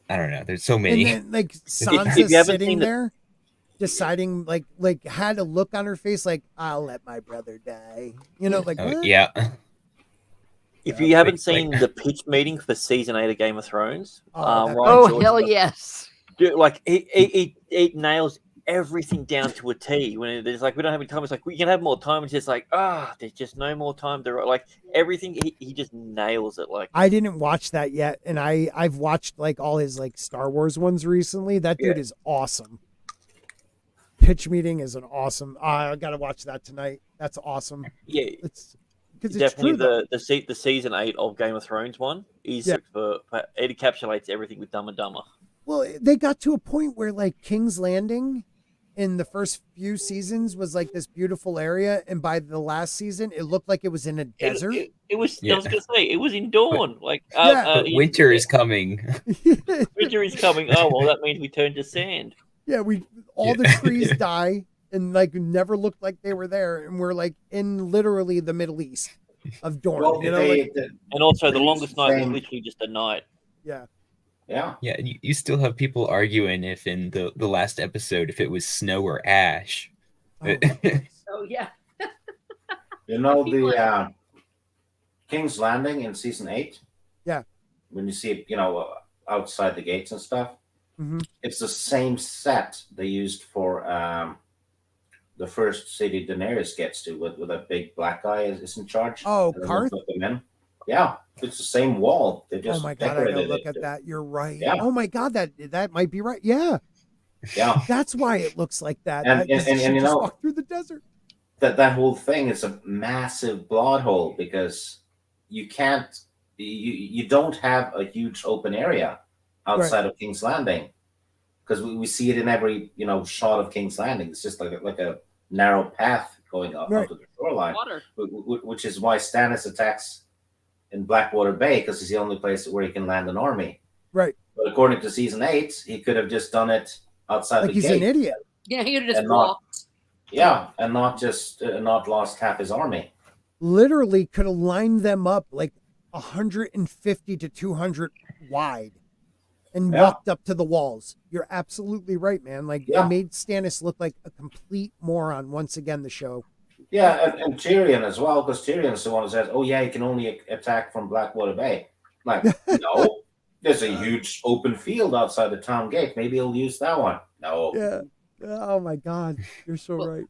Speaker 3: I don't know. There's so
Speaker 1: And
Speaker 3: many.
Speaker 1: then like
Speaker 2: if
Speaker 1: Sansa
Speaker 2: you haven't
Speaker 1: sitting
Speaker 2: seen the-
Speaker 1: there, deciding like had a look on her face like I'll let my brother die. You know, like
Speaker 3: Oh,
Speaker 1: what?
Speaker 3: yeah.
Speaker 2: If
Speaker 1: Yeah,
Speaker 2: you haven't
Speaker 3: like-
Speaker 2: seen the pitch meeting for season 8 of Game of Thrones,
Speaker 1: Oh, that-
Speaker 2: Ryan
Speaker 5: Oh
Speaker 2: George
Speaker 5: hell
Speaker 2: does-
Speaker 5: yes!
Speaker 2: dude, like it nails everything down to a T. When it's like we don't have any time, it's like we can have more time. It's just like there's just no more time to like everything. He just nails it. Like
Speaker 1: I didn't watch that yet, and I've watched like all his like Star Wars ones recently. That dude is awesome. Pitch meeting is an awesome. I gotta watch that tonight. That's awesome.
Speaker 2: yeah,
Speaker 1: It's because it's
Speaker 2: definitely
Speaker 1: true. Though.
Speaker 2: the season 8 of Game of Thrones one is
Speaker 1: Yeah.
Speaker 2: it encapsulates everything with Dumb and Dumber.
Speaker 1: Well, they got to a point where like King's Landing in the first few seasons was like this beautiful area, and by the last season, it looked like it was in a desert.
Speaker 2: It was.
Speaker 3: Yeah.
Speaker 2: I was gonna say it was in Dawn. Like
Speaker 1: Yeah.
Speaker 3: But winter is coming.
Speaker 2: winter is coming. Oh well, that means we turn to sand.
Speaker 1: Yeah, all the trees die and like never looked like they were there, and we're like in literally the Middle East of Dorne.
Speaker 4: Well,
Speaker 1: you know, like,
Speaker 2: And also, the
Speaker 4: Trees
Speaker 2: longest night was
Speaker 4: same.
Speaker 2: literally just a night.
Speaker 1: yeah.
Speaker 4: yeah.
Speaker 3: Yeah, and you still have people arguing if in the last episode if it was snow or ash.
Speaker 1: Oh,
Speaker 5: Oh yeah.
Speaker 4: You know
Speaker 5: People
Speaker 4: the King's Landing in season 8?
Speaker 1: Yeah.
Speaker 4: When you see it, outside the gates and stuff,
Speaker 1: mhm.
Speaker 4: it's the same set they used for the first city Daenerys gets to, with a big black guy is in charge.
Speaker 1: Oh,
Speaker 4: And then
Speaker 1: Karth?
Speaker 4: put them in. Yeah, it's the same wall. They
Speaker 1: Oh
Speaker 4: just
Speaker 1: my god, I
Speaker 4: decorated
Speaker 1: gotta look
Speaker 4: it.
Speaker 1: at that. You're right.
Speaker 4: Yeah.
Speaker 1: Oh my god, that might be right. Yeah,
Speaker 4: Yeah,
Speaker 1: that's why it looks like that.
Speaker 4: And-
Speaker 1: That- 'cause
Speaker 4: and
Speaker 1: she
Speaker 4: you
Speaker 1: just
Speaker 4: know-
Speaker 1: walked through the desert.
Speaker 4: that whole thing is a massive plot hole because you can't, you don't have a huge open area outside of King's Landing, because we see it in every shot of King's Landing. It's just like a narrow path going up
Speaker 1: Right.
Speaker 4: onto the shoreline,
Speaker 5: Water.
Speaker 4: which is why Stannis attacks in Blackwater Bay, because it's the only place where he can land an army.
Speaker 1: Right,
Speaker 4: But according to season 8, he could have just done it outside
Speaker 1: like
Speaker 4: the
Speaker 1: he's
Speaker 4: gate.
Speaker 1: an idiot.
Speaker 5: Yeah, he would have just
Speaker 4: And not-
Speaker 5: walked.
Speaker 4: Yeah, and not just not lost half his army.
Speaker 1: Literally could have lined them up like 150 to 200 wide and
Speaker 4: Yeah.
Speaker 1: walked up to the walls. You're absolutely right, man. Like
Speaker 4: Yeah.
Speaker 1: it made Stannis look like a complete moron once again. The show.
Speaker 4: Yeah, and Tyrion as well, because Tyrion's the one who says, "Oh yeah, he can only attack from Blackwater Bay." Like, no, there's a huge open field outside the town gate. Maybe he'll use that one. No,
Speaker 1: Yeah. Oh my god, you're so
Speaker 5: Well,
Speaker 1: right.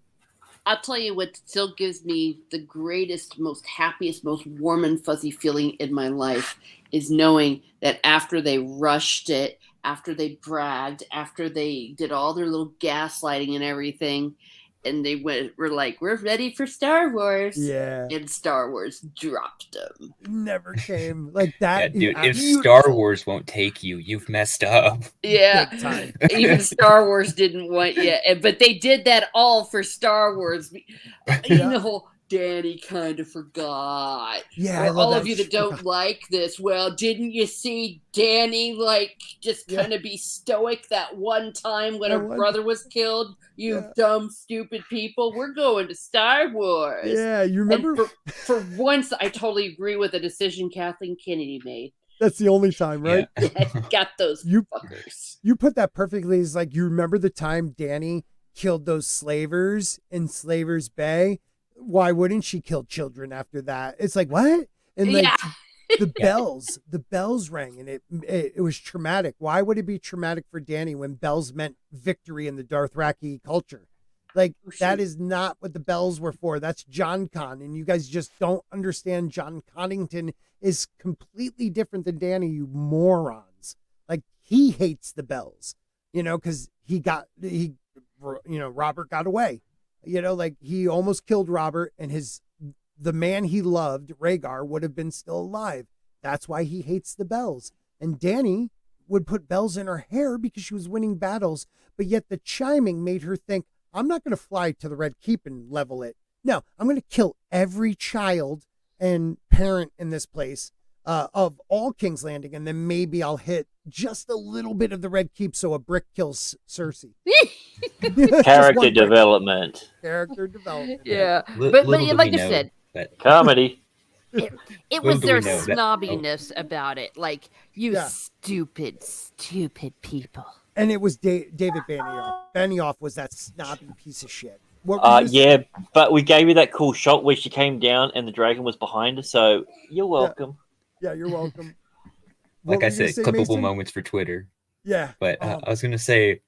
Speaker 5: I'll tell you what still gives me the greatest, most happiest, most warm and fuzzy feeling in my life is knowing that after they rushed it, after they bragged, after they did all their little gaslighting and everything, and they were like, "We're ready for Star Wars."
Speaker 1: Yeah,
Speaker 5: And Star Wars dropped them.
Speaker 1: never came like
Speaker 3: Yeah,
Speaker 1: that.
Speaker 3: dude, if
Speaker 1: beautiful.
Speaker 3: Star Wars won't take you, you've messed up.
Speaker 5: Yeah,
Speaker 1: Big time.
Speaker 5: even Star Wars didn't want you, but they did that all for Star Wars.
Speaker 1: Yeah.
Speaker 5: Danny kind of forgot.
Speaker 1: Yeah, I
Speaker 5: For
Speaker 1: love
Speaker 5: all
Speaker 1: that
Speaker 5: of you that
Speaker 1: shit.
Speaker 5: don't like this, well, didn't you see Danny just
Speaker 1: Yeah.
Speaker 5: kind of be stoic that one time when
Speaker 1: That
Speaker 5: her
Speaker 1: one-
Speaker 5: brother was killed? You
Speaker 1: Yeah.
Speaker 5: dumb, stupid people. We're going to Star Wars.
Speaker 1: Yeah, you
Speaker 5: And
Speaker 1: remember?
Speaker 5: for once, I totally agree with the decision Kathleen Kennedy made.
Speaker 1: That's the only time, right?
Speaker 5: Got those
Speaker 1: You-
Speaker 5: fuckers.
Speaker 1: You put that perfectly. It's like you remember the time Danny killed those slavers in Slavers Bay. Why wouldn't she kill children after that? It's like what? And like
Speaker 5: Yeah.
Speaker 1: the bells rang, and it was traumatic. Why would it be traumatic for Danny when bells meant victory in the Dothraki culture? Like
Speaker 5: Oh,
Speaker 1: that
Speaker 5: shoot.
Speaker 1: is not what the bells were for. That's John Con, and you guys just don't understand. John Connington is completely different than Danny, you morons. Like he hates the bells, because Robert got away. Like he almost killed Robert, and the man he loved, Rhaegar, would have been still alive. That's why he hates the bells. And Danny would put bells in her hair because she was winning battles, but yet the chiming made her think, I'm not going to fly to the Red Keep and level it. No, I'm going to kill every child and parent in this place of all King's Landing, and then maybe I'll hit just a little bit of the Red Keep, so a brick kills Cersei. Just
Speaker 2: Character
Speaker 1: one brick.
Speaker 2: development.
Speaker 1: Character development.
Speaker 5: Yeah,
Speaker 3: Little
Speaker 5: but
Speaker 3: do
Speaker 5: like
Speaker 3: we
Speaker 5: I
Speaker 3: know
Speaker 5: said,
Speaker 3: that
Speaker 2: Comedy.
Speaker 5: it
Speaker 3: Little
Speaker 5: was
Speaker 3: do
Speaker 5: their
Speaker 3: we know that-
Speaker 5: snobbiness about it. Like, you
Speaker 1: Yeah.
Speaker 5: stupid people.
Speaker 1: And it was David Benioff. Benioff was that snobby piece of shit. What were you
Speaker 2: Yeah, but we gave you that cool shot where she came down and the dragon was behind her, so you're welcome.
Speaker 1: Yeah, you're welcome.
Speaker 3: like
Speaker 1: What
Speaker 3: I
Speaker 1: were you gonna
Speaker 3: said,
Speaker 1: say,
Speaker 3: clippable
Speaker 1: Mason?
Speaker 3: moments for Twitter.
Speaker 1: Yeah.
Speaker 3: But I was gonna say,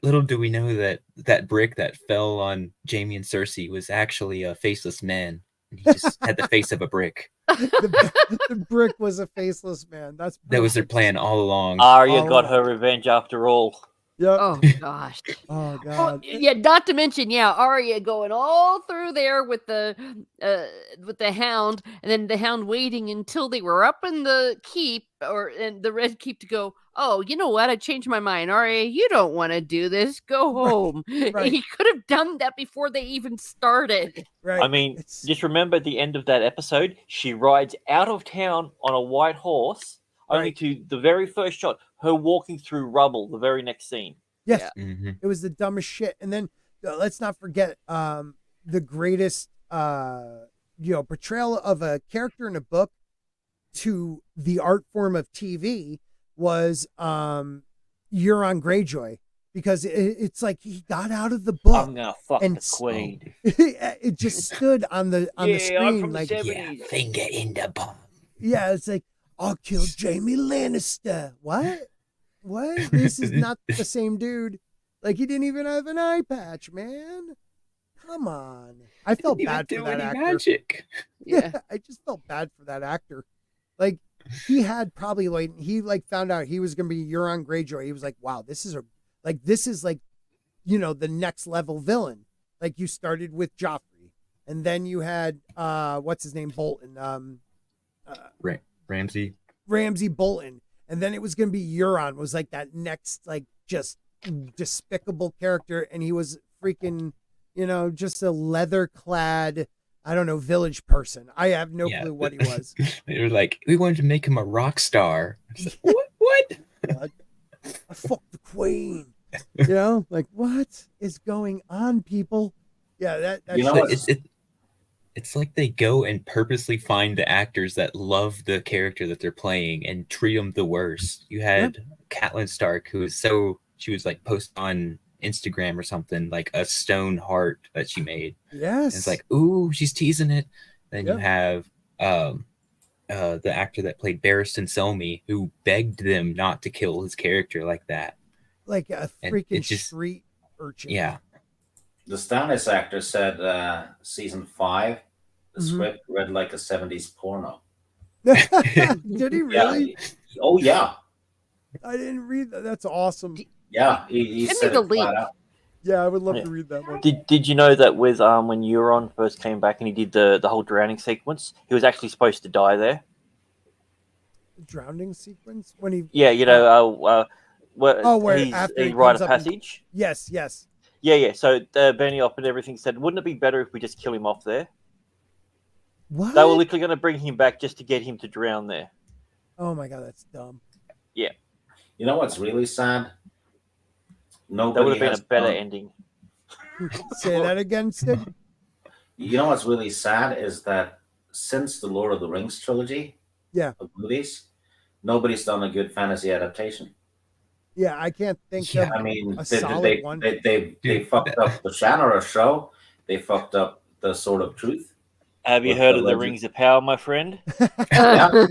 Speaker 3: little do we know that that brick that fell on Jamie and Cersei was actually a faceless man. And he just had the face of a brick.
Speaker 1: The brick was a faceless man.
Speaker 3: That was their plan all along.
Speaker 2: Arya
Speaker 1: Oh.
Speaker 2: got her revenge after all.
Speaker 1: Yep.
Speaker 5: Oh gosh.
Speaker 1: Oh
Speaker 5: Oh,
Speaker 1: god.
Speaker 5: yeah, not to mention, Arya going all through there with the hound, and then the hound waiting until they were up in the keep in the Red Keep to go, oh, you know what? I changed my mind. Arya, you don't want to do this. Go home.
Speaker 1: right.
Speaker 5: He could have done that before they even started.
Speaker 1: Right.
Speaker 2: I mean,
Speaker 1: It's-
Speaker 2: just remember at the end of that episode, she rides out of town on a white horse, only
Speaker 1: Right.
Speaker 2: to the very first shot, her walking through rubble, the very next scene.
Speaker 1: yes.
Speaker 5: Yeah.
Speaker 3: Mhm.
Speaker 1: It was the dumbest shit. And then let's not forget the greatest portrayal of a character in a book to the art form of TV was Euron Greyjoy, because it's like he got out of the book.
Speaker 2: I'm gonna fuck
Speaker 1: and
Speaker 2: the queen.
Speaker 1: It just stood on the
Speaker 2: Yeah, I'm
Speaker 1: screen
Speaker 2: from the
Speaker 1: like
Speaker 2: 70s.
Speaker 3: Yeah, finger in the bum.
Speaker 1: yeah, it's like I'll kill Jamie Lannister. What? This is not the same dude. Like, he didn't even have an eye patch, man. Come on. I felt
Speaker 3: Didn't
Speaker 1: bad for
Speaker 3: even
Speaker 1: that
Speaker 3: do any
Speaker 1: actor.
Speaker 3: magic.
Speaker 5: Yeah.
Speaker 1: I just felt bad for that actor. Like, he had probably he found out he was gonna be Euron Greyjoy. He was like, wow, this is the next level villain. Like, you started with Joffrey, and then you had what's his name, Bolton, Ramsay Bolton, and then it was gonna be Euron, was like that next, like, just despicable character, and he was freaking, just a leather clad, I don't know, village person. I have no
Speaker 3: Yeah.
Speaker 1: clue what he was.
Speaker 3: They were like, we wanted to make him a rock star. I was like, what?
Speaker 1: I fucked the queen. Like, what is going on, people? Yeah, that
Speaker 4: You know
Speaker 1: shit-
Speaker 4: what?
Speaker 3: It's like they go and purposely find the actors that love the character that they're playing and treat them the worst. You had Catelyn Stark, she was like post on Instagram or something, like a stone heart that she made.
Speaker 1: yes.
Speaker 3: And it's like, ooh, she's teasing it. Then
Speaker 1: Yep.
Speaker 3: you have the actor that played Barristan Selmy, who begged them not to kill his character like that.
Speaker 1: like a
Speaker 3: and
Speaker 1: freaking
Speaker 3: it just-
Speaker 1: street urchin.
Speaker 3: Yeah.
Speaker 4: The Stannis actor said season 5, the
Speaker 1: Mhm.
Speaker 4: script read like a 70s porno.
Speaker 1: Did he really?
Speaker 4: Yeah. Oh, yeah.
Speaker 1: I didn't read that. That's awesome.
Speaker 4: Yeah. He
Speaker 5: Send me
Speaker 4: said
Speaker 5: the
Speaker 4: it flat
Speaker 5: link.
Speaker 4: out.
Speaker 1: Yeah, I would love
Speaker 2: Yeah.
Speaker 1: to read that one.
Speaker 2: Did you know that with when Euron first came back and he did the whole drowning sequence, he was actually supposed to die there?
Speaker 1: Drowning sequence when he.
Speaker 2: Yeah, where
Speaker 1: where after he
Speaker 2: he's rite
Speaker 1: comes
Speaker 2: of
Speaker 1: up and-
Speaker 2: passage.
Speaker 1: Yes.
Speaker 2: Yeah. So Benioff and everything said, wouldn't it be better if we just kill him off there?
Speaker 1: What?
Speaker 2: They were literally going to bring him back just to get him to drown there.
Speaker 1: Oh my god, that's dumb.
Speaker 4: You know what's really sad?
Speaker 2: That
Speaker 4: Nobody
Speaker 2: would have been
Speaker 4: has
Speaker 2: a better
Speaker 4: done-
Speaker 2: ending.
Speaker 1: Say that again, Sid.
Speaker 4: You know what's really sad is that since the Lord of the Rings trilogy of movies, nobody's done a good fantasy adaptation.
Speaker 1: Yeah, I can't think
Speaker 3: Yeah,
Speaker 1: of.
Speaker 4: I mean,
Speaker 1: A
Speaker 4: they
Speaker 1: solid one.
Speaker 4: they
Speaker 3: Dude,
Speaker 4: fucked up the Shannara show. They fucked up the Sword of Truth.
Speaker 2: Have you
Speaker 4: With
Speaker 2: heard
Speaker 4: the
Speaker 2: of the
Speaker 4: legend.
Speaker 2: Rings of Power, my friend?
Speaker 4: Yeah.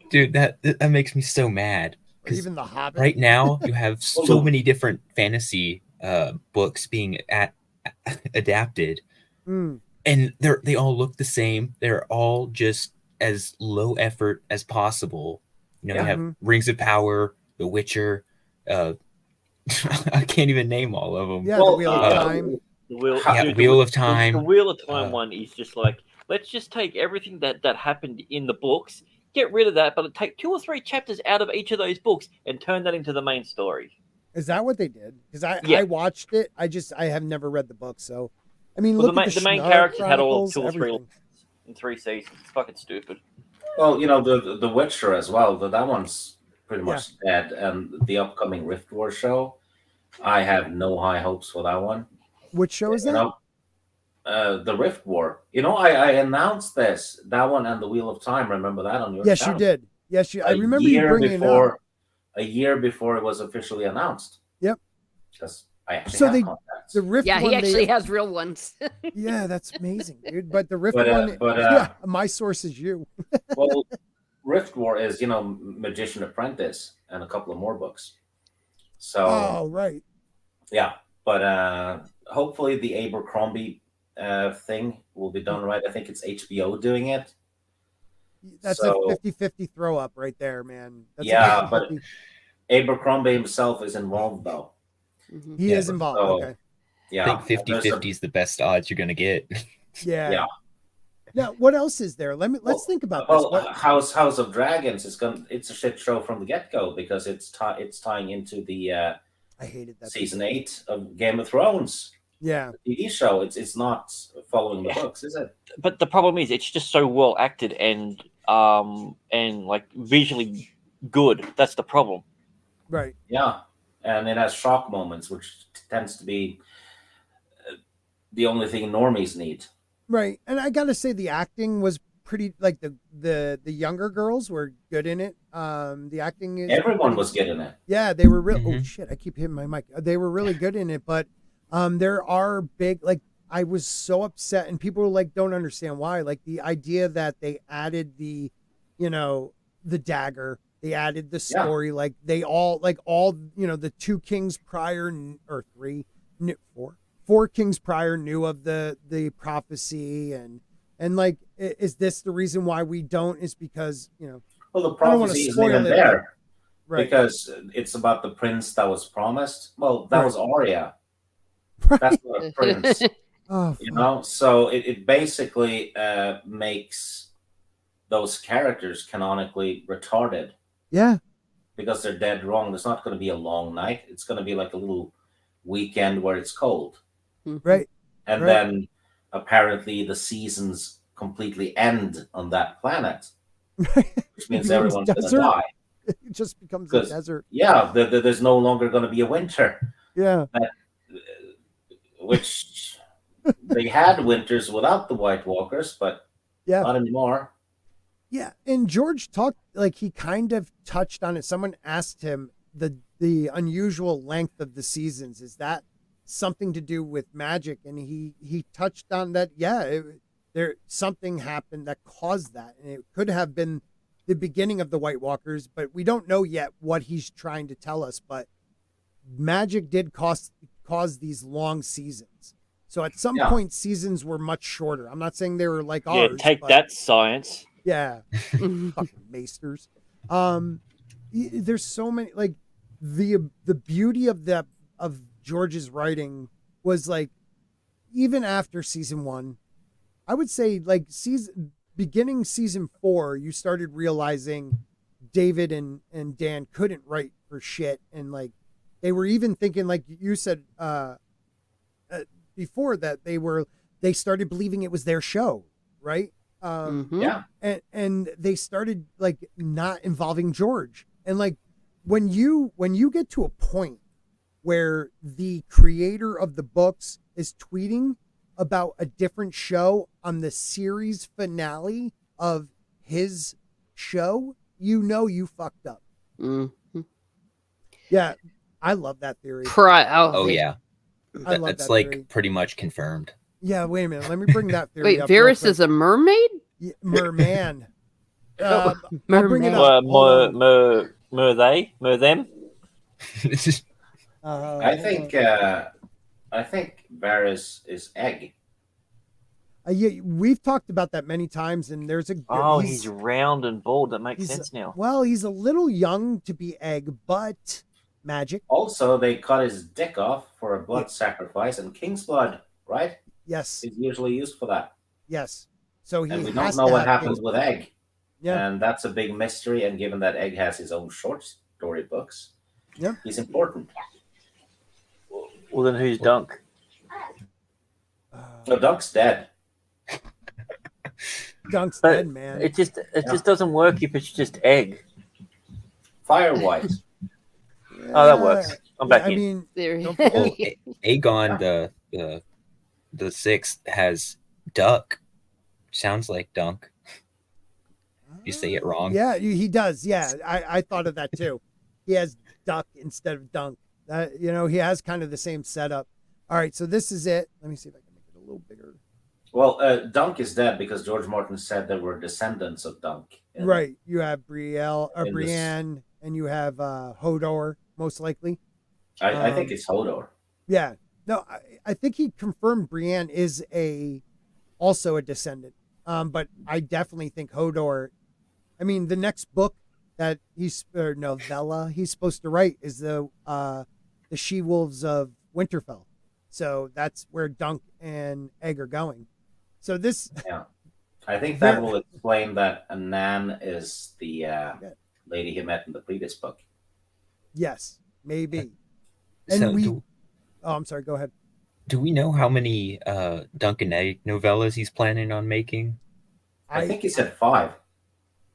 Speaker 3: Dude, that makes me so mad.
Speaker 1: Or even the Hobbit.
Speaker 3: Right now, you have so
Speaker 4: Well,
Speaker 3: many different fantasy books being adapted,
Speaker 1: Mm.
Speaker 3: and they all look the same. They're all just as low effort as possible. You
Speaker 4: Yeah.
Speaker 3: have
Speaker 1: Mhm.
Speaker 3: Rings of Power, The Witcher. I can't even name all of them.
Speaker 1: Yeah,
Speaker 4: Well,
Speaker 1: the Wheel of Time.
Speaker 2: The Wheel,
Speaker 3: Yeah,
Speaker 2: dude,
Speaker 3: Wheel of
Speaker 2: the
Speaker 3: Time.
Speaker 2: Wheel of Time
Speaker 3: uh,
Speaker 2: one is just like, let's just take everything that happened in the books, get rid of that, but take 2 or 3 chapters out of each of those books and turn that into the main story.
Speaker 1: Is that what they did? Because
Speaker 2: Yeah.
Speaker 1: I watched it. I have never read the book, so I mean,
Speaker 2: Well,
Speaker 1: look
Speaker 2: the
Speaker 1: at
Speaker 2: main
Speaker 1: Shannara
Speaker 2: character had all
Speaker 1: Chronicles,
Speaker 2: 2 or 3
Speaker 1: everything.
Speaker 2: in 3 seasons. It's fucking stupid.
Speaker 4: Well, the Witcher as well. That one's pretty much dead, and the upcoming Rift War show, I have no high hopes for that one.
Speaker 1: Which show is
Speaker 4: You
Speaker 1: that?
Speaker 4: know, the Rift War. I announced that one and the Wheel of Time. Remember that on your
Speaker 1: Yes,
Speaker 4: channel?
Speaker 1: you did. Yes, I remember you
Speaker 4: year
Speaker 1: bringing it up.
Speaker 4: a year before it was officially announced.
Speaker 1: Yep.
Speaker 4: Because I actually
Speaker 1: So
Speaker 4: have
Speaker 1: the
Speaker 4: contacts.
Speaker 1: Rift
Speaker 5: Yeah,
Speaker 1: one,
Speaker 5: he actually has real ones.
Speaker 1: yeah, that's amazing, dude. But the Rift
Speaker 4: But,
Speaker 1: one, yeah, my source is you.
Speaker 4: Well, Rift War is Magician Apprentice and a couple of more books. So
Speaker 1: Oh, right.
Speaker 4: yeah, but hopefully the Abercrombie thing will be done right. I think it's HBO doing it.
Speaker 1: That's
Speaker 4: So-
Speaker 1: a 50-50 throw up right there, man. That's
Speaker 4: Yeah,
Speaker 1: a
Speaker 4: but
Speaker 1: 50-50.
Speaker 4: Abercrombie himself is involved though.
Speaker 5: Mhm.
Speaker 1: He
Speaker 3: Yeah,
Speaker 1: is involved.
Speaker 4: so-
Speaker 1: Okay.
Speaker 4: Yeah,
Speaker 3: I think 50-50 is the best odds you're gonna get.
Speaker 1: Yeah.
Speaker 4: Yeah.
Speaker 1: Now, what else is there? Let's think about this.
Speaker 4: Well,
Speaker 1: What,
Speaker 4: House of Dragons it's a shit show from the get go because it's tying into the
Speaker 1: I hated that.
Speaker 4: season 8 of Game of Thrones
Speaker 1: Yeah.
Speaker 4: TV show. It's not following the books, is it?
Speaker 2: But the problem is, it's just so well acted and like visually good. That's the problem.
Speaker 1: Right.
Speaker 4: Yeah, and it has shock moments, which tends to be the only thing normies need.
Speaker 1: Right. And I gotta say the acting was pretty like the younger girls were good in it. The acting is
Speaker 4: Everyone was good in it.
Speaker 1: Yeah, they were real. Oh
Speaker 3: Mhm.
Speaker 1: shit! I keep hitting my mic. They were really good in it, but there are big like I was so upset, and people like don't understand why. Like the idea that they added the dagger, they added the
Speaker 4: Yeah.
Speaker 1: story, like they all the 2 kings prior or 3, 4 kings prior knew of the prophecy, and like is this the reason why we don't? Is because
Speaker 4: Well, the
Speaker 1: I don't wanna
Speaker 4: prophecy isn't
Speaker 1: spoil
Speaker 4: even
Speaker 1: it,
Speaker 4: there
Speaker 1: right?
Speaker 4: because it's about the prince that was promised. Well, that
Speaker 1: Right.
Speaker 4: was Arya.
Speaker 1: Right.
Speaker 4: That's not a prince.
Speaker 1: Oh,
Speaker 4: So it basically makes those characters canonically retarded
Speaker 1: yeah.
Speaker 4: because they're dead wrong. There's not going to be a long night. It's going to be like a little weekend where it's cold,
Speaker 1: Right.
Speaker 4: and
Speaker 1: Right.
Speaker 4: then apparently the seasons completely end on that planet, which means
Speaker 1: becomes
Speaker 4: everyone's going to
Speaker 1: desert.
Speaker 4: die.
Speaker 1: It just becomes a
Speaker 4: 'Cause-
Speaker 1: desert.
Speaker 4: Yeah, there's no longer going to be a winter,
Speaker 1: Yeah.
Speaker 4: which they had winters without the White Walkers, but
Speaker 1: Yeah.
Speaker 4: not anymore.
Speaker 1: Yeah. And George talked like he kind of touched on it. Someone asked him the unusual length of the seasons. Is that something to do with magic? And he touched on that. Yeah, there something happened that caused that, and it could have been the beginning of the White Walkers, but we don't know yet what he's trying to tell us. But magic did cause these long seasons. So at some
Speaker 4: Yeah.
Speaker 1: point, seasons were much shorter. I'm not saying they were like
Speaker 2: Yeah,
Speaker 1: ours.
Speaker 2: take
Speaker 1: but-
Speaker 2: that, science.
Speaker 1: Yeah, fucking maesters. There's so many like the beauty of George's writing was like even after season 1, I would say like beginning season 4, you started realizing David and Dan couldn't write for shit, and like they were even thinking like you said before that they started believing it was their show, right?
Speaker 5: Mhm.
Speaker 4: Yeah.
Speaker 1: And they started like not involving George. And like when you get to a point where the creator of the books is tweeting about a different show on the series finale of his show, you fucked up.
Speaker 5: Mhm.
Speaker 1: Yeah, I love that theory.
Speaker 3: Oh yeah,
Speaker 1: I love
Speaker 3: that's
Speaker 1: that
Speaker 3: like
Speaker 1: theory.
Speaker 3: pretty much confirmed.
Speaker 1: Yeah, wait a minute. Let me bring that theory
Speaker 5: Wait,
Speaker 1: up. real
Speaker 5: Varys
Speaker 1: quick.
Speaker 5: is a mermaid?
Speaker 1: Yeah, merman.
Speaker 5: Oh,
Speaker 1: I'll bring it
Speaker 5: merman.
Speaker 1: up. Hold on.
Speaker 2: Mer them.
Speaker 4: I think Varys is egg.
Speaker 1: Yeah, we've talked about that many times, and there's a
Speaker 2: Oh, he's round and bald. That makes sense now.
Speaker 1: well, he's a little young to be egg, but magic.
Speaker 4: Also, they cut his dick off for a blood sacrifice, and king's blood, right?
Speaker 1: Yes,
Speaker 4: Is usually used for that.
Speaker 1: yes. So he
Speaker 4: And we
Speaker 1: has
Speaker 4: don't know
Speaker 1: to
Speaker 4: what
Speaker 1: have
Speaker 4: happens
Speaker 1: king's
Speaker 4: with
Speaker 1: blood.
Speaker 4: Egg.
Speaker 1: Yeah,
Speaker 4: And that's a big mystery. And given that Egg has his own short story books,
Speaker 1: Yeah.
Speaker 4: he's important.
Speaker 2: Well, then who's Dunk?
Speaker 4: The Dunk's dead.
Speaker 1: Dunk's
Speaker 2: But
Speaker 1: dead, man.
Speaker 2: it just doesn't work if it's just egg.
Speaker 4: Fire White.
Speaker 2: Oh, that works. I'm back
Speaker 1: I
Speaker 2: in.
Speaker 1: mean,
Speaker 5: There.
Speaker 1: don't forget-
Speaker 3: Well, Aegon the sixth has duck. Sounds like dunk. You say it wrong.
Speaker 1: Yeah, he does. Yeah, I thought of that too. He has duck instead of dunk. That he has kind of the same setup. All right, so this is it. Let me see if I can make it a little bigger.
Speaker 4: Well, Dunk is dead because George Martin said there were descendants of Dunk.
Speaker 1: Right, you have
Speaker 4: in this-
Speaker 1: Brienne, and you have Hodor, most likely.
Speaker 4: I think it's Hodor.
Speaker 1: Yeah, no, I think he confirmed Brienne is also a descendant. But I definitely think Hodor. I mean, the next book that novella he's supposed to write is the She-Wolves of Winterfell. So that's where Dunk and Egg are going. So this,
Speaker 4: I think that will explain that Nan is the lady he met in the previous book.
Speaker 1: yes, maybe. And
Speaker 3: So
Speaker 1: I'm sorry. Go ahead.
Speaker 3: do we know how many Dunk and Egg novellas he's planning on making?
Speaker 4: I think he said 5.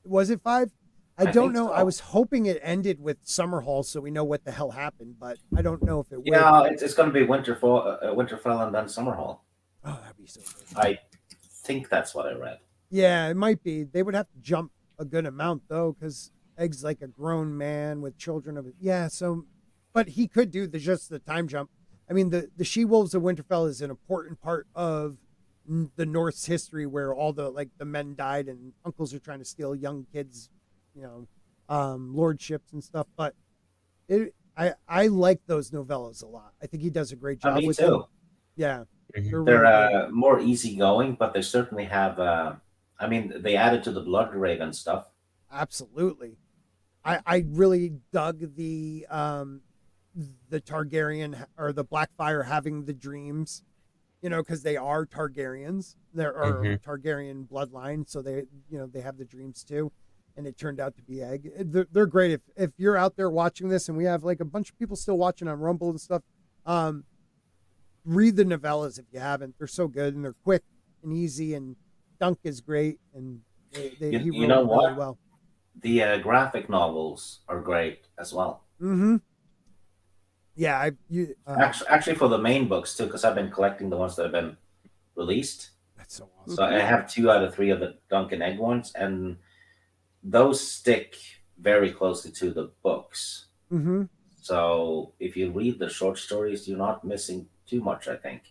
Speaker 1: Was it 5? I don't
Speaker 4: think
Speaker 1: know.
Speaker 4: so.
Speaker 1: I was hoping it ended with Summerhall, so we know what the hell happened, but I don't know if it will.
Speaker 4: Yeah, it's going to be Winterfell and then Summerhall.
Speaker 1: Oh, that'd be so good.
Speaker 4: I think that's what I read.
Speaker 1: Yeah, it might be. They would have to jump a good amount though, because Egg's like a grown man with children of it. Yeah, so, but he could do just the time jump. I mean, the She-Wolves of Winterfell is an important part of the North's history, where all the men died and uncles are trying to steal young kids, lordships and stuff. But I like those novellas a lot. I think he does a great job
Speaker 4: Me
Speaker 1: with
Speaker 4: too.
Speaker 1: them. Yeah,
Speaker 3: Mhm.
Speaker 4: They're
Speaker 1: really good.
Speaker 4: more easygoing, but they certainly have. They added to the Blood Raven stuff.
Speaker 1: Absolutely. I really dug the Targaryen or the Blackfire having the dreams, because they are Targaryens. They're Targaryen bloodline, so they have the dreams too. And it turned out to be Egg. They're great. If you're out there watching this, and we have a bunch of people still watching on Rumble and stuff, read the novellas if you haven't. They're so good, and they're quick and easy, and Dunk is great, and he wrote really well.
Speaker 4: The graphic novels are great as well.
Speaker 1: Mm-hmm. Yeah,
Speaker 4: Actually, for the main books too, because I've been collecting the ones that have been released.
Speaker 1: that's so awesome.
Speaker 4: So I have 2 out of 3 of the Dunk and Egg ones, and those stick very closely to the books.
Speaker 1: Mm-hmm.
Speaker 4: So if you read the short stories, you're not missing too much, I think.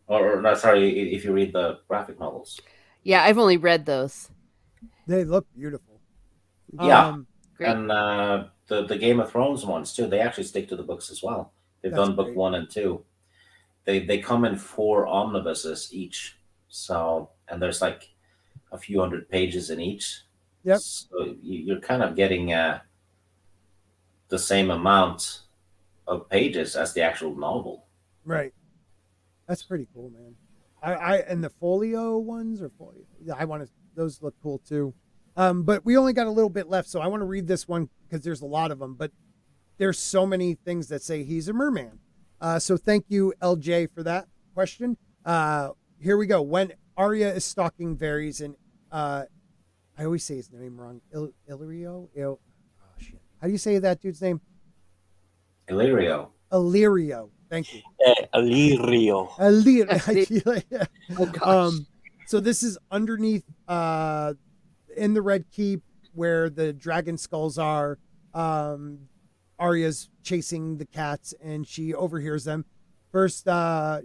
Speaker 4: Or no, sorry, if you read the graphic novels.
Speaker 5: Yeah, I've only read those.
Speaker 1: They look beautiful.
Speaker 4: Yeah.
Speaker 5: Great.
Speaker 4: And the Game of Thrones ones too, they actually stick to the books as well. They've
Speaker 1: That's
Speaker 4: done book
Speaker 1: great.
Speaker 4: 1 and 2. They come in 4 omnibuses each. So, and there's a few hundred pages in each.
Speaker 1: Yep.
Speaker 4: So you're kind of getting the same amount of pages as the actual novel.
Speaker 1: Right. That's pretty cool, man. I and the folio ones or folio. Yeah, those look cool too. But we only got a little bit left, so I want to read this one because there's a lot of them. But there's so many things that say he's a merman. So thank you, LJ, for that question. Here we go. When Arya is stalking Varys, and I always say his name wrong. Illyrio. Oh shit! How do you say that dude's name?
Speaker 4: Illyrio.
Speaker 1: Illyrio. Thank you.
Speaker 2: Illyrio.
Speaker 1: Illyrio.
Speaker 5: Oh gosh.
Speaker 1: So this is underneath in the Red Keep where the dragon skulls are. Arya's chasing the cats and she overhears them. First,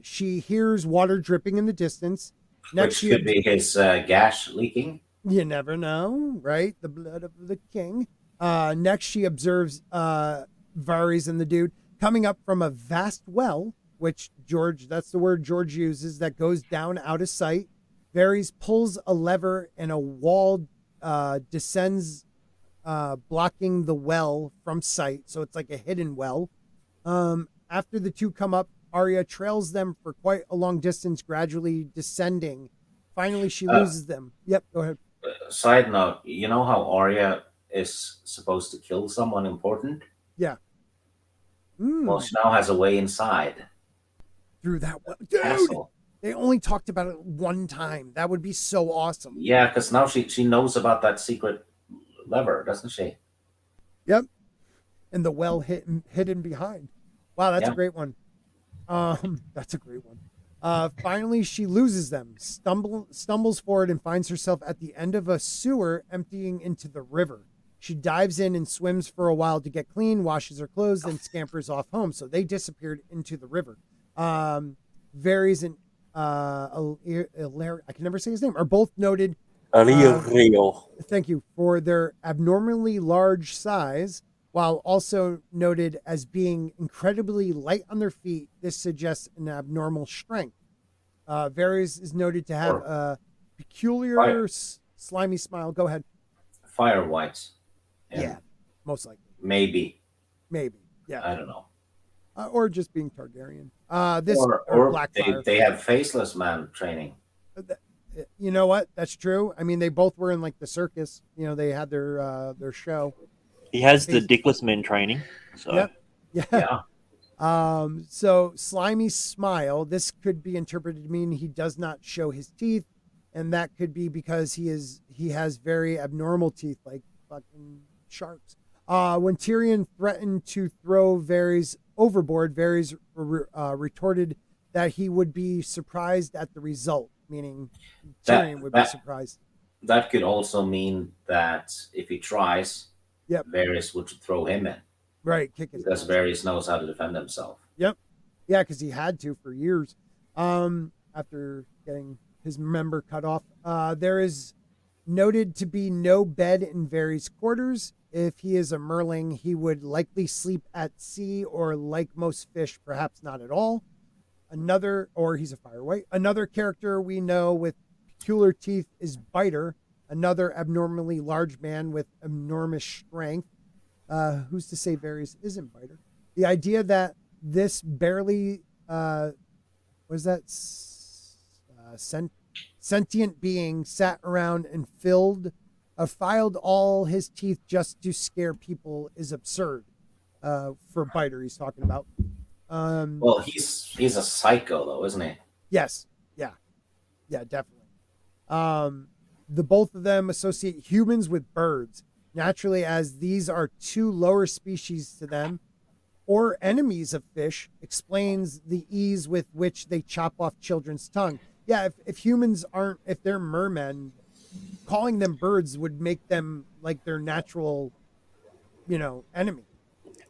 Speaker 1: she hears water dripping in the distance.
Speaker 4: Which could be his gash leaking.
Speaker 1: You never know, right? The blood of the king. Next, she observes Varys and the dude coming up from a vast well, which that's the word George uses, that goes down out of sight. Varys pulls a lever and a wall descends, blocking the well from sight. So it's like a hidden well. After the two come up, Arya trails them for quite a long distance, gradually descending. Finally, she loses them. Yep, go ahead.
Speaker 4: Side note, you know how Arya is supposed to kill someone important?
Speaker 1: Yeah.
Speaker 4: Well, she now has a way inside.
Speaker 1: Through that well. Dude!
Speaker 4: Castle.
Speaker 1: They only talked about it one time. That would be so awesome.
Speaker 4: Yeah, because now she knows about that secret lever, doesn't she?
Speaker 1: Yep. And the well hidden behind. Wow, that's a
Speaker 4: Yeah.
Speaker 1: great one. That's a great one. Finally, she loses them, stumbles forward, and finds herself at the end of a sewer emptying into the river. She dives in and swims for a while to get clean, washes her clothes, then scampers off home. So they disappeared into the river. Varys and I can never say his name, are both noted.
Speaker 2: Real.
Speaker 1: Thank you, for their abnormally large size, while also noted as being incredibly light on their feet. This suggests an abnormal strength. Varys is noted to have a peculiar slimy smile. Go ahead.
Speaker 4: Fire whites.
Speaker 1: Yeah, most likely.
Speaker 4: Maybe.
Speaker 1: Yeah.
Speaker 4: I don't know.
Speaker 1: Or just being Targaryen.
Speaker 4: Or
Speaker 1: Blackfire.
Speaker 4: they have faceless man training.
Speaker 1: You know what? That's true. I mean, they both were in like the circus. You know, they had their show.
Speaker 2: He has the Dickless Men training. So.
Speaker 1: Yep.
Speaker 4: Yeah.
Speaker 1: So slimy smile. This could be interpreted to mean he does not show his teeth, and that could be because he has very abnormal teeth, like fucking sharks. When Tyrion threatened to throw Varys overboard, Varys retorted that he would be surprised at the result, meaning Tyrion would be surprised.
Speaker 4: That could also mean that if he tries, Varys would throw him in.
Speaker 1: Right, kick his
Speaker 4: because
Speaker 1: ass.
Speaker 4: Varys knows how to defend himself.
Speaker 1: Yep. Yeah, because he had to for years after getting his member cut off. There is noted to be no bed in Varys' quarters. If he is a merling, he would likely sleep at sea, or like most fish, perhaps not at all. Or he's a firewhite. Another character we know with peculiar teeth is Biter, another abnormally large man with enormous strength. Who's to say Varys isn't Biter? The idea that this barely sentient being sat around and filed all his teeth just to scare people is absurd. For Biter, he's talking about.
Speaker 4: Well, he's a psycho though, isn't he?
Speaker 1: Yes. Yeah, definitely. The both of them associate humans with birds, naturally, as these are two lower species to them, or enemies of fish, explains the ease with which they chop off children's tongue. Yeah, if humans if they're mermen, calling them birds would make them like their natural, enemy.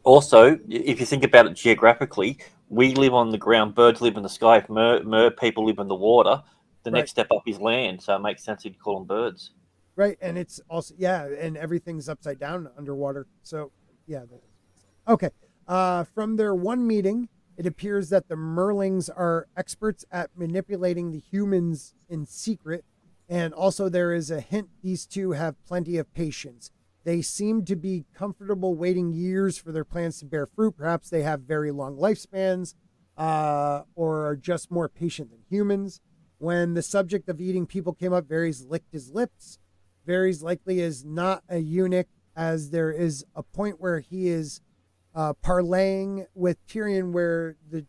Speaker 2: Also, if you think about it geographically, we live on the ground, birds live in the sky. If mer people live in the water, the next step up is land. So it makes sense you'd call them birds.
Speaker 1: Right, and it's also, and everything's upside down underwater. So, yeah. Okay. From their one meeting, it appears that the merlings are experts at manipulating the humans in secret. And also there is a hint these two have plenty of patience. They seem to be comfortable waiting years for their plans to bear fruit. Perhaps they have very long lifespans, or are just more patient than humans. When the subject of eating people came up, Varys licked his lips. Varys likely is not a eunuch, as there is a point where he is parlaying with Tyrion, where the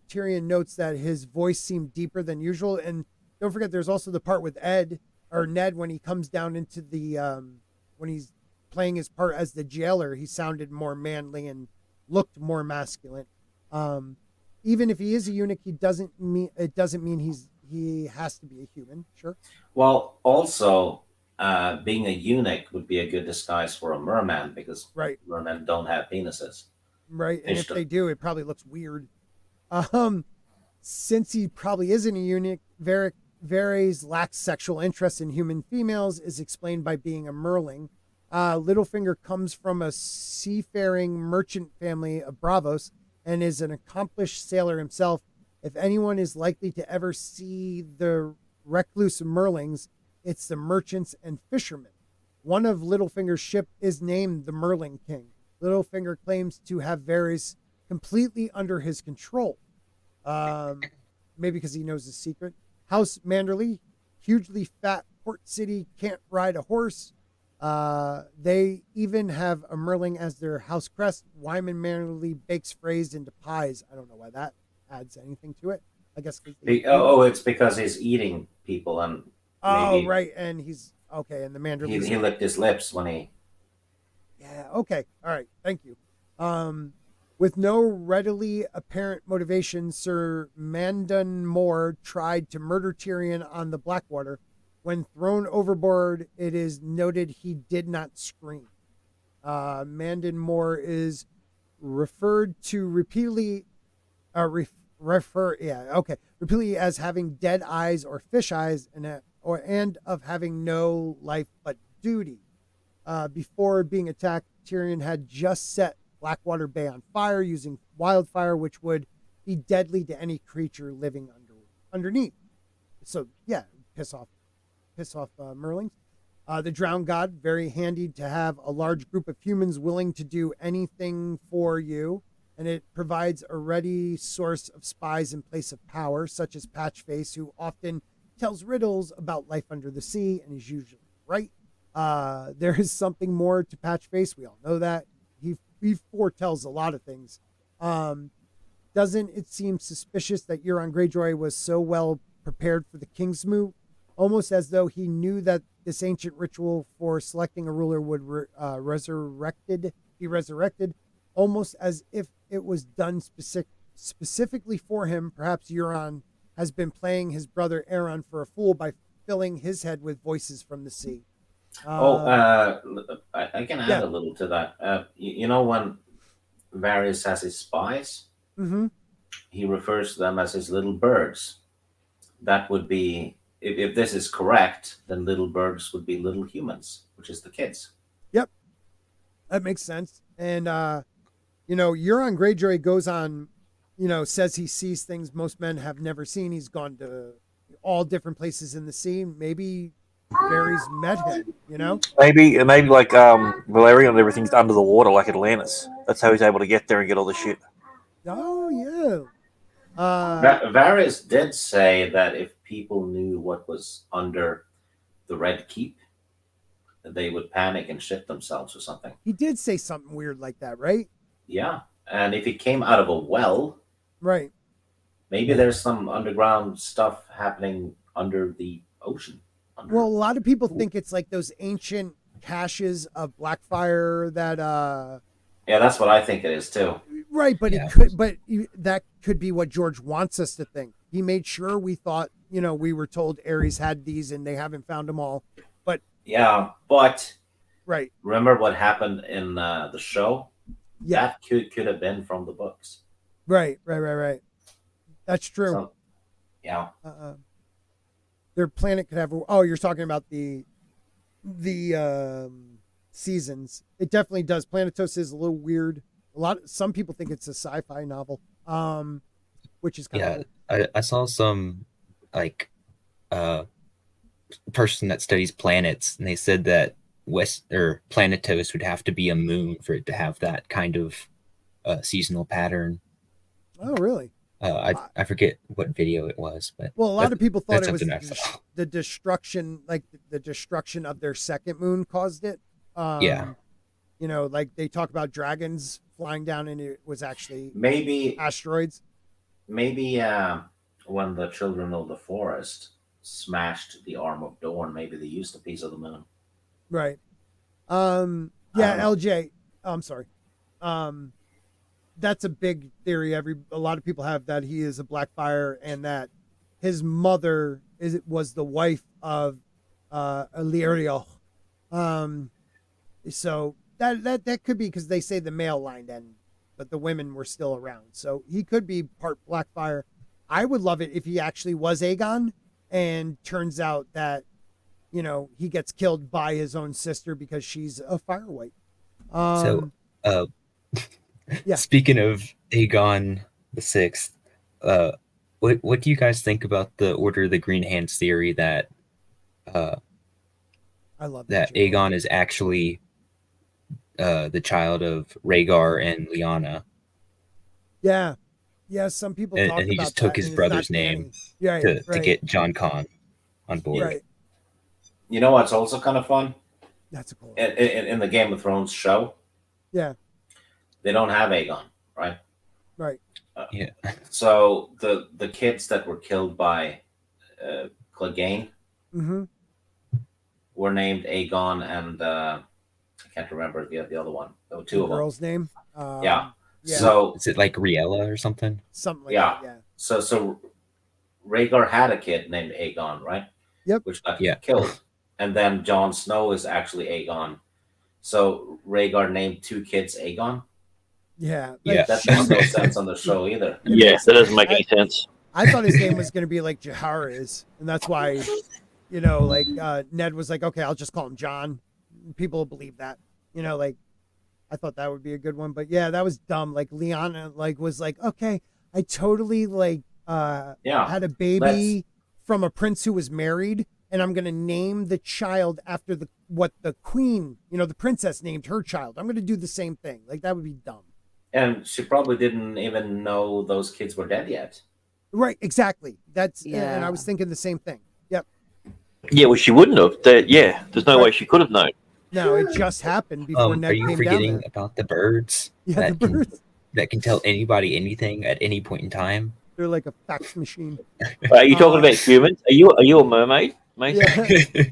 Speaker 1: Tyrion notes that his voice seemed deeper than usual. And don't forget, there's also the part with Ned, when he comes down into the when he's playing his part as the jailer, he sounded more manly and looked more masculine. Even if he is a eunuch, it doesn't mean he has to be a human. Sure.
Speaker 4: Well, also, being a eunuch would be a good disguise for a merman, because mermen don't have penises.
Speaker 1: Right, and if they do, it probably looks weird. Since he probably isn't a eunuch, Varys lacks sexual interest in human females is explained by being a merling. Littlefinger comes from a seafaring merchant family of Bravos and is an accomplished sailor himself. If anyone is likely to ever see the recluse merlings, it's the merchants and fishermen. One of Littlefinger's ship is named the Merling King. Littlefinger claims to have Varys completely under his control. Maybe because he knows his secret. House Manderley, hugely fat port city, can't ride a horse. They even have a merling as their house crest. Wyman Manderley bakes phrase into pies. I don't know why that adds anything to it. I guess.
Speaker 4: It's because he's eating people, and
Speaker 1: Oh,
Speaker 4: maybe
Speaker 1: right, and he's okay, and the Manderley.
Speaker 4: he licked his lips when he.
Speaker 1: Yeah. Okay. All right. Thank you. With no readily apparent motivation, Sir Mandan Moore tried to murder Tyrion on the Blackwater. When thrown overboard, it is noted he did not scream. Mandan Moore is referred to repeatedly, repeatedly as having dead eyes or fish eyes, and of having no life but duty. Before being attacked, Tyrion had just set Blackwater Bay on fire using wildfire, which would be deadly to any creature living underneath. So yeah, piss off Merlings. The Drowned God, very handy to have a large group of humans willing to do anything for you, and it provides a ready source of spies in place of power, such as Patchface, who often tells riddles about life under the sea and is usually right. There is something more to Patchface. We all know that. He foretells a lot of things. Doesn't it seem suspicious that Euron Greyjoy was so well prepared for the King's move? Almost as though he knew that this ancient ritual for selecting a ruler would be resurrected, almost as if it was done specifically for him. Perhaps Euron has been playing his brother Aeron for a fool by filling his head with voices from the sea.
Speaker 4: I can add a little to that. You know, when Varys has his spies, he refers to them as his little birds. That would be, if this is correct, then little birds would be little humans, which is the kids.
Speaker 1: Yep, that makes sense. And Euron Greyjoy goes on, says he sees things most men have never seen. He's gone to all different places in the sea. Maybe Varys met him,
Speaker 2: Maybe like Valerian and everything's under the water like Atlantis. That's how he's able to get there and get all the shit.
Speaker 1: Oh yeah.
Speaker 4: Varys did say that if people knew what was under the Red Keep, they would panic and shit themselves or something.
Speaker 1: He did say something weird like that, right?
Speaker 4: Yeah, and if it came out of a well,
Speaker 1: right?
Speaker 4: Maybe there's some underground stuff happening under the ocean.
Speaker 1: Well, a lot of people think it's like those ancient caches of Blackfire that.
Speaker 4: Yeah, that's what I think it is too.
Speaker 1: Right, but that could be what George wants us to think. He made sure we thought, we were told Ares had these and they haven't found them all. But
Speaker 4: yeah, but
Speaker 1: right.
Speaker 4: Remember what happened in the show? Yeah, that could have been from the books.
Speaker 1: Right. That's true.
Speaker 4: So, yeah.
Speaker 1: Their planet could have. Oh, you're talking about the seasons. It definitely does. Planetos is a little weird. Some people think it's a sci-fi novel, which is kind of
Speaker 3: cool. I saw some person that studies planets, and they said that Planetos would have to be a moon for it to have that kind of seasonal pattern.
Speaker 1: Oh, really?
Speaker 3: I forget what video it was, but
Speaker 1: a lot of people thought it was the destruction, like the destruction of their second moon caused it. Like they talk about dragons flying down, and it was actually
Speaker 4: maybe
Speaker 1: asteroids.
Speaker 4: Maybe when the children of the forest smashed the arm of Dorne, maybe they used a piece of the moon.
Speaker 1: Right. LJ. I'm sorry. That's a big theory. A lot of people have that he is a Blackfire and that his mother was the wife of Illyrio. So that could be because they say the male line ended, but the women were still around. So he could be part Blackfire. I would love it if he actually was Aegon, and turns out that he gets killed by his own sister because she's a Firewhite.
Speaker 3: Yeah. Speaking of Aegon the Sixth, what do you guys think about the Order of the Green Hands theory that
Speaker 1: I love
Speaker 3: that Aegon is actually the child of Rhaegar and Lyanna?
Speaker 1: Yeah, some people talk
Speaker 3: and he
Speaker 1: about
Speaker 3: just took his brother's name to get Jon Con on board.
Speaker 1: Right.
Speaker 4: You know what's also kind of fun?
Speaker 1: That's a cool.
Speaker 4: In the Game of Thrones show.
Speaker 1: Yeah.
Speaker 4: They don't have Aegon, right?
Speaker 1: Right.
Speaker 3: Yeah.
Speaker 4: So the kids that were killed by Clegane
Speaker 1: Mm-hmm.
Speaker 4: were named Aegon and I can't remember the other one. There were two
Speaker 1: The
Speaker 4: of them.
Speaker 1: girl's name.
Speaker 4: Yeah.
Speaker 1: Yeah.
Speaker 4: So
Speaker 3: Is it like Riella or something?
Speaker 1: Something like
Speaker 4: yeah.
Speaker 1: that. Yeah.
Speaker 4: So Rhaegar had a kid named Aegon, right?
Speaker 1: Yep.
Speaker 4: Which got
Speaker 3: Yeah.
Speaker 4: killed. And then Jon Snow is actually Aegon. So Rhaegar named two kids Aegon.
Speaker 1: Yeah.
Speaker 3: Yeah.
Speaker 4: That makes no sense on the show either.
Speaker 2: Yes, that doesn't make any sense.
Speaker 1: I thought his name was going to be like Jahar is, and that's why, you know, like Ned was like, okay, I'll just call him John. People will believe that, you know, like I thought that would be a good one, but yeah, that was dumb. Like Lyanna, like was like, okay, I totally like
Speaker 4: Yeah.
Speaker 1: had a baby from a prince who was married, and I'm going to name the child after what the queen, you know, the princess named her child. I'm going to do the same thing. Like that would be dumb.
Speaker 4: And she probably didn't even know those kids were dead yet.
Speaker 1: Right, exactly. That's and
Speaker 5: Yeah.
Speaker 1: I was thinking the same thing. Yep.
Speaker 2: Yeah, well, she wouldn't have. There's no way she could have known.
Speaker 1: No, it just happened before Ned
Speaker 3: Are you
Speaker 1: came down
Speaker 3: forgetting
Speaker 1: there.
Speaker 3: about the birds?
Speaker 1: Yeah, the birds.
Speaker 3: That can tell anybody anything at any point in time?
Speaker 1: They're like a fax machine.
Speaker 2: Are you talking about humans? Are you a mermaid, mate?
Speaker 1: Yeah.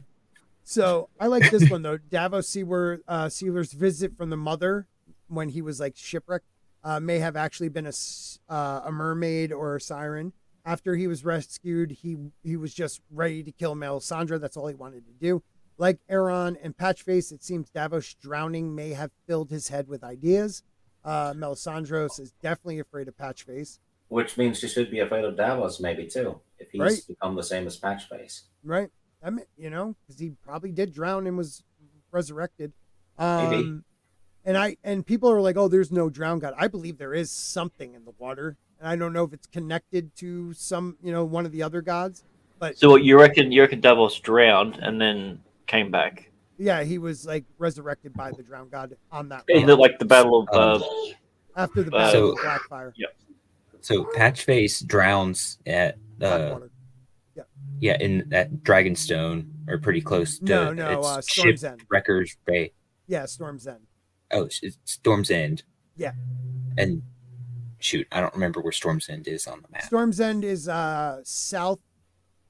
Speaker 1: So I like this one though. Davos Seaworth's visit from the mother when he was like shipwrecked may have actually been a mermaid or a siren. After he was rescued, he was just ready to kill Melisandre. That's all he wanted to do. Like Aeron and Patchface, it seems Davos drowning may have filled his head with ideas. Melisandros is definitely afraid of Patchface.
Speaker 4: Which means she should be afraid of Davos, maybe too, if he's
Speaker 1: Right.
Speaker 4: become the same as Patchface.
Speaker 1: Right? I mean, you know, because he probably did drown and was resurrected.
Speaker 4: Maybe.
Speaker 1: And people are like, oh, there's no drown god. I believe there is something in the water, and I don't know if it's connected to some, you know, one of the other gods. But
Speaker 2: So what you reckon? You reckon Davos drowned and then came back?
Speaker 1: yeah, he was like resurrected by the drown god on that
Speaker 2: Is
Speaker 1: rock
Speaker 2: it like the Battle of?
Speaker 1: after the battle of
Speaker 3: So-
Speaker 1: Blackfire.
Speaker 3: So Patchface drowns at
Speaker 1: Blackwater.
Speaker 3: at Dragonstone, or pretty close to
Speaker 1: No,
Speaker 3: its
Speaker 1: Storm's End.
Speaker 3: Wrecker's Bay.
Speaker 1: Yeah, Storm's End.
Speaker 3: Oh, it's Storm's End.
Speaker 1: Yeah.
Speaker 3: And shoot, I don't remember where Storm's End is on the map.
Speaker 1: Storm's End is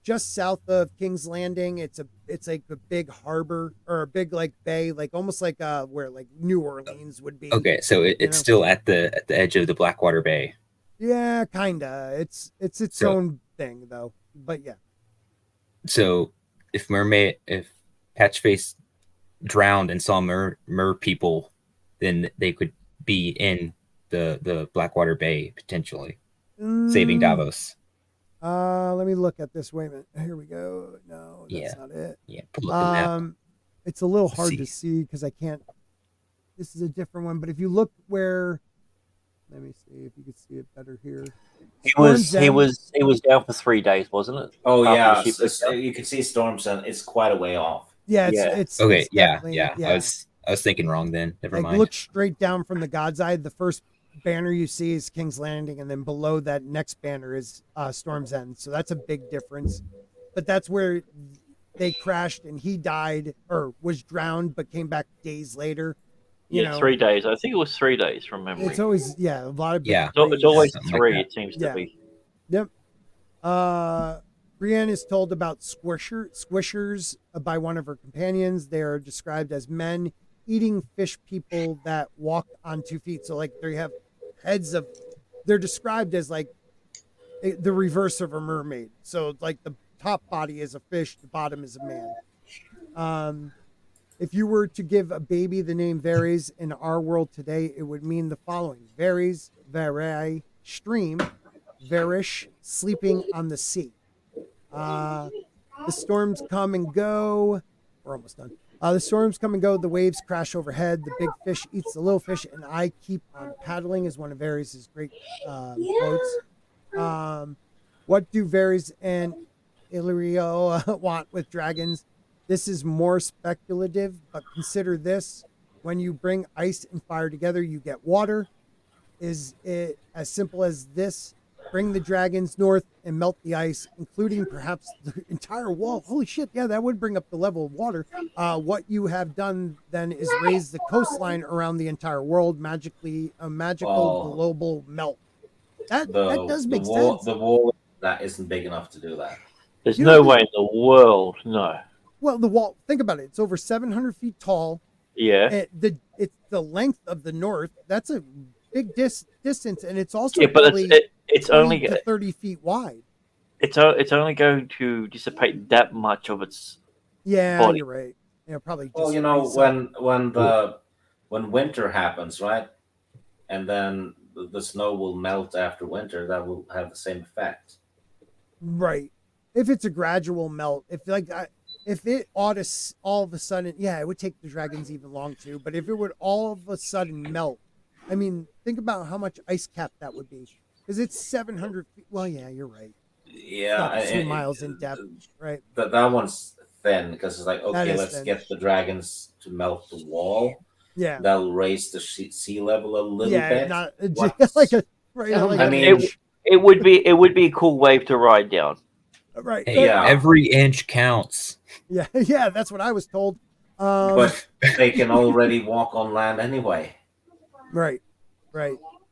Speaker 1: just south of King's Landing. It's like a big harbor or a big like bay, like almost like where like New Orleans would be.
Speaker 3: Okay, so it's
Speaker 1: know?
Speaker 3: still at the edge of the Blackwater Bay.
Speaker 1: Yeah, kinda. It's its
Speaker 3: So-
Speaker 1: own thing though. But yeah.
Speaker 3: So if Patchface drowned and saw mer people, then they could be in the Blackwater Bay potentially, saving Davos.
Speaker 1: Let me look at this. Wait a minute. Here we go. No, that's
Speaker 3: Yeah.
Speaker 1: not it.
Speaker 3: Yeah, pull up the map.
Speaker 1: It's a little hard to
Speaker 3: See.
Speaker 1: see because I can't. This is a different one, but if you look where, let me see if you can see it better here.
Speaker 2: He was down for 3 days, wasn't it?
Speaker 4: Oh
Speaker 2: After
Speaker 4: yeah,
Speaker 2: the ship was down.
Speaker 4: you can see Storm's End. It's quite a way off.
Speaker 1: Yeah,
Speaker 2: Yeah.
Speaker 1: it's
Speaker 3: Okay,
Speaker 1: it's
Speaker 3: yeah.
Speaker 1: definitely-
Speaker 3: I was thinking wrong then. Never
Speaker 1: Like
Speaker 3: mind.
Speaker 1: look straight down from the God's Eye. The first banner you see is King's Landing, and then below that next banner is Storm's End. So that's a big difference. But that's where they crashed, and he died or was drowned, but came back days later. You know,
Speaker 2: 3 days. I think it was 3 days from memory.
Speaker 1: it's always a lot of big
Speaker 3: Yeah.
Speaker 2: It's always
Speaker 3: Something like
Speaker 2: 3.
Speaker 3: that.
Speaker 2: It seems
Speaker 1: Yeah.
Speaker 2: to be.
Speaker 1: Brienne is told about squishers by one of her companions. They are described as men eating fish people that walk on 2 feet. So like they have heads of, they're described as like the reverse of a mermaid. So like the top body is a fish, the bottom is a man. If you were to give a baby the name Varys in our world today, it would mean the following: Varys, Varai, stream, Varish, sleeping on the sea. The storms come and go. We're almost done. The storms come and go. The waves crash overhead. The big fish eats the little fish, and I keep on paddling is one of Varys' great quotes. What do Varys and Illyrio want with dragons? This is more speculative, but consider this. When you bring ice and fire together, you get water. Is it as simple as this? Bring the dragons north and melt the ice, including perhaps the entire wall. Holy shit, yeah, that would bring up the level of water. What you have done then is raise the coastline around the entire world, a magical global melt. That does make
Speaker 4: wall,
Speaker 1: sense.
Speaker 4: The wall that isn't big enough to do that.
Speaker 2: There's
Speaker 1: You
Speaker 2: no
Speaker 1: don't
Speaker 2: way in the world. No.
Speaker 1: Well, the wall. Think about it. It's over 700 feet tall.
Speaker 2: Yeah.
Speaker 1: It's the length of the north. That's a big distance, and it's also
Speaker 2: Yeah, but
Speaker 1: probably
Speaker 2: it's
Speaker 1: 20
Speaker 2: only
Speaker 1: to 30 feet wide.
Speaker 2: it's only going to dissipate that much of its.
Speaker 1: Yeah,
Speaker 2: Body.
Speaker 1: you're right. Yeah, probably.
Speaker 4: Well, when winter happens, right, and then the snow will melt after winter, that will have the same effect.
Speaker 1: Right. If it's a gradual melt, if it ought to all of a sudden, yeah, it would take the dragons even long too. But if it would all of a sudden melt, I mean, think about how much ice cap that would be, because it's 700 feet. Well, yeah, you're right.
Speaker 4: Yeah,
Speaker 1: Not 2 miles in depth, right?
Speaker 4: That one's thin because it's like, okay, let's
Speaker 1: thin.
Speaker 4: get the dragons to melt the wall.
Speaker 1: Yeah,
Speaker 4: That'll raise the sea level a little bit.
Speaker 1: Not
Speaker 4: What's-
Speaker 1: like a right.
Speaker 5: Oh
Speaker 1: like
Speaker 4: I
Speaker 1: a-
Speaker 4: mean,
Speaker 2: It would be a cool wave to ride down.
Speaker 1: right.
Speaker 3: Hey,
Speaker 4: Yeah.
Speaker 3: every inch counts.
Speaker 1: Yeah, yeah, that's what I was told.
Speaker 4: but they can already walk on land anyway.
Speaker 1: Right.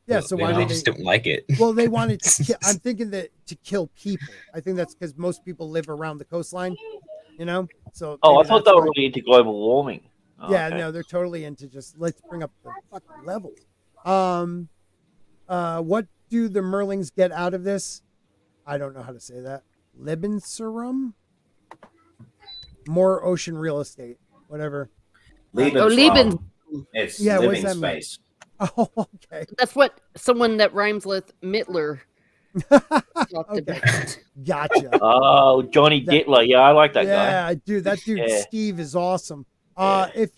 Speaker 1: Yeah. So why
Speaker 3: Maybe
Speaker 1: do
Speaker 3: they just don't like it.
Speaker 1: Well, they wanted to kill. I'm thinking that to kill people. I think that's because most people live around the coastline, you know? So.
Speaker 2: Oh, I
Speaker 1: maybe
Speaker 2: thought
Speaker 1: that's
Speaker 2: they were
Speaker 1: why.
Speaker 2: really into global warming. Oh,
Speaker 1: Yeah,
Speaker 2: okay.
Speaker 1: no, they're totally into just let's bring up the fucking levels. What do the Merlings get out of this? I don't know how to say that. Lebensraum? More ocean real estate. Whatever.
Speaker 4: Lebensraum. It's
Speaker 1: Yeah, what
Speaker 4: living
Speaker 1: does that mean?
Speaker 4: space.
Speaker 1: Oh, okay.
Speaker 5: That's what someone that rhymes with Mittler talked
Speaker 1: Okay.
Speaker 5: about.
Speaker 1: Gotcha.
Speaker 2: Oh, Johnny
Speaker 1: That-
Speaker 2: Dittler. Yeah, I like that guy.
Speaker 1: Yeah, dude, that dude
Speaker 2: Yeah.
Speaker 1: Steve is awesome.
Speaker 2: Yeah.
Speaker 1: If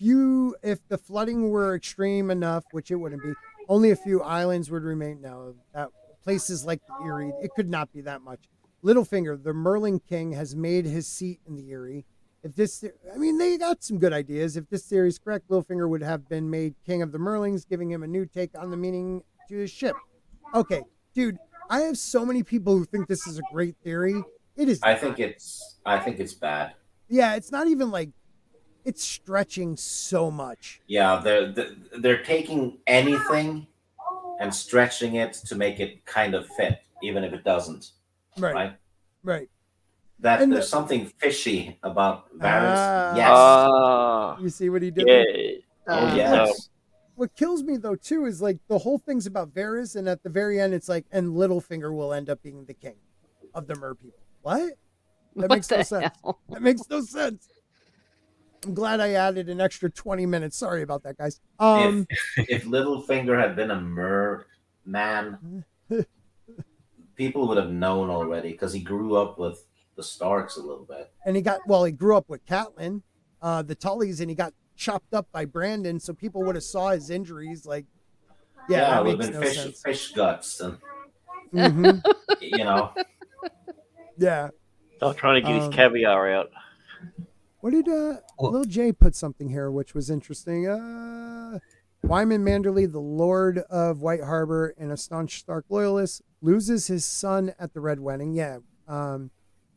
Speaker 1: the flooding were extreme enough, which it wouldn't be, only a few islands would remain. Now, that places like the Erie, it could not be that much. Littlefinger, the Merling King, has made his seat in the Erie. If this, I mean, they got some good ideas. If this theory is correct, Littlefinger would have been made king of the Merlings, giving him a new take on the meaning to his ship. Okay, dude, I have so many people who think this is a great theory. It is.
Speaker 4: I think it's bad.
Speaker 1: Yeah, it's not even like it's stretching so much.
Speaker 4: Yeah, they're taking anything and stretching it to make it kind of fit, even if it doesn't.
Speaker 1: Right.
Speaker 4: Right?
Speaker 1: Right. And
Speaker 4: There's something fishy about Varys.
Speaker 1: Ah.
Speaker 4: Yes.
Speaker 2: Ah,
Speaker 1: You see what he did?
Speaker 2: yeah.
Speaker 1: there?
Speaker 4: Oh,
Speaker 5: Uh,
Speaker 4: yes.
Speaker 1: What kills me though too is like the whole thing's about Varys, and at the very end, it's like, and Littlefinger will end up being the king of the Mer people. What? That
Speaker 5: What
Speaker 1: makes no
Speaker 5: the
Speaker 1: sense.
Speaker 5: hell?
Speaker 1: That makes no sense. I'm glad I added an extra 20 minutes. Sorry about that, guys.
Speaker 4: If Littlefinger had been a merman, people would have known already because he grew up with the Starks a little bit.
Speaker 1: And he grew up with Catelyn, the Tullys, and he got chopped up by Brandon, so people would have saw his injuries. Like, yeah,
Speaker 4: it
Speaker 1: that
Speaker 4: would
Speaker 1: makes
Speaker 4: have
Speaker 1: no
Speaker 4: been
Speaker 1: sense.
Speaker 4: fish guts, and
Speaker 1: Mhm.
Speaker 4: you know.
Speaker 1: Yeah.
Speaker 2: Stop trying to get
Speaker 1: Um,
Speaker 2: his caviar out.
Speaker 1: What did Lil J put something here which was interesting? Wyman Manderley, the Lord of White Harbor and a staunch Stark loyalist, loses his son at the Red Wedding. Yeah.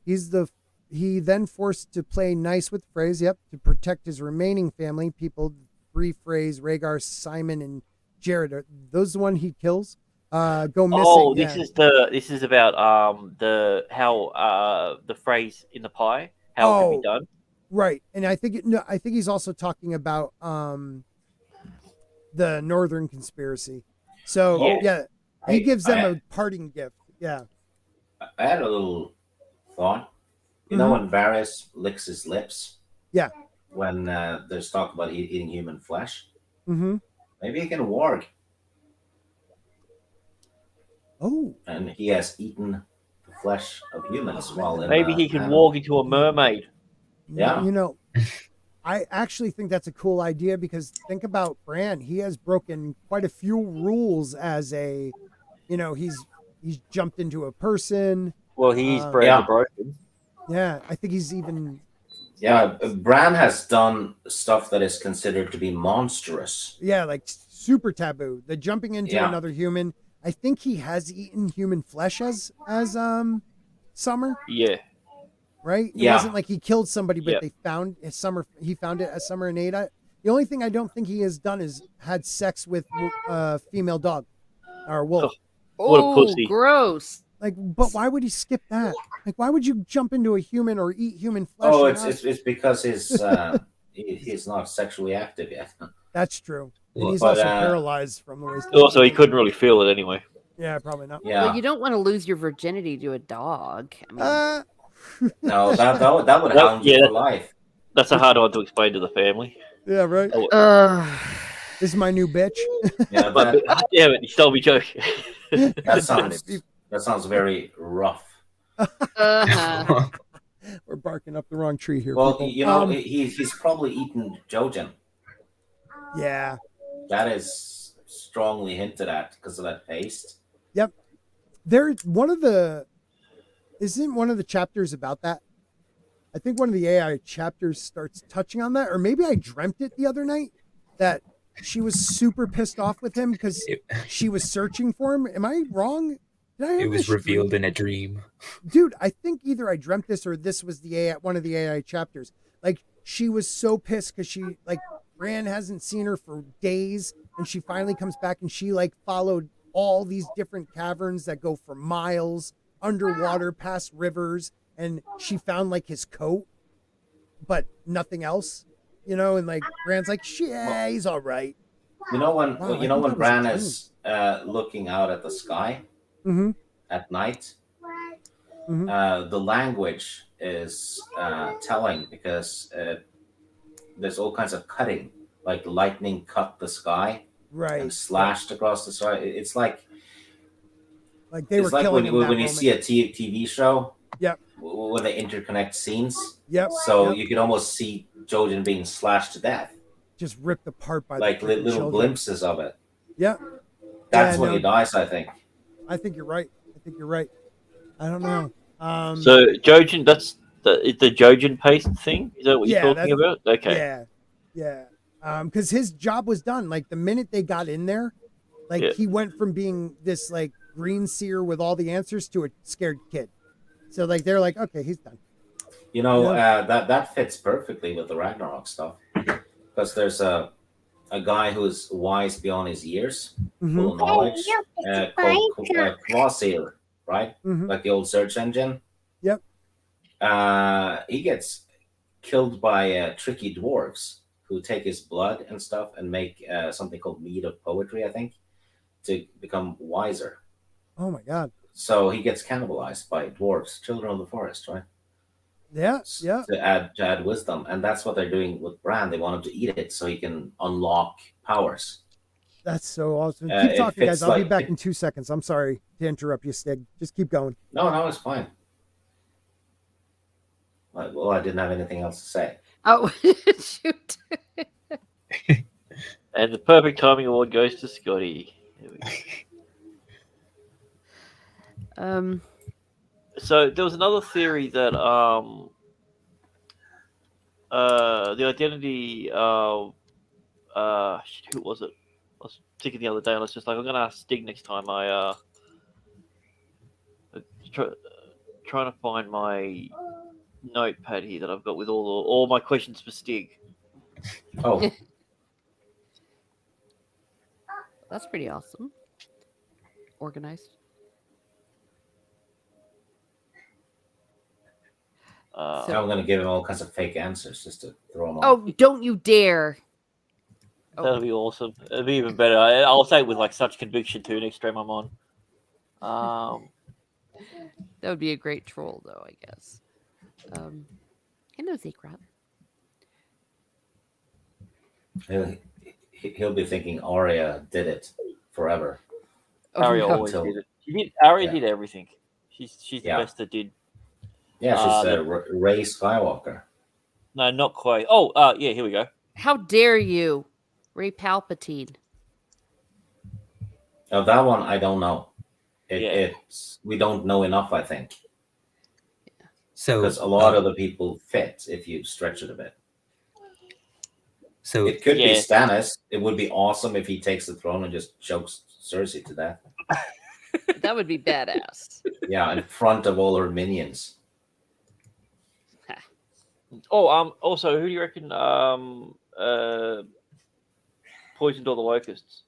Speaker 1: He then forced to play nice with Freys, yep, to protect his remaining family. People, 3 Freys, Rhaegar, Simon, and Jared. Are those the one he kills? Go missing.
Speaker 2: Oh,
Speaker 1: yeah.
Speaker 2: this is about the phrase in the pie, how it could be done.
Speaker 1: Right, and I think he's also talking about the Northern Conspiracy. So yeah, he gives them a parting gift. Yeah,
Speaker 4: I had a little thought. You know when Varys licks his lips?
Speaker 1: Yeah.
Speaker 4: When there's talk about eating human flesh?
Speaker 1: Mm-hmm.
Speaker 4: Maybe he can warg.
Speaker 1: Oh,
Speaker 4: And he has eaten the flesh of humans while in
Speaker 2: Maybe he can
Speaker 4: animal.
Speaker 2: walk into a mermaid.
Speaker 4: Yeah.
Speaker 1: You know, I actually think that's a cool idea because think about Bran. He has broken quite a few rules as a, he's jumped into a person.
Speaker 2: Well, he's
Speaker 4: Yeah.
Speaker 2: broken.
Speaker 1: Yeah, I think he's even.
Speaker 4: Yeah, Bran has done stuff that is considered to be monstrous.
Speaker 1: Yeah, like super taboo. The jumping into
Speaker 4: Yeah.
Speaker 1: another human. I think he has eaten human flesh as Summer,
Speaker 2: Yeah.
Speaker 1: right? It
Speaker 4: Yeah.
Speaker 1: wasn't like he killed somebody, but
Speaker 2: Yep.
Speaker 1: they found Summer. He found it as Summer and ate it. The only thing I don't think he has done is had sex with a female dog or wolf.
Speaker 2: What a
Speaker 5: Oh,
Speaker 2: pussy.
Speaker 5: gross.
Speaker 1: Like, but why would he skip that? Like, why would you jump into a human or eat human flesh?
Speaker 4: Oh,
Speaker 1: and
Speaker 4: it's because he's not sexually active yet.
Speaker 1: That's true. And
Speaker 3: Well,
Speaker 1: he's
Speaker 4: but,
Speaker 1: also paralyzed from the waist.
Speaker 2: Also, he couldn't really feel it anyway.
Speaker 1: Yeah, probably not.
Speaker 4: Yeah.
Speaker 5: Well, you don't want to lose your virginity to a dog. I mean,
Speaker 4: No, that would
Speaker 2: Well,
Speaker 4: hound you
Speaker 2: yeah.
Speaker 4: for life.
Speaker 2: That's a hard one to explain to the family.
Speaker 1: Yeah, right. This is my new bitch.
Speaker 4: Yeah,
Speaker 2: But damn it, you stole me joke.
Speaker 4: that sounds very rough.
Speaker 5: uh-huh.
Speaker 1: We're barking up the wrong tree here.
Speaker 4: Well,
Speaker 1: people.
Speaker 4: you know, he's probably eaten Jojen.
Speaker 1: Yeah.
Speaker 4: That is strongly hinted at because of that paste.
Speaker 1: Yep. Isn't one of the chapters about that? I think one of the AI chapters starts touching on that, or maybe I dreamt it the other night that she was super pissed off with him because she was searching for him. Am I wrong? Did I have
Speaker 3: It was
Speaker 1: this
Speaker 3: revealed
Speaker 1: dream?
Speaker 3: in a dream.
Speaker 1: Dude, I think either I dreamt this or this was the AI, one of the AI chapters. Like, she was so pissed because she, like, Bran hasn't seen her for days, and she finally comes back, and she, like, followed all these different caverns that go for miles underwater past rivers, and she found, like, his coat, but nothing else, you know, and, like, Bran's like, yeah, he's all right.
Speaker 4: You know when
Speaker 1: Wow,
Speaker 4: you know when Bran is looking out at the sky
Speaker 1: Mm-hmm.
Speaker 4: at night.
Speaker 1: Mm-hmm.
Speaker 4: The language is telling because there's all kinds of cutting, like lightning cut the sky
Speaker 1: Right.
Speaker 4: and slashed across the sky. It's like
Speaker 1: they were killing him that
Speaker 4: when you
Speaker 1: moment.
Speaker 4: see a TV show.
Speaker 1: Yep.
Speaker 4: When they interconnect scenes.
Speaker 1: Yep.
Speaker 4: So
Speaker 1: yep.
Speaker 4: you can almost see Jojen being slashed to death.
Speaker 1: Just ripped apart by
Speaker 4: like
Speaker 1: the
Speaker 4: little
Speaker 1: children.
Speaker 4: glimpses of it.
Speaker 1: Yep.
Speaker 4: That's when he dies, I think.
Speaker 1: I think you're right. I don't know.
Speaker 2: So Jojen, that's the Jojen paste thing. Is that what you're talking about? Okay.
Speaker 1: Yeah, yeah. Because his job was done. Like the minute they got in there, like he went from being this like green seer with all the answers to a scared kid. So like they're like, okay, he's done.
Speaker 4: You know, that fits perfectly with the Ragnarok stuff because there's a guy who's wise beyond his years, full of knowledge, called Clawseer, right? Like the old search engine.
Speaker 1: Yep.
Speaker 4: He gets killed by tricky dwarves who take his blood and stuff and make something called mead of poetry, I think, to become wiser.
Speaker 1: Oh my god.
Speaker 4: So he gets cannibalized by dwarves, children of the forest, right?
Speaker 1: Yeah, yeah.
Speaker 4: To add wisdom, and that's what they're doing with Bran. They want him to eat it so he can unlock powers.
Speaker 1: That's so awesome. Keep talking, guys. I'll be back in 2 seconds. I'm sorry to interrupt you, Stig. Just keep going.
Speaker 4: No, it's fine. Well, I didn't have anything else to say.
Speaker 5: Oh, shoot.
Speaker 2: And the perfect timing award goes to Scotty. So there was another theory that the identity of who was it? I was thinking the other day, and I was just like, I'm gonna ask Stig next time. Trying to find my notepad here that I've got with all my questions for Stig.
Speaker 4: Oh,
Speaker 5: that's pretty awesome. Organized.
Speaker 4: I'm going to give him all kinds of fake answers just to throw him off.
Speaker 5: Oh, don't you dare.
Speaker 2: That'll be awesome. It'll be even better. I'll say it with like such conviction too next stream I'm on.
Speaker 5: That would be a great troll, though, I guess. Hello, Zekrat.
Speaker 4: He'll be thinking Arya did it forever.
Speaker 2: Arya always did it. Arya did everything. She's the best that did.
Speaker 4: Yeah, she's Rey Skywalker.
Speaker 2: No, not quite. Oh, yeah, here we go.
Speaker 5: How dare you, Rey Palpatine?
Speaker 4: Oh, that one I don't know. It's we don't know enough, I think.
Speaker 5: Yeah.
Speaker 3: So
Speaker 4: because a lot of the people fit if you stretch it a bit.
Speaker 3: So
Speaker 4: it could be Stannis. It would be awesome if he takes the throne and just chokes Cersei to death.
Speaker 5: That would be badass.
Speaker 4: Yeah, in front of all her minions.
Speaker 2: Also, who do you reckon poisoned all the locusts?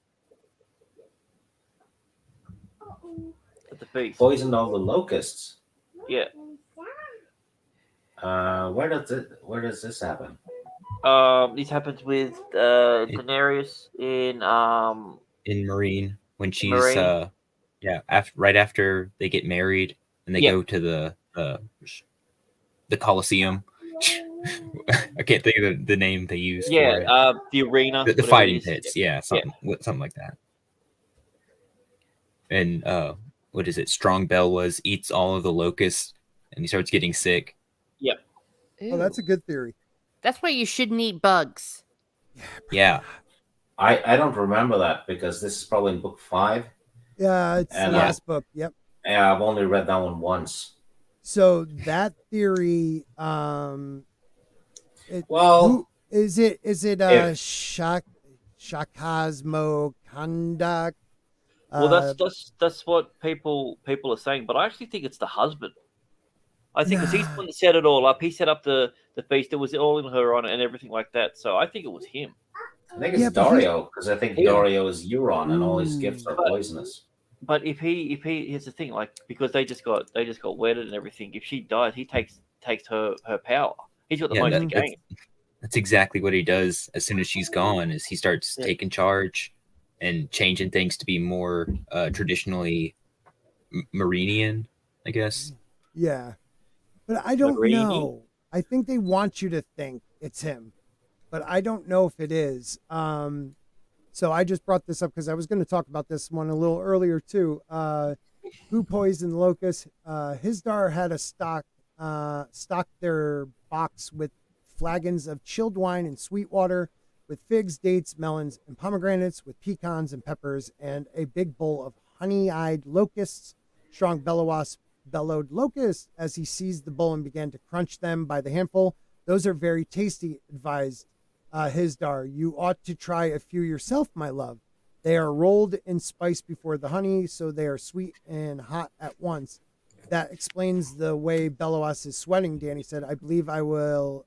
Speaker 2: at the feast.
Speaker 4: Poisoned all the locusts.
Speaker 2: Yeah.
Speaker 4: Where does this happen?
Speaker 2: This happens with Daenerys
Speaker 3: in Marine when she's
Speaker 2: Marine.
Speaker 3: right after they get married and they
Speaker 2: Yep.
Speaker 3: go to the Colosseum. I can't think of the name they use for it.
Speaker 2: The arena,
Speaker 3: The
Speaker 2: whatever it
Speaker 3: fighting
Speaker 2: is.
Speaker 3: pits, something like that. And what is it? Strong Belwas eats all of the locusts and he starts getting sick.
Speaker 1: Oh, that's a good theory.
Speaker 5: That's why you shouldn't eat bugs.
Speaker 3: Yeah.
Speaker 4: I don't remember that because this is probably in book 5.
Speaker 1: Yeah, it's
Speaker 4: And,
Speaker 1: the last book. Yep.
Speaker 4: Yeah, I've only read that one once.
Speaker 1: So that theory,
Speaker 4: Well,
Speaker 1: is it Shakasmo Kandak?
Speaker 2: Well, that's what people are saying, but I actually think it's the husband. I think because he's the one that set it all up. He set up the feast. It was all in her honor and everything like that. So I think it was him.
Speaker 4: I think it's Dario because I think Dario is Euron and all his gifts are
Speaker 2: But-
Speaker 4: poisonous.
Speaker 2: But if he here's the thing, like because they just got wedded and everything. If she dies, he takes her power. He's got the most to gain.
Speaker 3: That's exactly what he does as soon as she's gone. Is he starts taking charge and changing things to be more traditionally Marinian, I guess.
Speaker 1: Yeah, but I don't
Speaker 2: Marini?
Speaker 1: know. I think they want you to think it's him, but I don't know if it is. So I just brought this up because I was going to talk about this one a little earlier too. Who poisoned locusts? Hisdar had a stock their box with flagons of chilled wine and sweet water, with figs, dates, melons, and pomegranates, with pecans and peppers, and a big bowl of honey-eyed locusts. Strong Bellowas bellowed locusts as he seized the bowl and began to crunch them by the handful. Those are very tasty, advised Hisdar. You ought to try a few yourself, my love. They are rolled in spice before the honey, so they are sweet and hot at once. That explains the way Bellowas is sweating, Danny said. I believe I will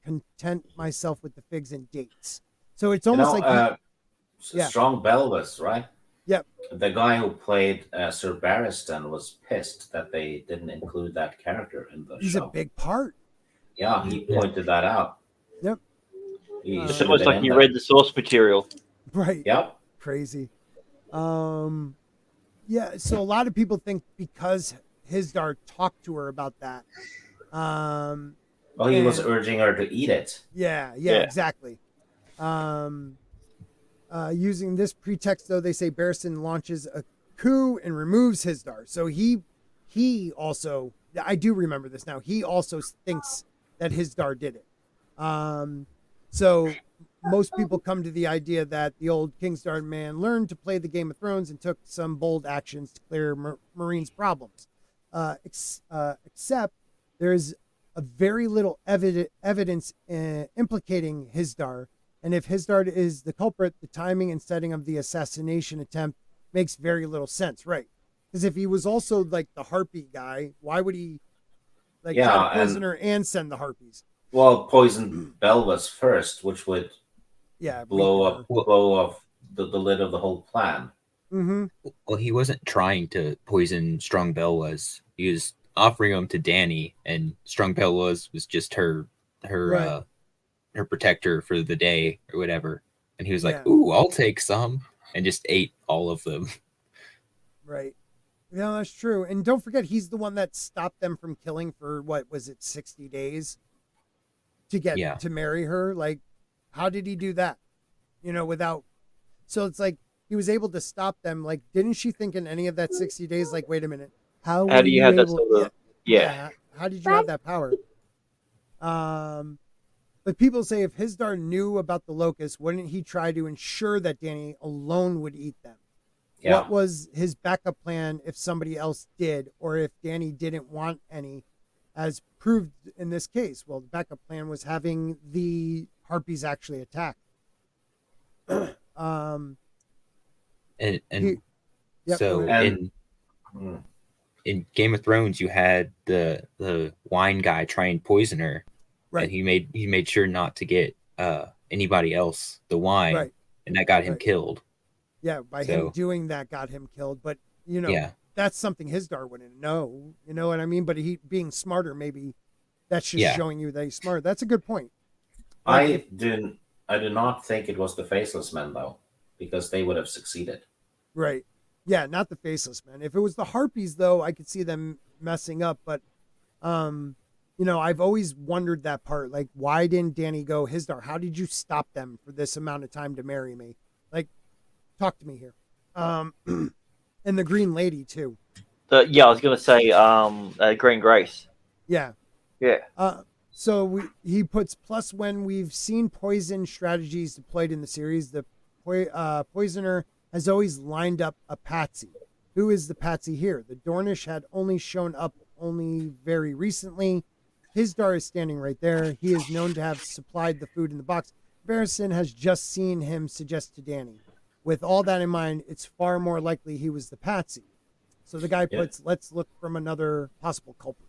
Speaker 1: content myself with the figs and dates. So it's almost
Speaker 4: Strong Belwas, right?
Speaker 1: Yep.
Speaker 4: The guy who played Sir Barristan was pissed that they didn't include that character in the show.
Speaker 1: He's a big part.
Speaker 4: Yeah, he pointed that out.
Speaker 1: Yep.
Speaker 2: It's almost like you read the source material.
Speaker 1: Right.
Speaker 4: Yep.
Speaker 1: Crazy. Yeah, so a lot of people think because Hisdar talked to her about that.
Speaker 4: He was urging her to eat it.
Speaker 1: Yeah, exactly. Using this pretext, though, they say Barristan launches a coup and removes Hisdar. So he also, I do remember this now, he also thinks that Hisdar did it. So most people come to the idea that the old Kingsguard man learned to play the Game of Thrones and took some bold actions to clear Marine's problems. Except there's a very little evidence implicating Hisdar. And if Hisdar is the culprit, the timing and setting of the assassination attempt makes very little sense, right? Because if he was also like the harpy guy, why would he try to poison her and send the harpies?
Speaker 4: Well, poison Belwas first, which would blow off the lid of the whole plan.
Speaker 1: Mm-hmm.
Speaker 3: Well, he wasn't trying to poison Strong Belwas. He was offering them to Dany, and Strong Belwas was just her protector for the day or whatever. And he was like, "Ooh, I'll take some," and just ate all of them.
Speaker 1: Right. Yeah, that's true. And don't forget, he's the one that stopped them from killing for 60 days to get to marry her. Like, how did he do that? Without. So it's like he was able to stop them. Like, didn't she think in any of that 60 days? Like, wait a minute, how do you have that sort of? Yeah. How did you have that power? But people say if Hisdar knew about the locusts, wouldn't he try to ensure that Dany alone would eat them? Yeah. What was his backup plan if somebody else did, or if Dany didn't want any, as proved in this case? Well, the backup plan was having the harpies actually attack.
Speaker 3: In Game of Thrones, you had the wine guy try and poison her. Right. And he made sure not to get anybody else the wine, and that got him killed.
Speaker 1: Yeah, by him doing that got him killed. But that's something Hisdar wouldn't know. You know what I mean? But he being smarter, maybe that's just
Speaker 3: Yeah.
Speaker 1: showing you that he's smart. That's a good point.
Speaker 4: I do not think it was the Faceless Men though, because they would have succeeded.
Speaker 1: Right. Yeah, not the Faceless Men. If it was the Harpies, though, I could see them messing up. But, you know, I've always wondered that part. Like, why didn't Danny go, Hisdar, how did you stop them for this amount of time to marry me? Like, talk to me here. And the Green Lady, too.
Speaker 2: Yeah, I was gonna say Green Grace.
Speaker 1: Yeah.
Speaker 2: Yeah.
Speaker 1: So he puts plus when we've seen poison strategies deployed in the series, the poisoner has always lined up a patsy. Who is the patsy here? The Dornish had only shown up only very recently. Hisdar is standing right there. He is known to have supplied the food in the box. Barristan has just seen him suggest to Danny. With all that in mind, it's far more likely he was the patsy. So the guy puts, let's look from another possible culprit.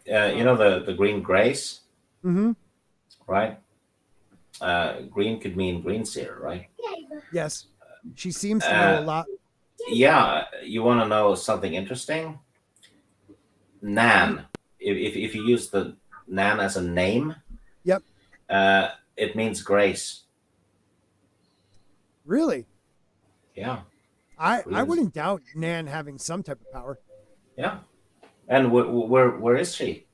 Speaker 4: You know the Green Grace,
Speaker 1: Mm-hmm.
Speaker 4: right? Green could mean green seer, right?
Speaker 1: Yes. She seems to know a lot.
Speaker 4: Yeah, you want to know something interesting? Nan. If you use the Nan as a name,
Speaker 1: Yep.
Speaker 4: It means grace.
Speaker 1: Really?
Speaker 4: Yeah.
Speaker 1: I wouldn't doubt Nan having some type of power.
Speaker 4: Yeah. And where is she?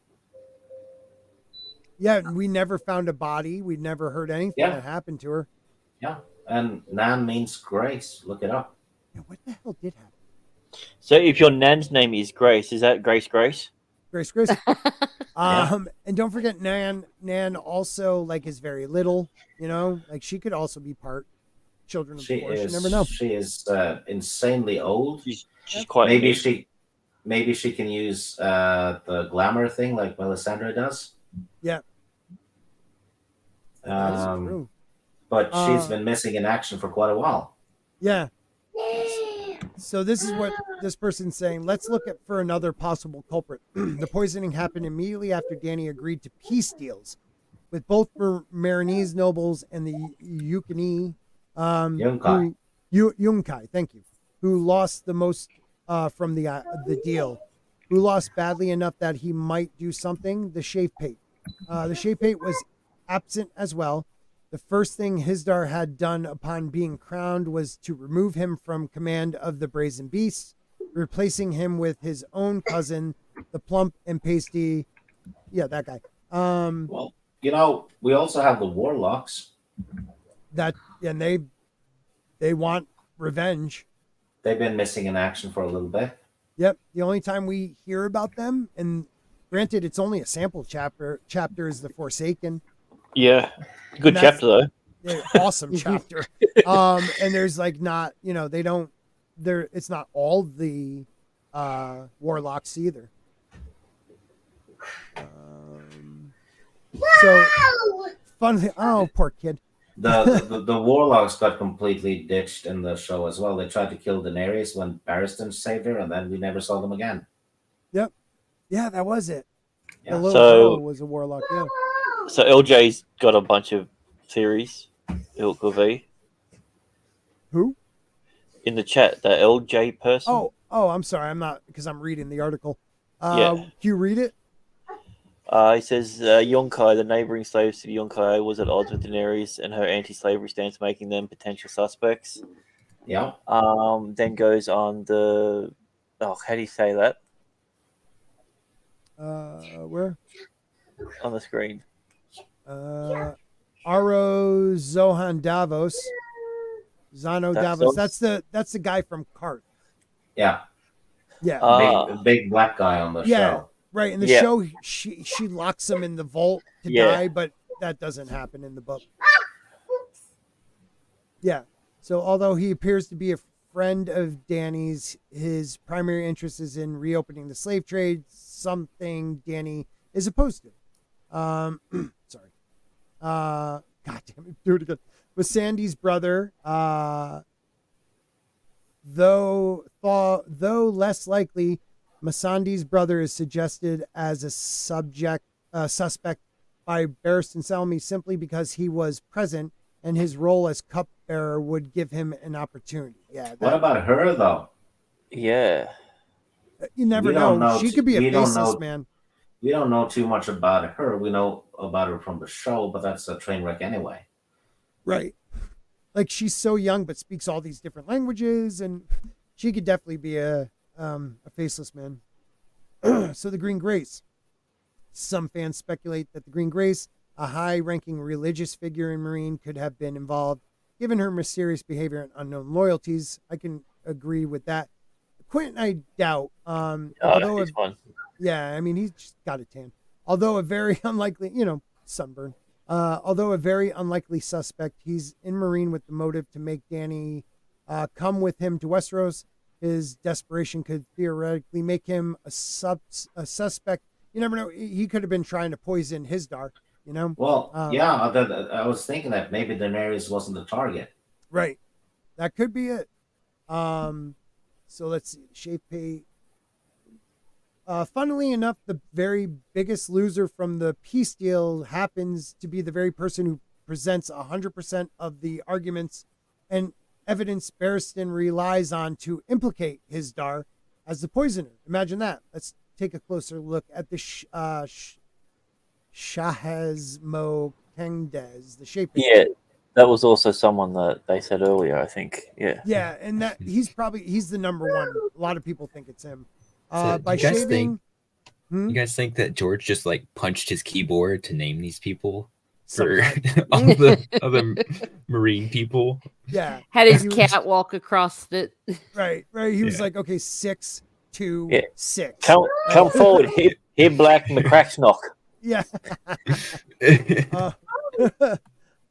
Speaker 1: Yeah, we never found a body. We never heard anything that happened to her.
Speaker 4: Yeah. And Nan means grace. Look it up.
Speaker 1: Yeah, what the hell did happen?
Speaker 2: So if your nan's name is Grace, is that Grace?
Speaker 1: Grace. And don't forget Nan. Nan also like is very little. You know, like she could also be part children of the Force. You never know.
Speaker 4: She is insanely old.
Speaker 2: She's quite
Speaker 4: maybe she can use the glamour thing like Melisandre does.
Speaker 1: Yeah. That's true.
Speaker 4: But she's been missing in action for quite a while.
Speaker 1: Yeah. So this is what this person's saying. Let's look for another possible culprit. The poisoning happened immediately after Danny agreed to peace deals with both Marinese nobles and the Yukini.
Speaker 4: Yunkai.
Speaker 1: Yunkai, thank you. Who lost the most from the deal. Who lost badly enough that he might do something. The Shave Pate. The Shave Pate was absent as well. The first thing Hisdar had done upon being crowned was to remove him from command of the Brazen Beasts, replacing him with his own cousin, the plump and pasty. Yeah, that guy.
Speaker 4: Well, you know, we also have the Warlocks.
Speaker 1: And they want revenge.
Speaker 4: They've been missing in action for a little bit.
Speaker 1: Yep. The only time we hear about them, and granted, it's only a sample chapter is the Forsaken.
Speaker 2: Yeah. Good chapter though.
Speaker 1: Yeah, awesome chapter. And there's like not, you know, it's not all the warlocks either. So fun. Oh, poor kid.
Speaker 4: The Warlocks got completely ditched in the show as well. They tried to kill Daenerys when Barristan saved her, and then we never saw them again.
Speaker 1: Yep. Yeah, that was it.
Speaker 4: Yeah.
Speaker 1: The little girl was a warlock. Yeah.
Speaker 2: So LJ's got a bunch of theories. Ilka V.
Speaker 1: Who?
Speaker 2: In the chat, the LJ person.
Speaker 1: Oh, I'm sorry. I'm not, because I'm reading the article.
Speaker 2: Yeah.
Speaker 1: Can you read it?
Speaker 2: He says Yunkai, the neighboring slaves to the Yunkai, was at odds with Daenerys and her anti-slavery stance, making them potential suspects.
Speaker 4: Yeah.
Speaker 2: Then goes on the... Oh, how do you say that?
Speaker 1: Where?
Speaker 2: On the screen.
Speaker 1: Aro Zohan Davos. Zano Davos. That's the guy from Cart.
Speaker 4: Yeah.
Speaker 1: Yeah.
Speaker 4: Big black guy on the show.
Speaker 1: Right. In the show, she locks him in the vault to die, but that doesn't happen in the book. Yeah. So although he appears to be a friend of Danny's, his primary interest is in reopening the slave trade, something Danny is opposed to. Sorry. God damn it. Do it again. With Sandy's brother, though less likely, Masandi's brother is suggested as a suspect by Barristan Selmy simply because he was present and his role as cupbearer would give him an opportunity. Yeah.
Speaker 4: What about her though?
Speaker 2: Yeah.
Speaker 1: You never
Speaker 4: We don't
Speaker 1: know.
Speaker 4: know
Speaker 1: She
Speaker 4: t-
Speaker 1: could be a
Speaker 4: we don't
Speaker 1: faceless
Speaker 4: know-
Speaker 1: man.
Speaker 4: We don't know too much about her. We know about her from the show, but that's a train wreck anyway.
Speaker 1: Right. Like she's so young but speaks all these different languages, and she could definitely be a faceless man. So the Green Grace. Some fans speculate that the Green Grace, a high-ranking religious figure in Marine, could have been involved, given her mysterious behavior and unknown loyalties. I can agree with that. Quentin, I doubt. Although
Speaker 2: He's fun.
Speaker 1: yeah, I mean, he's just got a tan. Although a very unlikely, sunburn. Although a very unlikely suspect, he's in Marine with the motive to make Dany come with him to Westeros. His desperation could theoretically make him a suspect. You never know. He could have been trying to poison Hisdar,
Speaker 4: Well, I was thinking that maybe Daenerys wasn't the target.
Speaker 1: Right. That could be it. So let's see. Shape funnily enough, the very biggest loser from the peace deal happens to be the very person who presents 100% of the arguments and evidence Barristan relies on to implicate Hisdar as the poisoner. Imagine that. Let's take a closer look at the Shahazmo Kengdes, the shape.
Speaker 2: Yeah, that was also someone that they said earlier, I think. Yeah.
Speaker 1: Yeah, and that he's the number one. A lot of people think it's him.
Speaker 3: So
Speaker 1: By
Speaker 3: you guys
Speaker 1: shaving.
Speaker 3: You guys think that George just like punched his keyboard to name these people for
Speaker 1: Sometimes.
Speaker 3: all the other Marine people?
Speaker 1: Yeah.
Speaker 5: Had his
Speaker 1: He was-
Speaker 5: cat walk across it.
Speaker 1: Right. He was
Speaker 3: Yeah.
Speaker 1: like, okay, 6, 2,
Speaker 2: Yeah.
Speaker 1: 6.
Speaker 2: Come forward, hit Black McCracksnock.
Speaker 1: Yeah.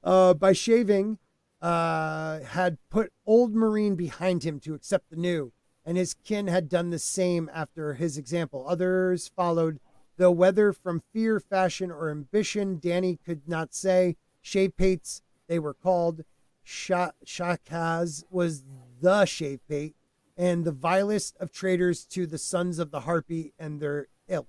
Speaker 1: By shaving, had put old Marine behind him to accept the new, and his kin had done the same after his example. Others followed, though whether from fear, fashion, or ambition, Dany could not say. Shave pates, they were called. Shakaz was the shave pate, and the vilest of traitors to the sons of the Harpy and their ilk.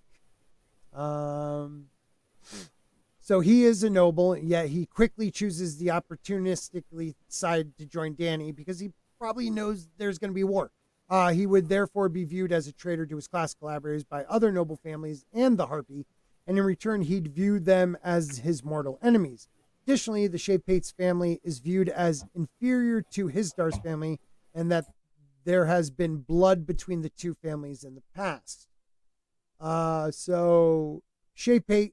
Speaker 1: So he is a noble, yet he quickly chooses the opportunistically side to join Dany because he probably knows there's going to be war. He would therefore be viewed as a traitor to his class collaborators by other noble families and the Harpy, and in return he'd view them as his mortal enemies. Additionally, the Shapepate's family is viewed as inferior to Hisdar's family, and that there has been blood between the two families in the past. So Shapepate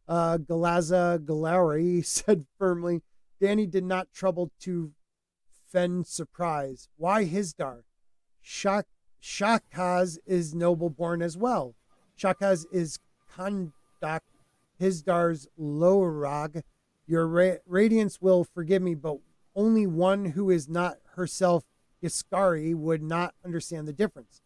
Speaker 1: Galaza Galari said firmly, Dany did not trouble to fend surprise. Why Hisdar? Shakaz is noble born as well. Shakaz is Kandak, Hisdar's Lorag. Your radiance will forgive me, but only one who is not herself Giscari would not understand the difference.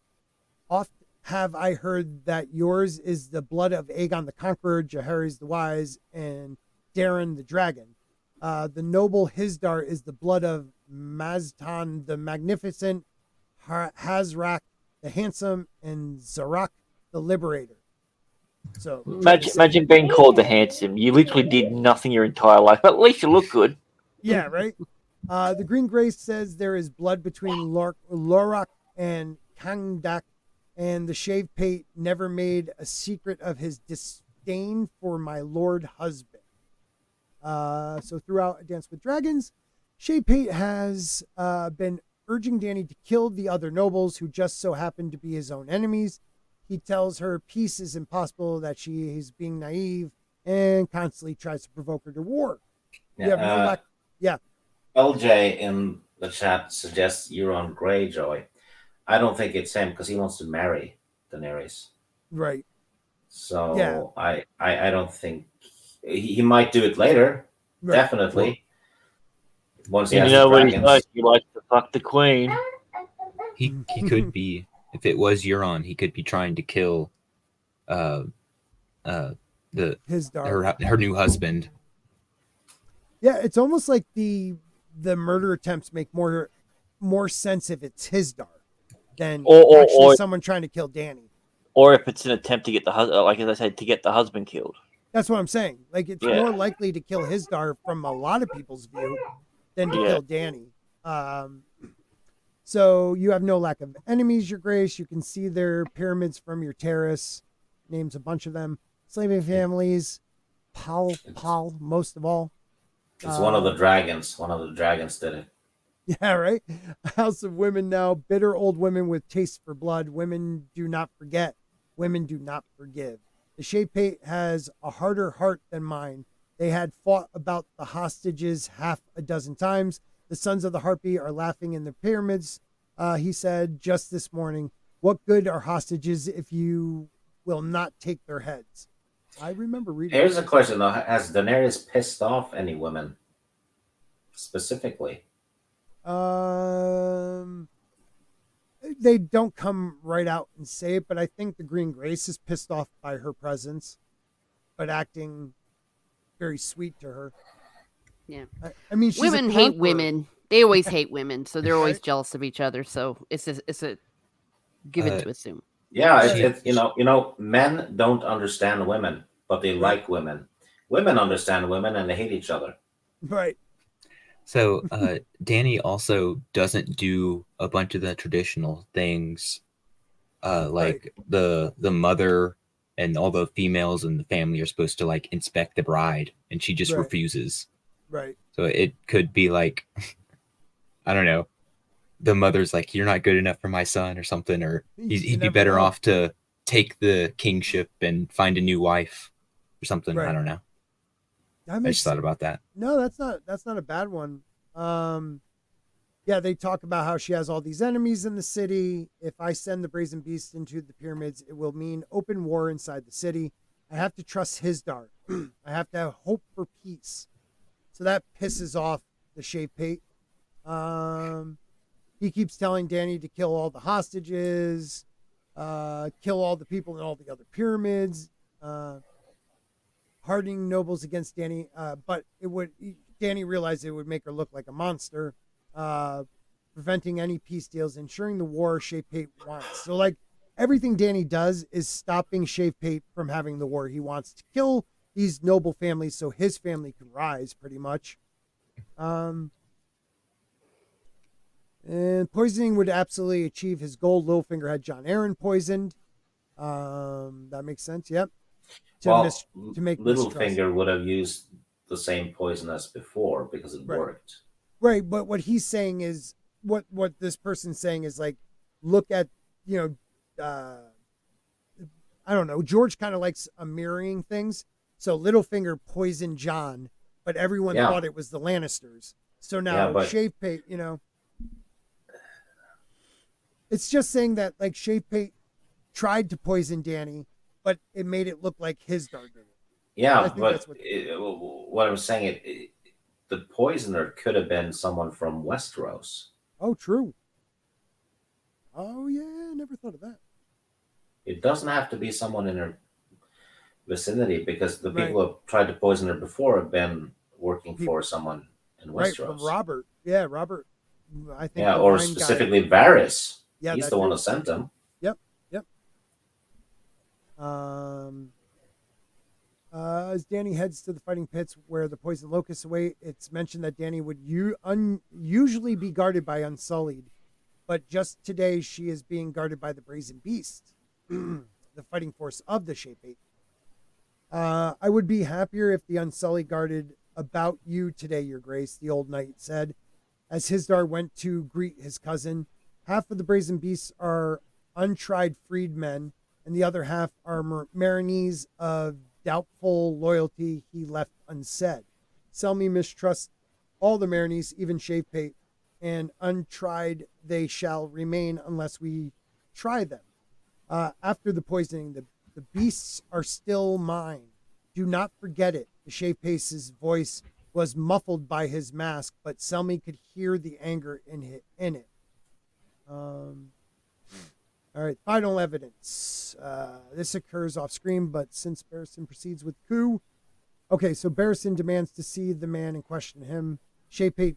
Speaker 1: Oft have I heard that yours is the blood of Aegon the Conqueror, Jaehaerys the Wise, and Darren the Dragon. The noble Hisdar is the blood of Maztan the Magnificent, Hazrak the Handsome, and Zarak the Liberator. So
Speaker 2: Imagine being called the handsome. You literally did nothing your entire life, but at least you look good.
Speaker 1: Yeah, right? The Green Grace says there is blood between Lorak and Kandak, and the Shave Pate never made a secret of his disdain for my lord husband. So throughout A Dance with Dragons, Shave Pate has been urging Dany to kill the other nobles who just so happen to be his own enemies. He tells her peace is impossible, that she is being naive, and constantly tries to provoke her to war.
Speaker 4: Yeah, LJ in the chat suggests Euron Greyjoy. I don't think it's him because he wants to marry Daenerys.
Speaker 1: Right.
Speaker 4: So
Speaker 1: Yeah.
Speaker 4: I don't think he might do it later.
Speaker 1: Right.
Speaker 4: Definitely. Once he
Speaker 2: And
Speaker 4: has
Speaker 2: you know
Speaker 4: the
Speaker 2: what he's
Speaker 4: dragons.
Speaker 2: like? He likes to fuck the queen.
Speaker 3: He could be, if it was Euron, he could be trying to kill
Speaker 1: Hisdar.
Speaker 3: her new husband.
Speaker 1: Yeah, it's almost like the murder attempts make more sense if it's Hisdar than actually someone trying to kill Dany.
Speaker 2: Or if it's an attempt to get the husband, like as I said, to get the husband killed.
Speaker 1: That's what I'm saying. Like it's more likely to kill Hisdar from a lot of people's view than to kill Dany. So you have no lack of enemies, Your Grace. You can see their pyramids from your terrace. Names a bunch of them. Slaving families. Pal, most of all.
Speaker 4: It's one of the dragons. One of the dragons did it.
Speaker 1: Yeah, right? A house of women now. Bitter old women with taste for blood. Women do not forget. Women do not forgive. The Shapate has a harder heart than mine. They had fought about the hostages half a dozen times. The sons of the Harpy are laughing in the pyramids. He said just this morning, what good are hostages if you will not take their heads? I remember reading.
Speaker 4: Here's a question though: has Daenerys pissed off any women specifically?
Speaker 1: They don't come right out and say it, but I think the Green Grace is pissed off by her presence, but acting very sweet to her.
Speaker 5: Yeah.
Speaker 1: I mean, she's
Speaker 5: women
Speaker 1: a
Speaker 5: hate
Speaker 1: conqueror.
Speaker 5: women. They always hate women, so they're always
Speaker 1: Right.
Speaker 5: jealous of each other. So it's a given to assume.
Speaker 4: Yeah, it's men don't understand women, but they like women. Women understand women and they hate each other.
Speaker 1: Right.
Speaker 3: So Dany also doesn't do a bunch of the traditional things, like the mother and all the females in the family are supposed to like inspect the bride, and she just
Speaker 1: Right.
Speaker 3: refuses.
Speaker 1: Right.
Speaker 3: So it could be like, I don't know, the mother's like, you're not good enough for my son or something, or
Speaker 1: You
Speaker 3: he'd be
Speaker 1: never
Speaker 3: better
Speaker 1: know.
Speaker 3: off to take the kingship and find a new wife or something.
Speaker 1: Right.
Speaker 3: I don't know.
Speaker 1: That
Speaker 3: I
Speaker 1: makes
Speaker 3: just thought about that.
Speaker 1: No, that's not a bad one. Yeah, they talk about how she has all these enemies in the city. If I send the brazen beast into the pyramids, it will mean open war inside the city. I have to trust Hisdar. I have to have hope for peace. So that pisses off the Shapate. He keeps telling Dany to kill all the hostages, kill all the people in all the other pyramids, hardening nobles against Dany. But Dany realized it would make her look like a monster, preventing any peace deals, ensuring the war Shapate wants. So like everything Dany does is stopping Shapate from having the war. He wants to kill these noble families so his family can rise, pretty much. And poisoning would absolutely achieve his goal. Littlefinger had Jon Arryn poisoned. That makes sense. Yep. To make mistrust.
Speaker 4: Littlefinger would have used the same poison as before because it worked.
Speaker 1: Right, but what he's saying is what this person's saying is like, look at I don't know. George kind of likes mirroring things. So Littlefinger poisoned Jon, but everyone thought it was the Lannisters. So now Shapate, it's just saying that like Shapate tried to poison Dany, but it made it look like Hisdar did it.
Speaker 4: Yeah, but what I'm saying, the poisoner could have been someone from Westeros.
Speaker 1: Oh, true. Oh, yeah, I never thought of that.
Speaker 4: It doesn't have to be someone in her vicinity because the people who have tried to poison her before have been working for someone in Westeros.
Speaker 1: Right, from Robert. Yeah, Robert. I think.
Speaker 4: Yeah, or specifically Varys.
Speaker 1: Yeah,
Speaker 4: he's the one who sent him.
Speaker 1: Yep. As Dany heads to the fighting pits where the poison locusts await, it's mentioned that Dany would usually be guarded by Unsullied, but just today she is being guarded by the Brazen Beast, the fighting force of the Shapate. I would be happier if the Unsullied guarded about you today, Your Grace, the old knight said, as Hisdar went to greet his cousin. Half of the Brazen Beasts are untried freedmen, and the other half are Marinese of doubtful loyalty he left unsaid. Selmy mistrusts all the Marinese, even Shapate, and untried they shall remain unless we try them. After the poisoning, the beasts are still mine. Do not forget it. The Shapate's voice was muffled by his mask, but Selmy could hear the anger in it. All right, final evidence. This occurs off screen, but since Barristan proceeds with coup. Okay, so Barristan demands to see the man and question him. Shapate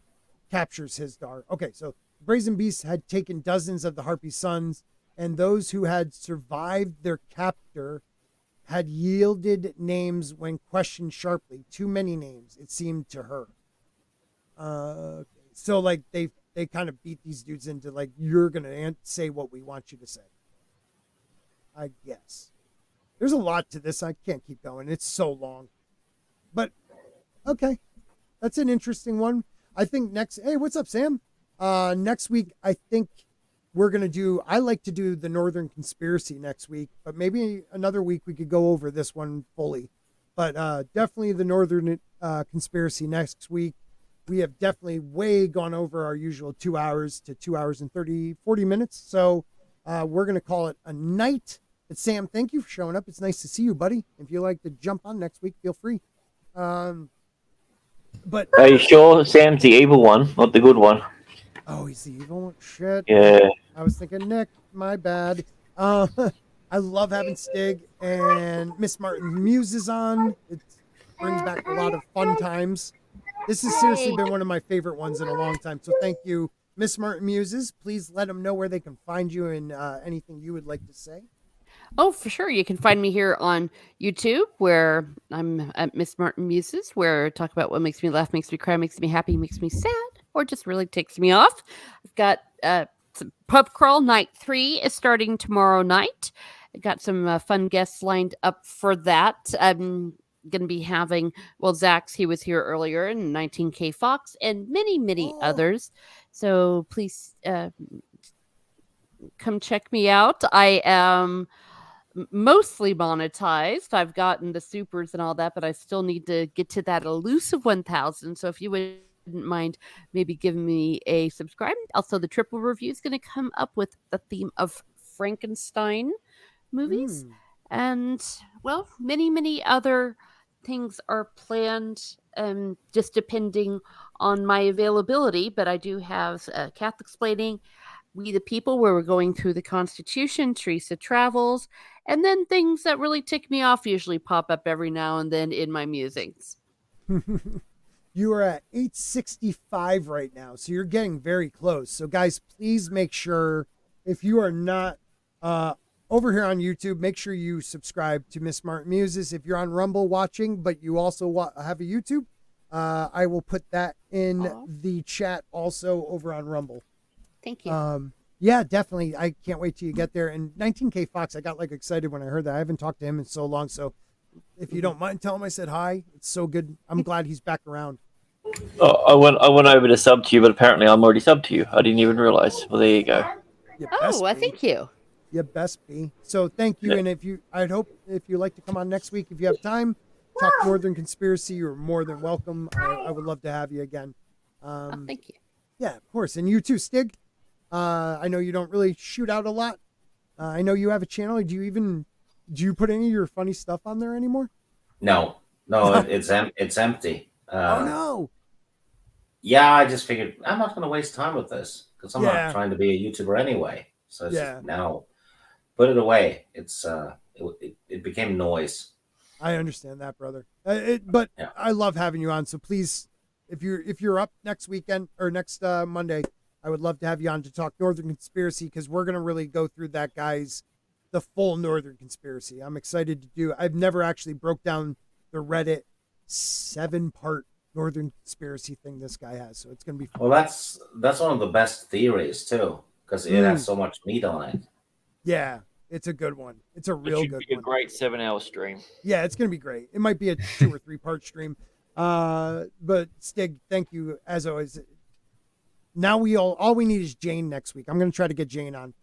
Speaker 1: captures Hisdar. Okay, so Brazen Beasts had taken dozens of the Harpy sons, and those who had survived their captor had yielded names when questioned sharply. Too many names, it seemed to her. So like they they kind of beat these dudes into like, you're going to say what we want you to say. I guess. There's a lot to this. I can't keep going. It's so long. But, okay. That's an interesting one. I think hey, what's up, Sam? Next week, I think we're going to I like to do the Northern Conspiracy next week, but maybe another week we could go over this one fully. But definitely the Northern Conspiracy next week. We have definitely way gone over our usual 2 hours to 2 hours and 40 minutes. So we're going to call it a night. But Sam, thank you for showing up. It's nice to see you, buddy. If you like to jump on next week, feel free. But
Speaker 2: Are you sure Sam's the evil one, not the good one?
Speaker 1: oh, he's the evil one? Shit.
Speaker 2: Yeah.
Speaker 1: I was thinking Nick. My bad. I love having Stig and Miss Martin Muses on. It brings back a lot of fun times. This has seriously been one of my favorite ones in a long time. So thank you, Miss Martin Muses. Please let them know where they can find you and anything you would like to say.
Speaker 5: Oh, for sure. You can find me here on YouTube, where I'm at Miss Martin Muses, where I talk about what makes me laugh, makes me cry, makes me happy, makes me sad, or just really takes me off. I've got some Pub Crawl Night 3 is starting tomorrow night. I got some fun guests lined up for that. I'm going to be having, Zach's, he was here earlier, and 19K Fox, and many others. So please come check me out. I am mostly monetized. I've gotten the supers and all that, but I still need to get to that elusive 1,000. So if you wouldn't mind maybe giving me a subscribe. Also, the triple review is going to come up with the theme of Frankenstein movies. And, many other things are planned, just depending on my availability. But I do have Catholic Explaining, We the People, where we're going through the Constitution, Teresa Travels, and then things that really tick me off usually pop up every now and then in my musings.
Speaker 1: You are at 865 right now, so you're getting very close. So guys, please make sure, if you are not over here on YouTube, make sure you subscribe to Miss Martin Muses. If you're on Rumble watching, but you also have a YouTube, I will put that in the chat also over on Rumble.
Speaker 5: Thank you.
Speaker 1: Yeah, definitely. I can't wait till you get there. And 19K Fox, I got like excited when I heard that. I haven't talked to him in so long. So if you don't mind, tell him I said hi. It's so good. I'm glad he's back around.
Speaker 2: Oh, I went over to sub to you, but apparently I'm already subbed to you. I didn't even realize. Well, there you go.
Speaker 5: Thank you.
Speaker 1: You best be. So thank you. Yeah. And I'd hope if you like to come on next week, if you have time, talk Northern Conspiracy, you're more than welcome. I would love to have you again.
Speaker 5: Thank you.
Speaker 1: Yeah, of course. And you too, Stig. I know you don't really shoot out a lot. I know you have a channel. Do you put any of your funny stuff on there anymore?
Speaker 4: No, it's empty.
Speaker 1: Oh no.
Speaker 4: Yeah, I just figured I'm not going to waste time with this because I'm not trying to be a YouTuber anyway. So it's just, no, put it away. It's it became noise.
Speaker 1: I understand that, brother. But I love having you on. So please, if you're up next weekend or next Monday, I would love to have you on to talk Northern Conspiracy, because we're going to really go through that the full Northern Conspiracy. I'm excited to do. I've never actually broke down the Reddit 7-part Northern Conspiracy thing this guy has. So it's going to be fun.
Speaker 4: Well, that's one of the best theories too, because it has so much meat on it.
Speaker 1: Yeah, it's a good one. It's a real good one.
Speaker 2: A great 7-hour stream.
Speaker 1: Yeah, it's going to be great. It might be a 2 or 3 part stream. But Stig, thank you as always. Now all we need is Jane next week. I'm going to try to get Jane on.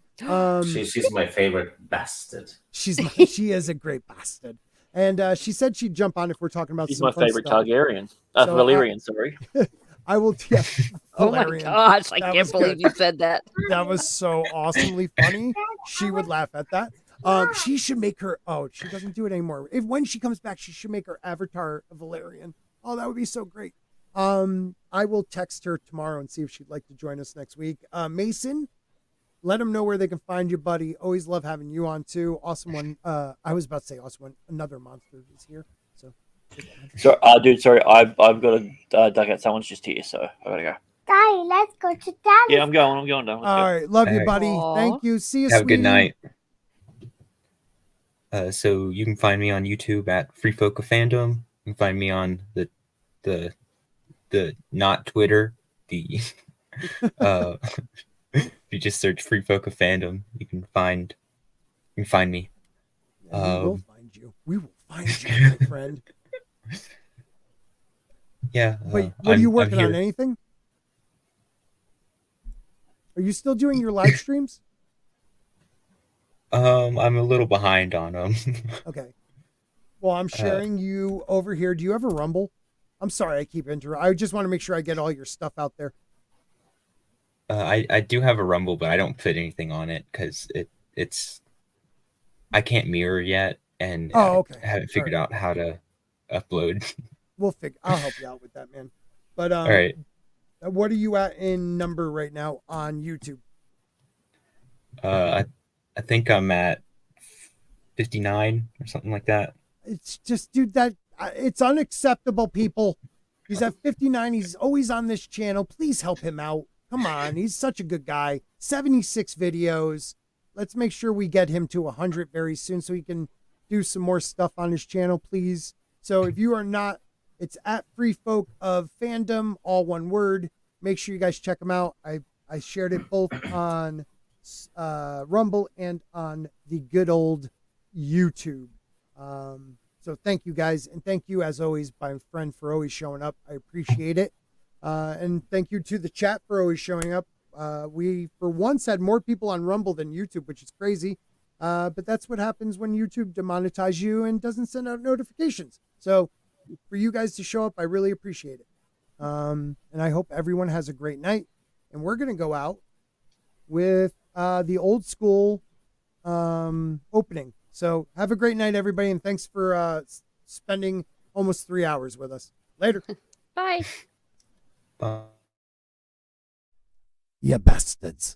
Speaker 4: She's my favorite bastard.
Speaker 1: She is a great bastard. And she said she'd jump on if we're talking about
Speaker 2: She's
Speaker 1: some
Speaker 2: my favorite
Speaker 1: stuff.
Speaker 2: Targaryen. Valyrian, sorry.
Speaker 1: I will. Yeah,
Speaker 5: oh my gosh! I can't believe you said that.
Speaker 1: That was so awesomely funny. She would laugh at that. She should make her. Oh, she doesn't do it anymore. When she comes back, she should make her avatar a Valyrian. Oh, that would be so great. I will text her tomorrow and see if she'd like to join us next week. Mason, let them know where they can find you, buddy. Always love having you on too. Awesome one. I was about to say awesome one. Another monster is here. So,
Speaker 2: dude, sorry. I've got to duck out. Someone's just here, so I gotta go.
Speaker 7: Daddy, let's go to Daddy.
Speaker 2: Yeah, I'm going, Dan.
Speaker 1: All right. Love you, buddy.
Speaker 5: Aww.
Speaker 1: Thank you. See you,
Speaker 3: Have a good
Speaker 1: sweetie.
Speaker 3: night. So you can find me on YouTube at Free Folk of Fandom. You can find me on the not Twitter, the If you just search Free Folk of Fandom, you can find me.
Speaker 1: Yeah, we will find you. We will find you, my friend.
Speaker 3: Yeah.
Speaker 1: Wait, what are you working on? Anything? Are you still doing your live streams?
Speaker 3: I'm a little behind on them.
Speaker 1: Okay. Well, I'm sharing you over here. Do you have a Rumble? I'm sorry, I keep interrupting. I just want to make sure I get all your stuff out there.
Speaker 3: I do have a Rumble, but I don't put anything on it because it's I can't mirror yet, and
Speaker 1: okay.
Speaker 3: I haven't figured out how to upload.
Speaker 1: I'll help you out with that, man. But
Speaker 3: All right.
Speaker 1: What are you at in number right now on YouTube?
Speaker 3: I think I'm at 59 or something like that.
Speaker 1: It's just, dude, it's unacceptable, people. He's at 59. He's always on this channel. Please help him out. Come on. He's such a good guy. 76 videos. Let's make sure we get him to 100 very soon so he can do some more stuff on his channel, please. So if you are not, it's at Free Folk of Fandom, all one word. Make sure you guys check him out. I shared it both on Rumble and on the good old YouTube. So thank you guys. And thank you, as always, my friend, for always showing up. I appreciate it. And thank you to the chat for always showing up. We, for once, had more people on Rumble than YouTube, which is crazy. But that's what happens when YouTube demonetizes you and doesn't send out notifications. So for you guys to show up, I really appreciate it. And I hope everyone has a great night. And we're going to go out with the old school opening. So have a great night, everybody. And thanks for spending almost 3 hours with us. Later.
Speaker 5: Bye.
Speaker 3: Bye.
Speaker 1: You bastards.